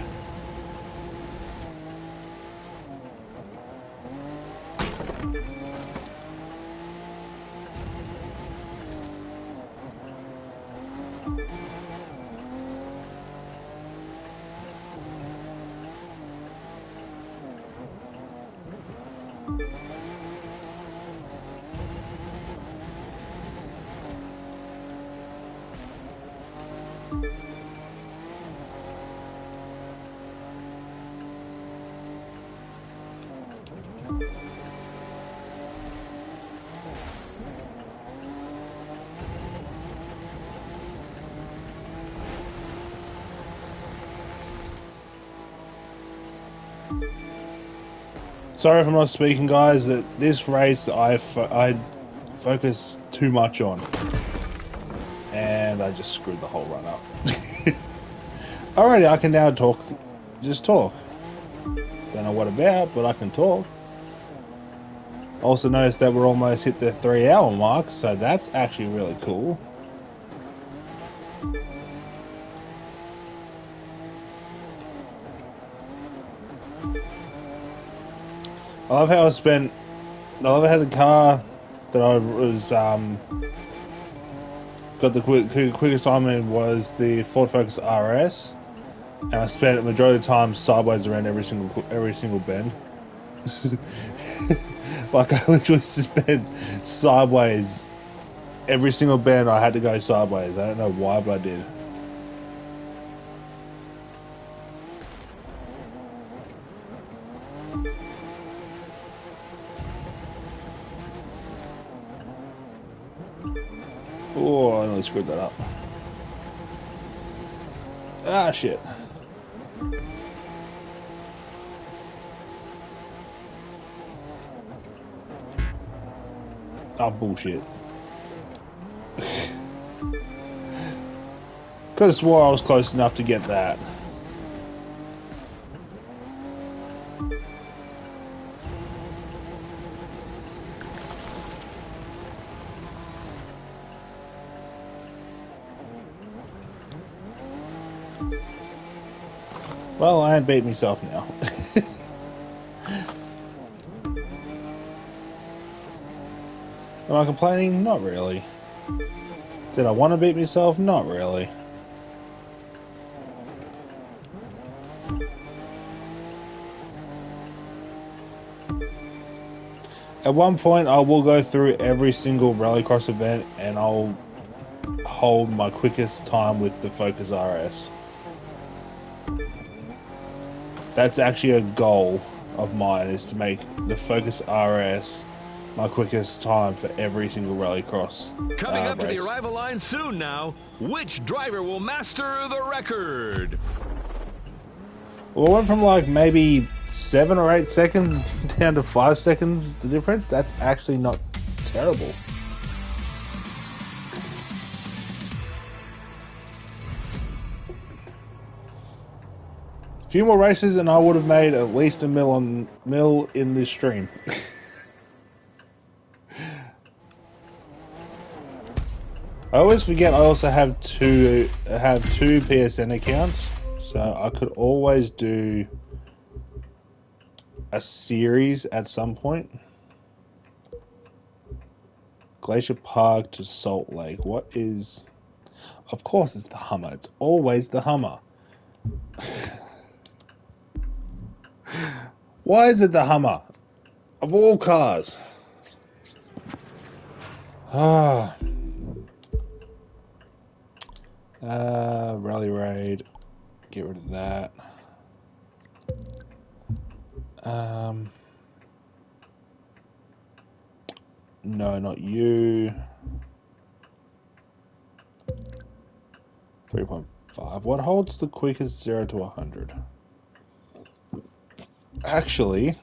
Sorry if I'm not speaking, guys. That this race I focused too much on, and I just screwed the whole run up. Alrighty, I can now talk. Just talk. Don't know what about, but I can talk. Also noticed that we're almost hit the 3-hour mark, so that's actually really cool. I love how I love how the car that I was got the quickest time in was the Ford Focus RS, and I spent the majority of the time sideways around every single bend. Like, I literally spent sideways every single bend. I had to go sideways. I don't know why, but I did. Oh, I nearly screwed that up. Ah, shit. Oh, bullshit. Could have swore I was close enough to get that. Well, I ain't beat myself now. Am I complaining? Not really. Did I want to beat myself? Not really. At one point, I will go through every single rallycross event and I'll hold my quickest time with the Focus RS. That's actually a goal of mine, is to make the Focus RS my quickest time for every single rallycross Coming up to the race. arrival line soon now, which driver will master the record? Well, it went from like maybe 7 or 8 seconds down to 5 seconds, the difference. That's actually not terrible. A few more races and I would have made at least a mil in this stream. I always forget I also have two PSN accounts, so I could always do a series at some point. Glacier Park to Salt Lake. What is... Of course it's the Hummer. It's always the Hummer. Why is it the Hummer? Of all cars. Ah. Rally Raid. Get rid of that. No, not you. 3.5. What holds the quickest 0 to 100? Actually,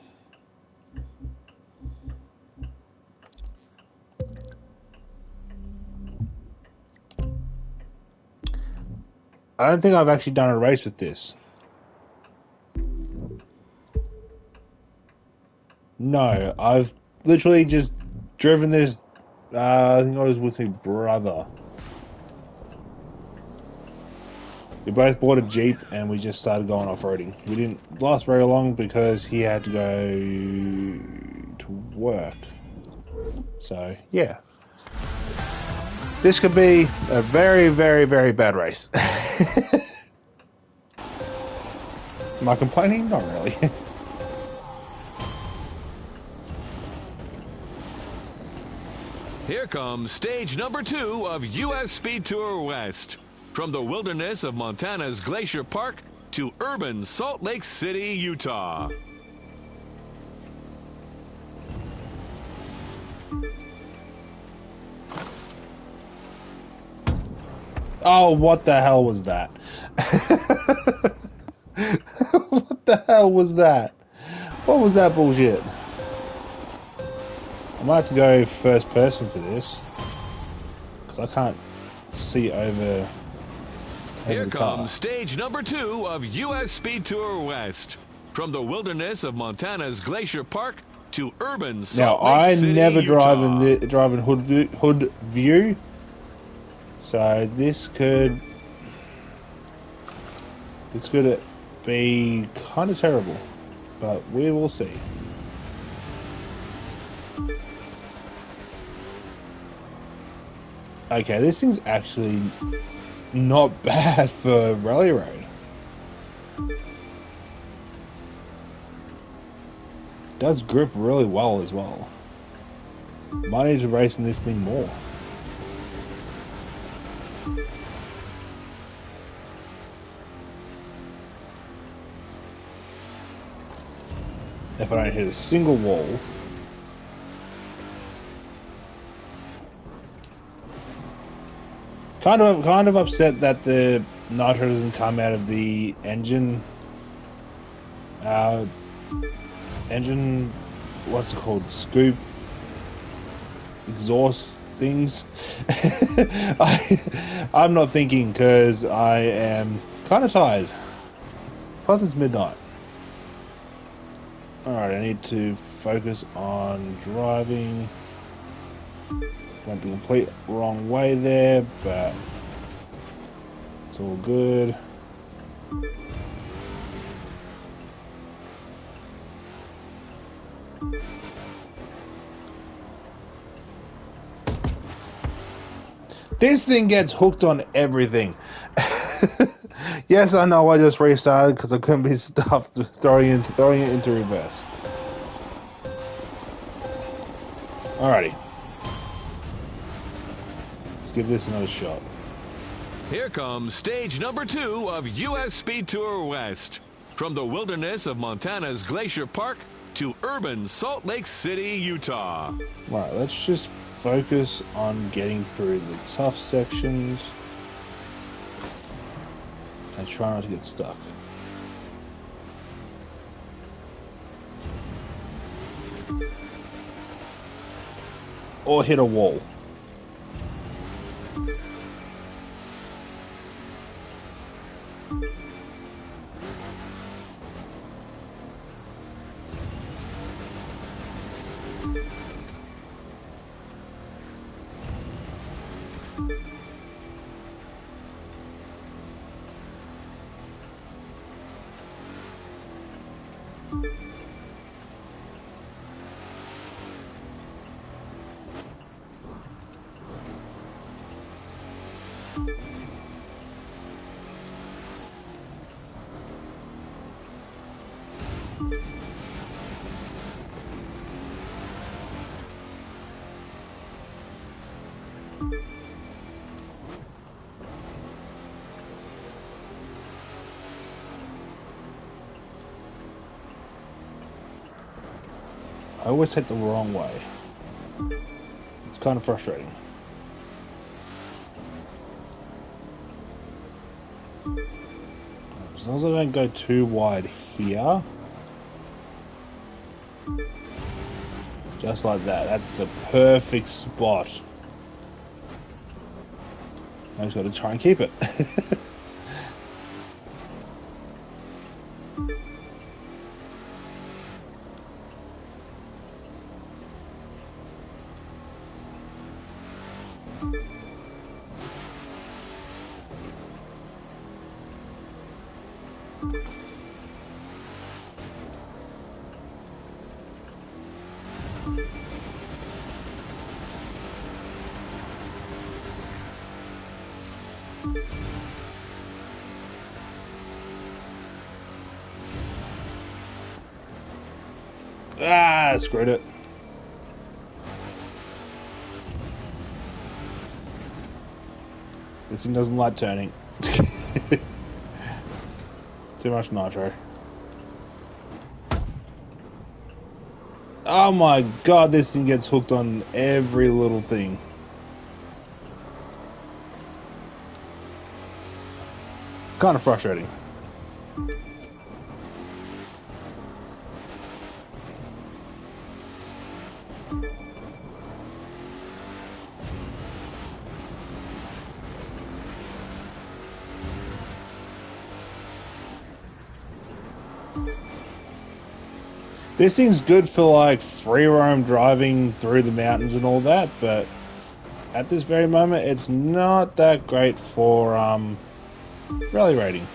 I don't think I've actually done a race with this. No, I've literally just driven this. I think I was with my brother. We both bought a Jeep and we just started going off-roading. We didn't last very long because he had to go to work. So, yeah. This could be a very, very, very bad race. Am I complaining? Not really. Here comes stage number 2 of US Speed Tour West. From the wilderness of Montana's Glacier Park to urban Salt Lake City, Utah. Oh, what the hell was that? What the hell was that? What was that bullshit? I might have to go first person for this, because I can't see over Here the car. comes stage number 2 of US Speed Tour West. From the wilderness of Montana's Glacier Park to urban Now, Salt Lake I City, never Utah. drive in hood view, so this could be kind of terrible, but we will see. Okay, this thing's actually not bad for Rally Road. Does grip really well as well. Might need to race in this thing more. If I don't hit a single wall. Kind of upset that the nitro doesn't come out of the engine. What's it called? Scoop exhaust things. I'm not thinking because I am kind of tired. Plus it's midnight. Alright, I need to focus on driving. Went the complete wrong way there, but it's all good. This thing gets hooked on everything. Yes, I know I just restarted because I couldn't be stopped throwing it into reverse. Alrighty. Let's give this another shot. Here comes stage number 2 of US Speed Tour West. from the wilderness of Montana's Glacier Park to urban Salt Lake City, Utah. Right, let's just focus on getting through the tough sections and try not to get stuck. Or hit a wall. I always hit the wrong way. It's kind of frustrating. As long as I don't go too wide here. Just like that. That's the perfect spot. I just got to try and keep it. Ah, screwed it. This thing doesn't like turning. Too much nitro. Oh my god, this thing gets hooked on every little thing. Kind of frustrating. This thing's good for like free roam driving through the mountains and all that, but at this very moment it's not that great for rally raiding.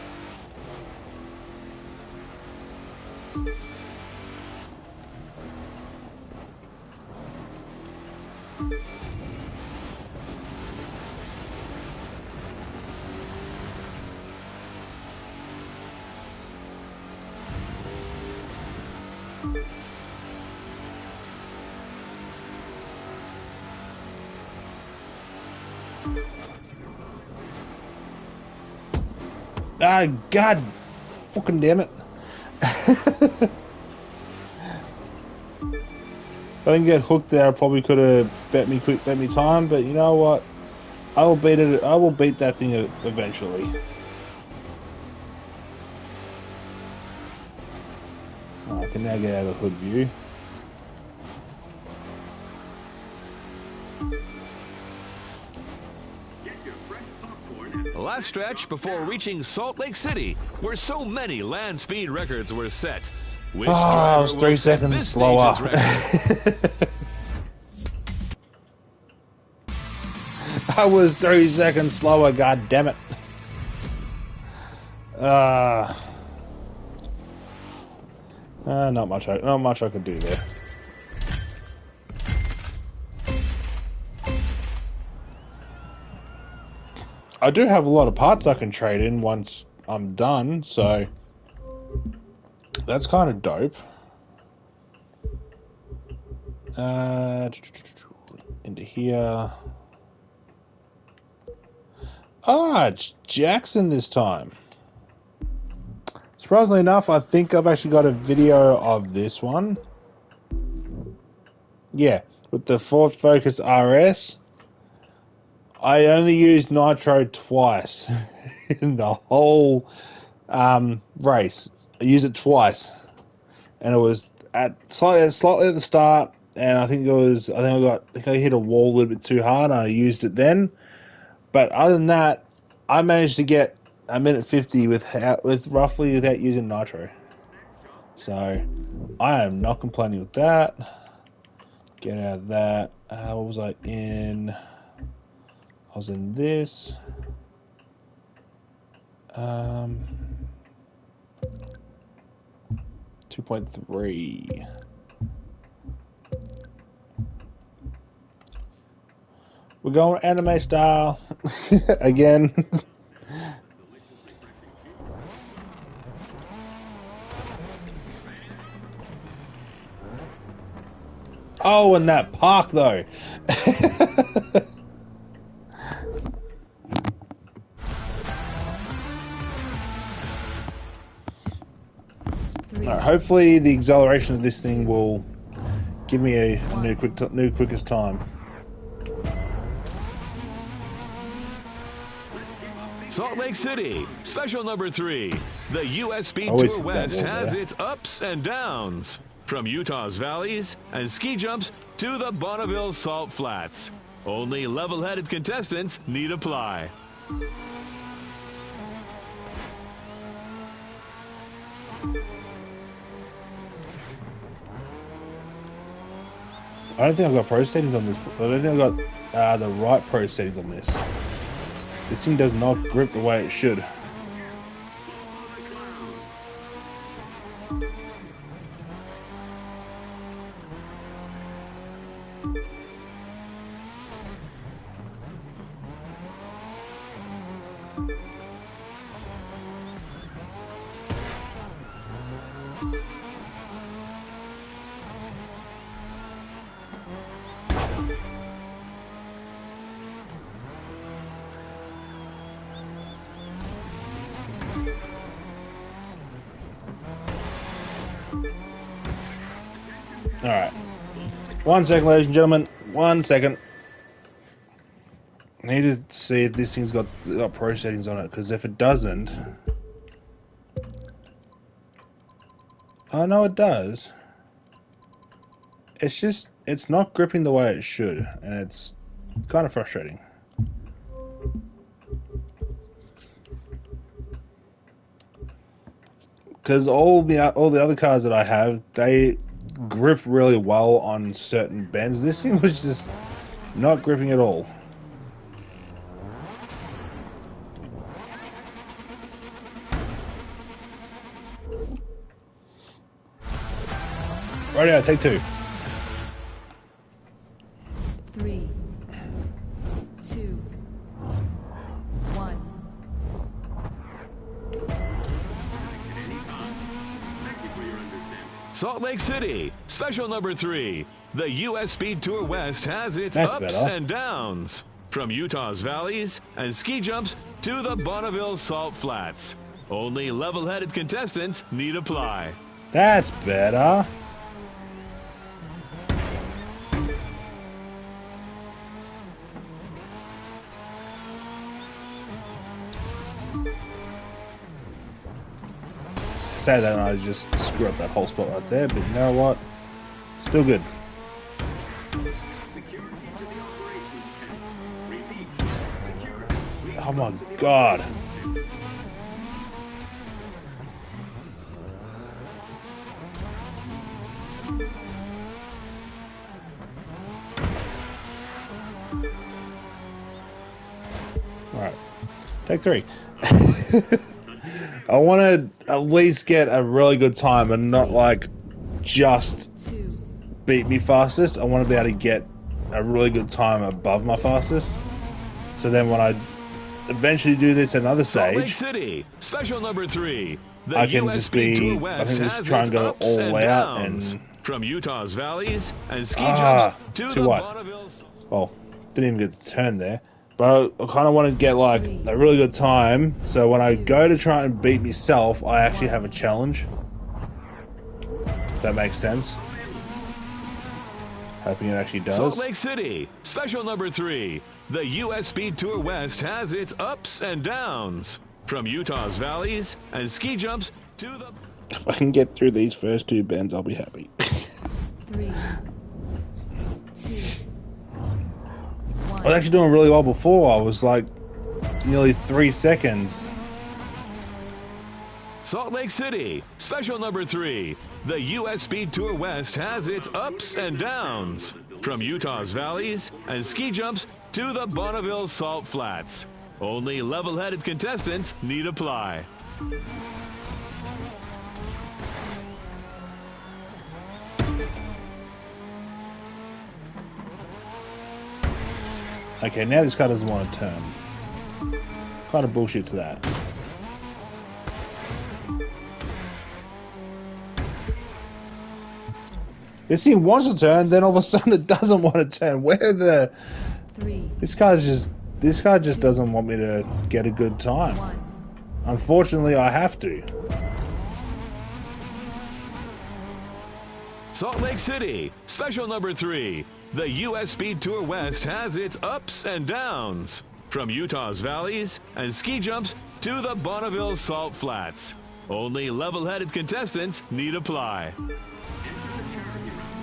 Ah, god fucking damn it. If I didn't get hooked there, I probably could have bet me time, but you know what? I will beat it. I will beat that thing eventually. Oh, I can now get out of the hood view. Last stretch before reaching Salt Lake City, where so many land speed records were set. Which I was 3 seconds slower. I was 3 seconds slower, god damn it. Not much I could do there. I do have a lot of parts I can trade in once I'm done, so that's kind of dope. Into here. Ah, it's Jackson this time. That's Surprisingly enough, I think I've actually got a video of this one. Yeah, with the Ford Focus RS. I only used nitro twice in the whole race. I used it twice, and it was at slightly at the start, and I think I hit a wall a little bit too hard, and I used it then. But other than that, I managed to get a minute 50 roughly without using nitro. So I am not complaining with that. Get out of that. What was I in? I was in this. 2.3. We're going anime style again. Oh, and that park though. Alright, hopefully the acceleration of this thing will give me a new quickest time. Salt Lake City, special number 3. The U.S. Speed Always Tour hit that West wall has there. its ups and downs. From Utah's valleys and ski jumps to the Bonneville Salt Flats. Only level-headed contestants need apply. I don't think I've got pro settings on this. I don't think I've got the right pro settings on this. This thing does not grip the way it should. Alright. 1 second, ladies and gentlemen. 1 second. I need to see if this thing's got pro settings on it, because if it doesn't... Oh, no, it does. It's not gripping the way it should, and it's kind of frustrating. Because all the other cars that I have, they grip really well on certain bends. This thing was just not gripping at all. Right now, take 2. 3, 2, 1. Salt Lake City, special number 3. The U.S. Speed Tour West has its That's ups better. and downs. From Utah's valleys and ski jumps to the Bonneville Salt Flats. Only level-headed contestants need apply. That's better. Say that and I just screw up that whole spot right there, but you know what? Still good. Oh my god. Alright. Take 3. I want to at least get a really good time and not like just 2, beat me fastest. I want to be able to get a really good time above my fastest. So then when I eventually do this another Salt Lake stage, City, special number 3. The I can US just Speed be, Tour I West can just has try its and go ups all and out downs. and, From Utah's valleys and ski Ah, jumps to to the what? Bonneville. well, didn't even get to turn there. But I kind of want to get like a really good time, so when I go to try and beat myself, I actually have a challenge. If that makes sense. Hoping it actually does. Salt Lake City, special number 3. The U.S. Speed Tour West has its ups and downs. From Utah's valleys and ski jumps to the... If I can get through these first 2 bends, I'll be happy. 3, 2, 1. I was actually doing really well before. I was like nearly 3 seconds. Salt Lake City, special number 3. The U.S. Speed Tour West has its ups and downs. From Utah's valleys and ski jumps to the Bonneville Salt Flats. Only level-headed contestants need apply. Okay, now this car doesn't want to turn. Kind of bullshit to that. This thing wants to turn, then all of a sudden it doesn't want to turn. Where the... 3, This car just doesn't want me to get a good time. 1. Unfortunately, I have to. Salt Lake City, special number 3. The U.S. Speed Tour West has its ups and downs. From Utah's valleys and ski jumps to the Bonneville Salt Flats. Only level-headed contestants need apply. Enter the charity round.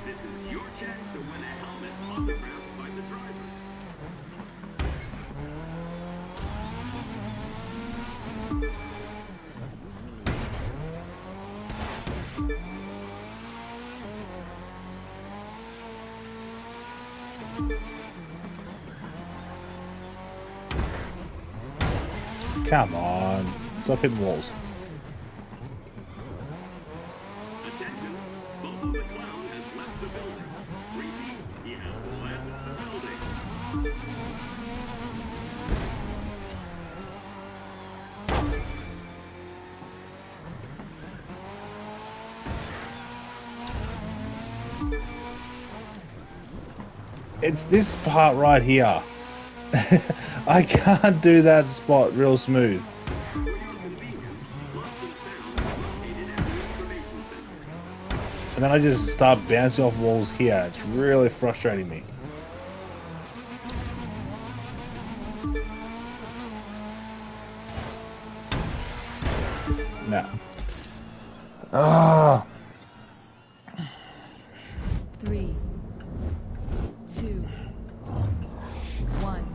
This is your chance to win a helmet autographed by the driver. Come on. Stop hitting walls. Attention, Bobo the Clown has left the building. Repeat, he has left the building. It's this part right here. I can't do that spot real smooth. For your convenience, lost and found located at the information center. And then I just start bouncing off walls here. It's really frustrating me. No. Ah. 3, 2, 1.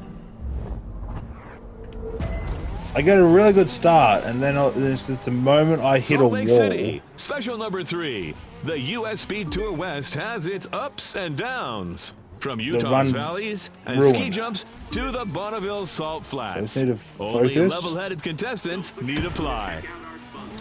I get a really good start, and then there's just the moment I hit a Salt wall. Lake City, special number 3. The U.S. Speed Tour West has its ups and downs. From Utah's run's valleys and ruined. ski jumps to the Bonneville Salt Flats. just need to Only focus. level-headed contestants need apply. Check out our sponsor.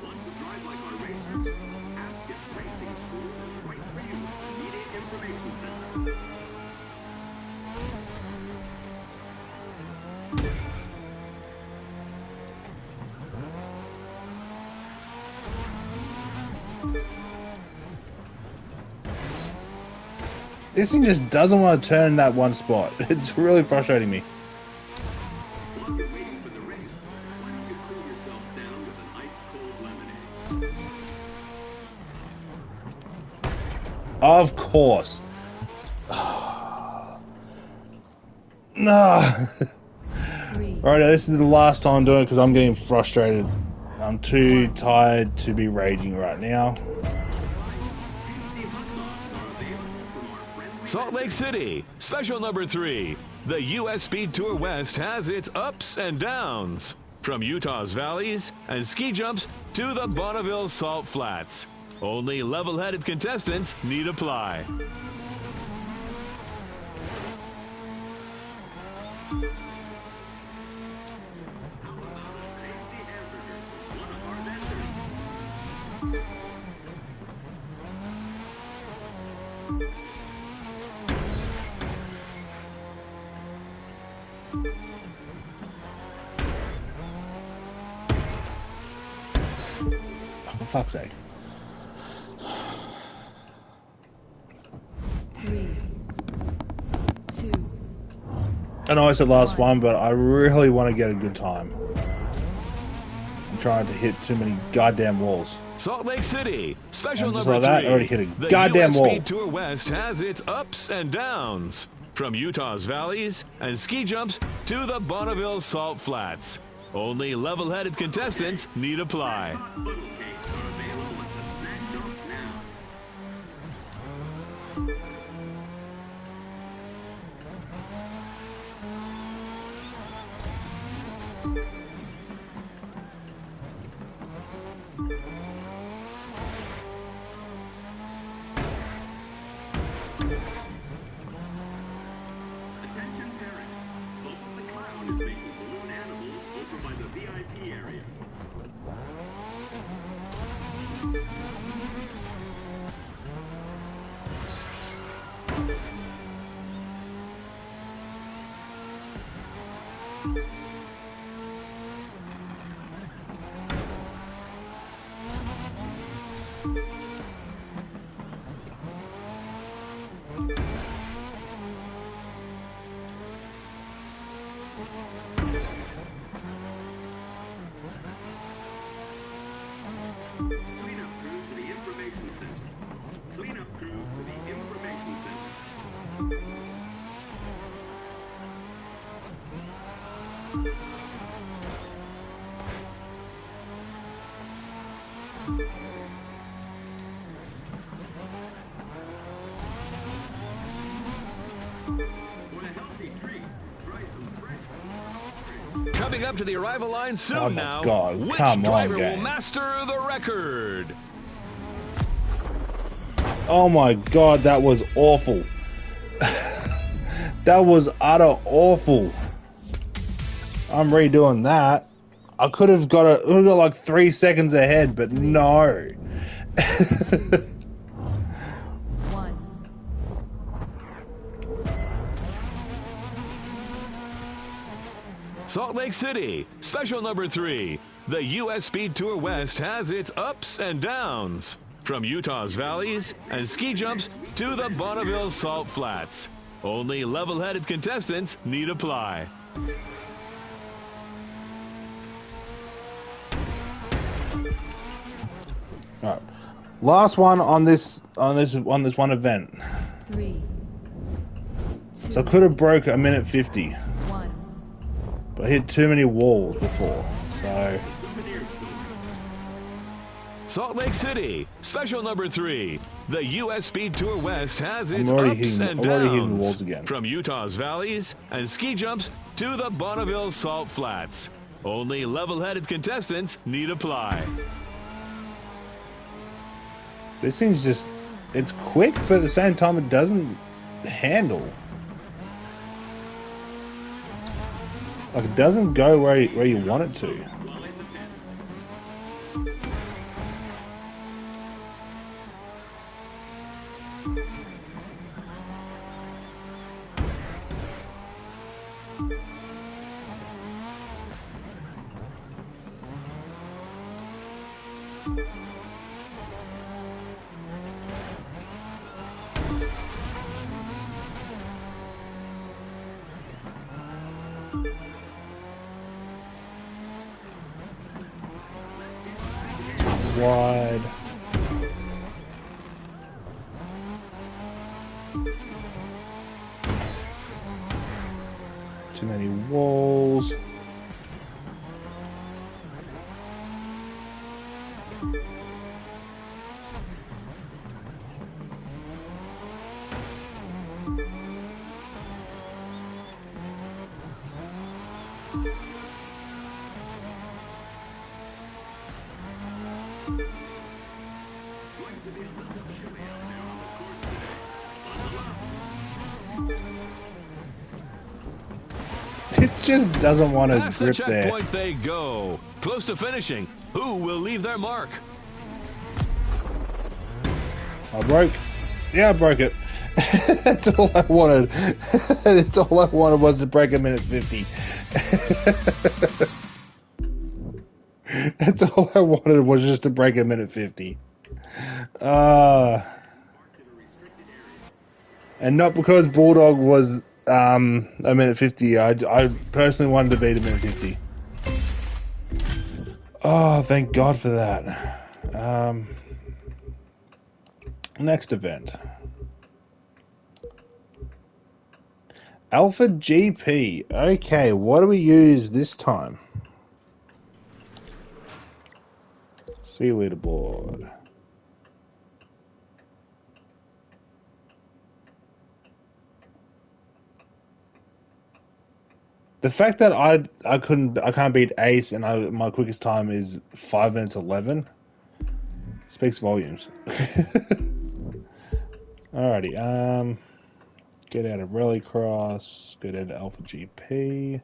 Want to drive like our racers? Ask if Racing School is right for you. Media Information Center. This thing just doesn't want to turn in that one spot. It's really frustrating me. While you're waiting for the race, why don't you cool yourself down with an ice-cold lemonade? Of course. No. 3, Right, this is the last time I'm doing it because I'm getting frustrated. I'm too tired to be raging right now. Tasty hot dogs are available from our friendly Salt Lake City, special number 3. The U.S. Speed Tour West has its ups and downs. From Utah's valleys and ski jumps to the Bonneville Salt Flats. Only level-headed contestants need apply. For fuck's sake. 3, 2, I know I said last one, but I really want to get a good time. I'm trying to hit too many goddamn walls. Salt Lake City, special And just number like that, 3. already hit a The goddamn US wall. Speed Tour West has its ups and downs. From Utah's valleys and ski jumps to the Bonneville Salt Flats. Only level-headed contestants need apply. Hot funnel cakes are available at the snack shop now. Attention parents. Bobo the Clown is making balloon animals over by the VIP area. Cleanup crew to the information center. Cleanup crew to the information center. For a healthy treat, try some fresh. Coming up to the arrival line soon Oh my now. God, Which come on, driver will gang. master the record? Oh my god, that was awful. That was utter awful. I'm redoing that. I could have got like 3 seconds ahead, but no. 1. Salt Lake City, special number 3. The US Speed Tour West has its ups and downs. From Utah's valleys and ski jumps to the Bonneville Salt Flats. Only level-headed contestants need apply. Alright. Last one on this one event. 3, 2, So I could have broke a minute 50, 1. but I hit too many walls before. So Salt Lake City, special number 3. The US Speed Tour West has its I'm already ups hitting- and I'm already hitting the downs. walls again. From Utah's valleys and ski jumps to the Bonneville Salt Flats. Only level-headed contestants need apply. this thing's just, it's quick, but at the same time it doesn't handle. Like it doesn't go where you want it to. Wide. Too many walls. Going to be a little chilly out there on the course today. Buckle up. It just doesn't want to Past the grip there. checkpoint they go. Close to finishing. Who will leave their mark? I broke. Yeah, I broke it. That's all I wanted. That's all I wanted was to break a minute 50. That's all I wanted was just to break a minute 50. And not because Bulldog was a minute 50. I personally wanted to beat a minute 50. Oh, thank God for that. Next event. Alpha GP. Okay, what do we use this time? See leaderboard. The fact that I can't beat Ace and my quickest time is 5 minutes 11 speaks volumes. Alrighty, get out of Rallycross, get out of Alpha GP.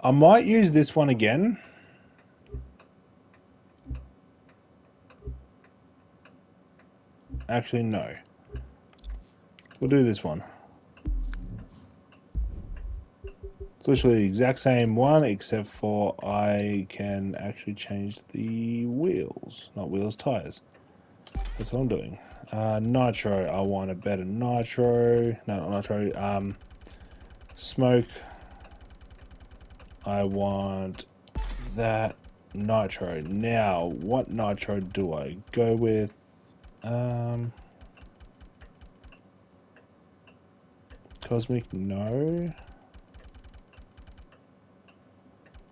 I might use this one again. Actually, no. We'll do this one. It's literally the exact same one, except for I can actually change the wheels. Not wheels, tires. That's what I'm doing. Nitro. I want a better nitro. No, not nitro. Smoke. I want that nitro. Now, what nitro do I go with? Cosmic, no.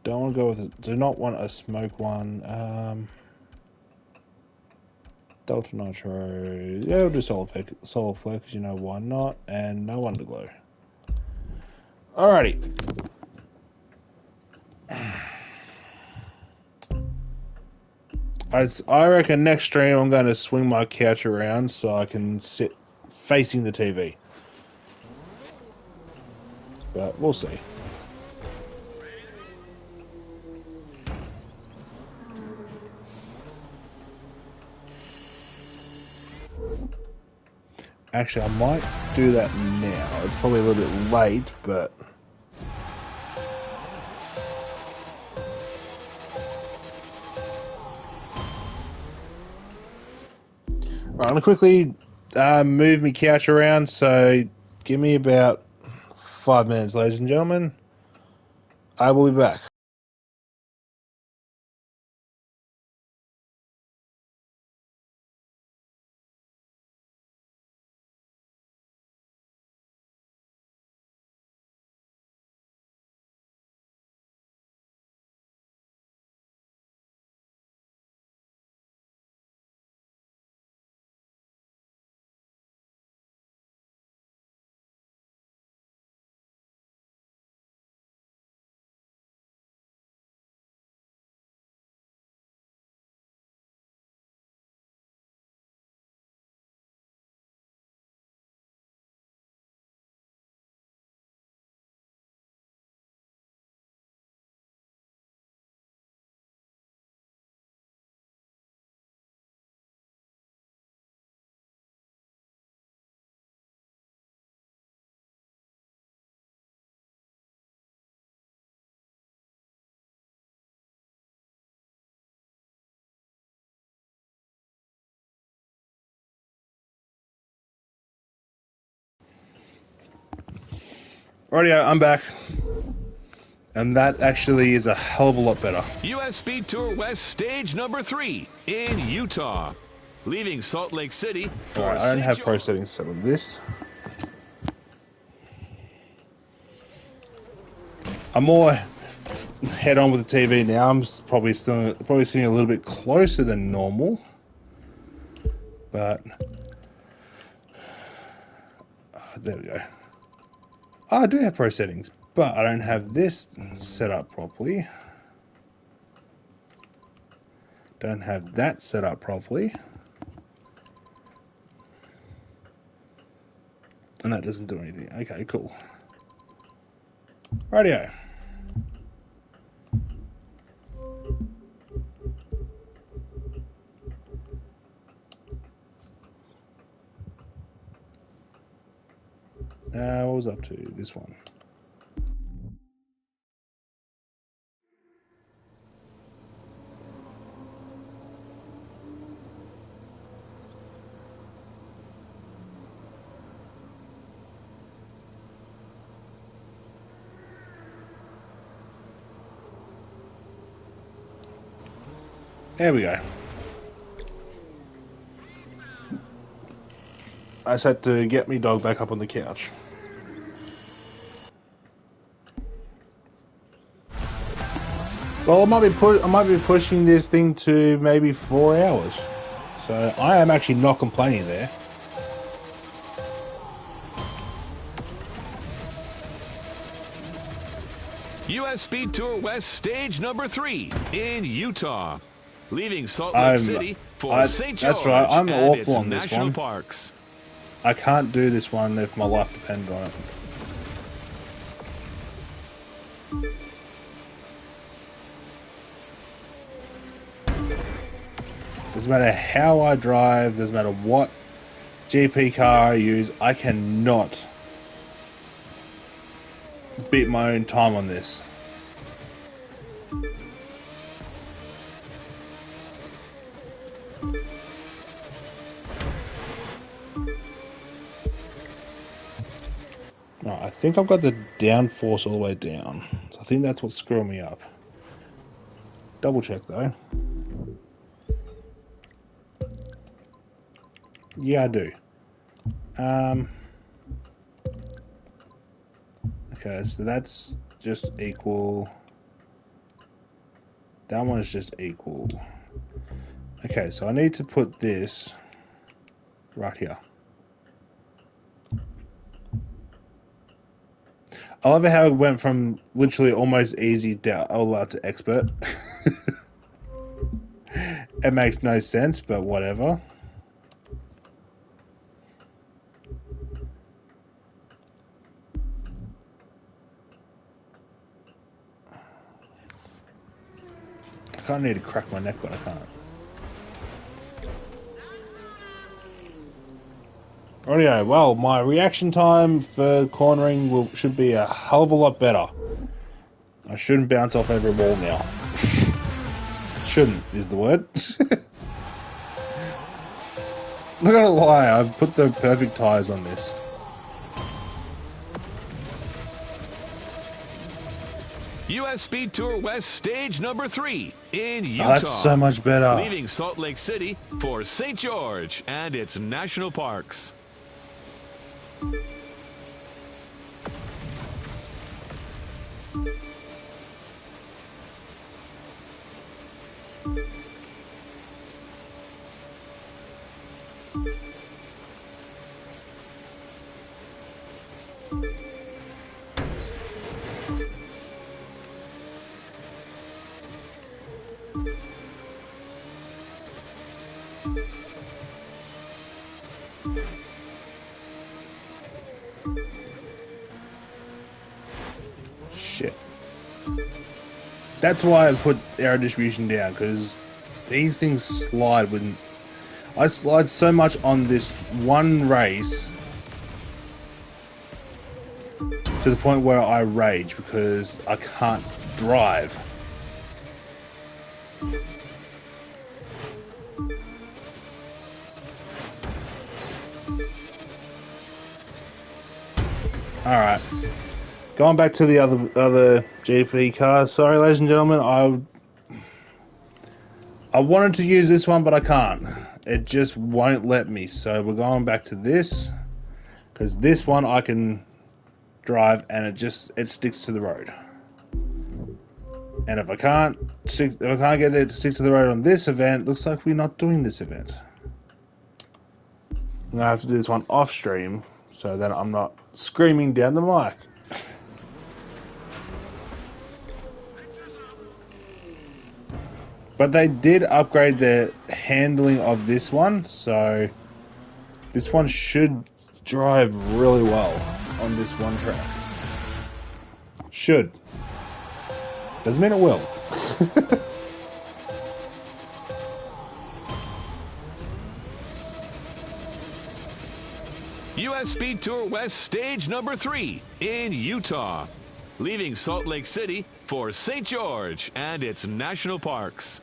Don't want to go with it. Do not want a smoke one. Delta Nitro. Yeah, we'll do Solar Flare, because you know why not. And no Underglow. Alrighty. I reckon next stream I'm going to swing my couch around so I can sit facing the TV. But we'll see. Actually, I might do that now. It's probably a little bit late, but... Right, I'm going to quickly move my couch around, so give me about 5 minutes, ladies and gentlemen. I will be back. Rightio, I'm back. And that actually is a hell of a lot better. US Speed Tour West stage number 3 in Utah. Leaving Salt Lake City for Alright, I don't have St. pro Joe. settings set with this. I'm more head on with the TV now. I'm probably sitting a little bit closer than normal. But there we go. I do have pro settings, but I don't have this set up properly. Don't have that set up properly. And that doesn't do anything. Okay, cool. Rightio. What was I up to? This one. There we go. I just had to get me dog back up on the couch. Well, I might be pushing this thing to maybe 4 hours. So I am actually not complaining there. US Speed Tour West stage number 3 in Utah. Leaving Salt Lake City for St. George that's right, I'm and awful its on this national one. parks. I can't do this one if my life depended on it. Doesn't matter how I drive, doesn't matter what GP car I use, I cannot beat my own time on this. Right, I think I've got the downforce all the way down. So I think that's what's screwing me up. Double check though. Yeah, I do. Okay, so that's just equal. That one is just equal. Okay, so I need to put this right here. I love how it went from literally almost easy down all out to expert. It makes no sense, but whatever. I kind of need to crack my neck, but I can't. Rightio, well, my reaction time for cornering should be a hell of a lot better. I shouldn't bounce off every wall now. Shouldn't is the word. Not gonna lie, I've put the perfect tyres on this. US Speed Tour West stage number 3 in Utah. Oh, that's so much better. Leaving Salt Lake City for St. George and its national parks. Shit. That's why I put aero distribution down, because these things slide when I slide so much on this one race to the point where I rage because I can't drive. Alright. Going back to the other GP car. Sorry, ladies and gentlemen, I wanted to use this one, but I can't. It just won't let me. So we're going back to this, because this one I can drive, and it sticks to the road. And if I can't get it to stick to the road on this event, looks like we're not doing this event. I'm gonna have to do this one off stream, so that I'm not screaming down the mic. But they did upgrade the handling of this one, so this one should drive really well on this one track. Should. Doesn't mean it will. U.S. Speed Tour West stage number 3 in Utah, leaving Salt Lake City for St. George and its national parks.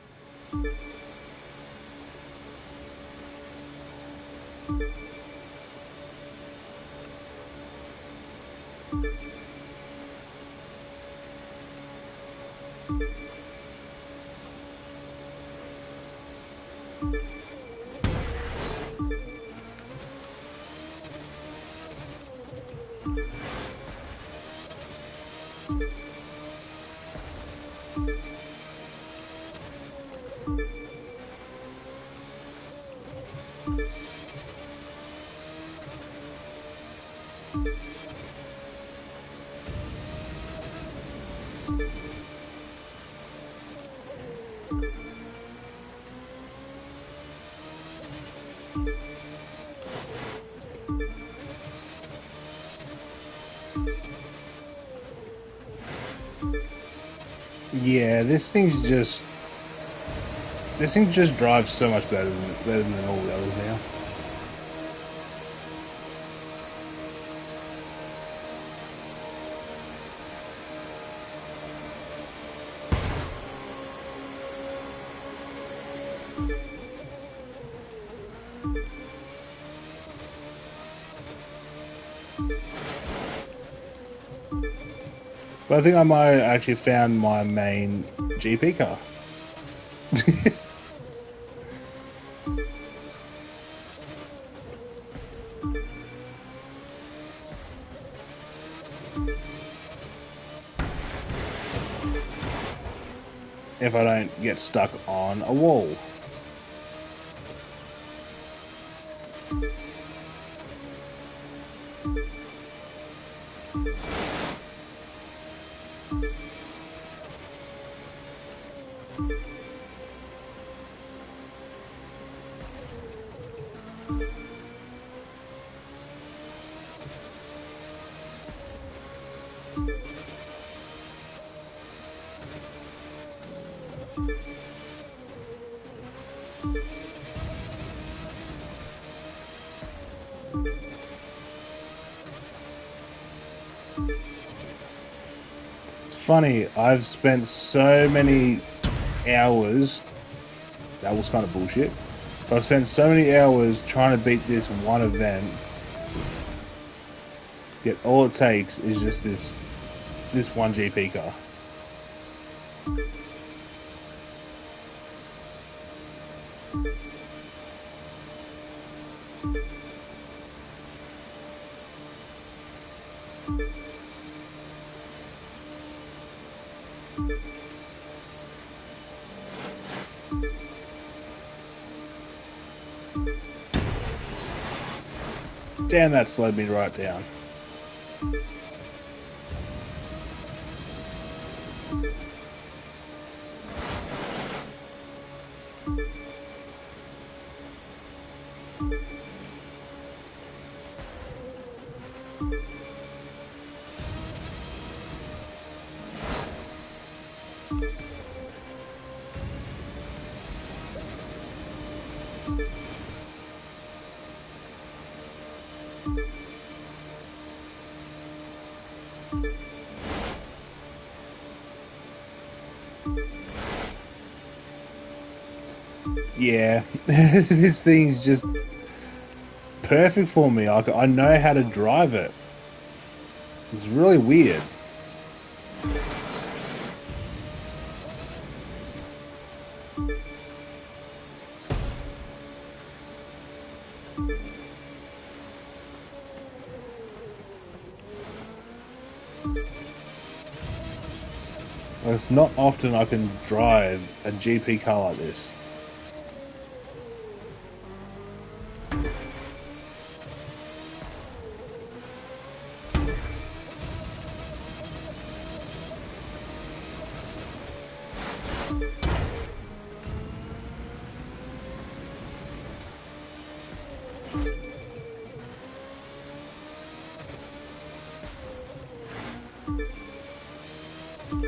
Yeah, this thing just drives so much better than all the others now. But I think I might have actually found my main GP car. If I don't get stuck on a wall. It's funny, I've spent so many hours, that was kind of bullshit, but I've spent so many hours trying to beat this one event, yet all it takes is just this one GP car. Damn, that slowed me right down. Yeah, this thing's just perfect for me. I know how to drive it. It's really weird. It's not often I can drive a GP car like this.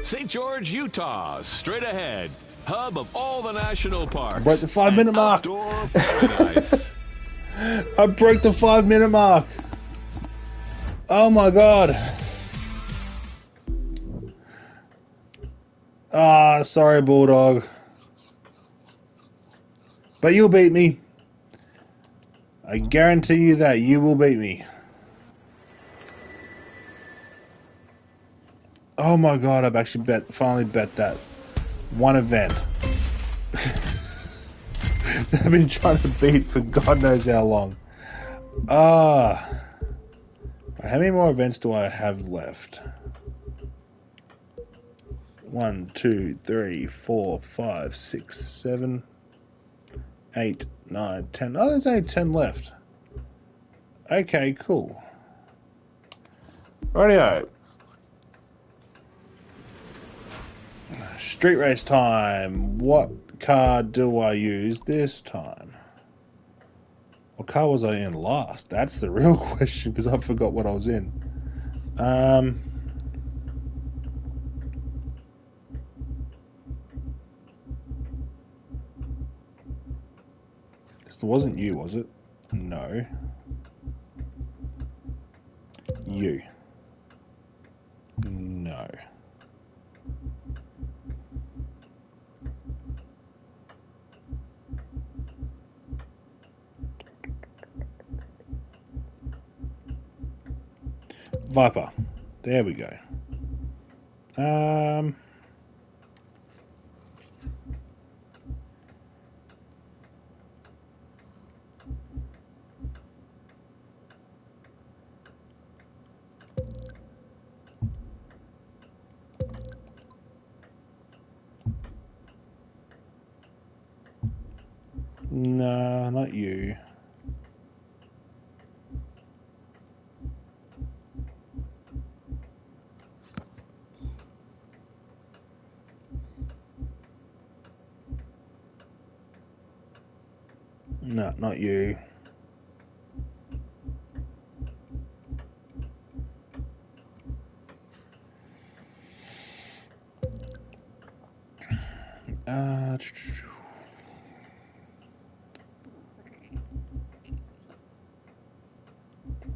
St. George, Utah, straight ahead. Hub of all the national parks. Broke the 5 minute mark. Outdoor paradise. I broke the 5 minute mark. Oh my god. Ah, sorry, Bulldog. But you'll beat me. I guarantee you that you will beat me. Oh my god, I've actually finally bet that one event. I've been trying to beat for God knows how long. How many more events do I have left? 1, 2, 3, 4, 5, 6, 7, 8, 9, 10. Oh, there's only 10 left. Okay, cool. Rightio. Street race time. What car do I use this time? What car was I in last? That's the real question, because I forgot what I was in. This wasn't you, was it? No. You. No. Viper. There we go. No, not you. No, not you.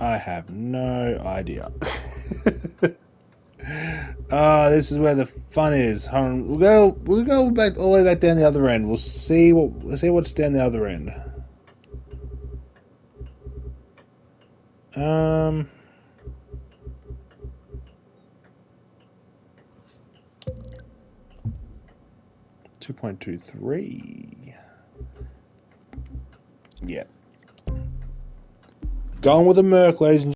I have no idea. This is where the fun is. Hold on. We'll go back all the way back down the other end. We'll see what's down the other end. 2.23. Yeah. Going with a Merc, ladies and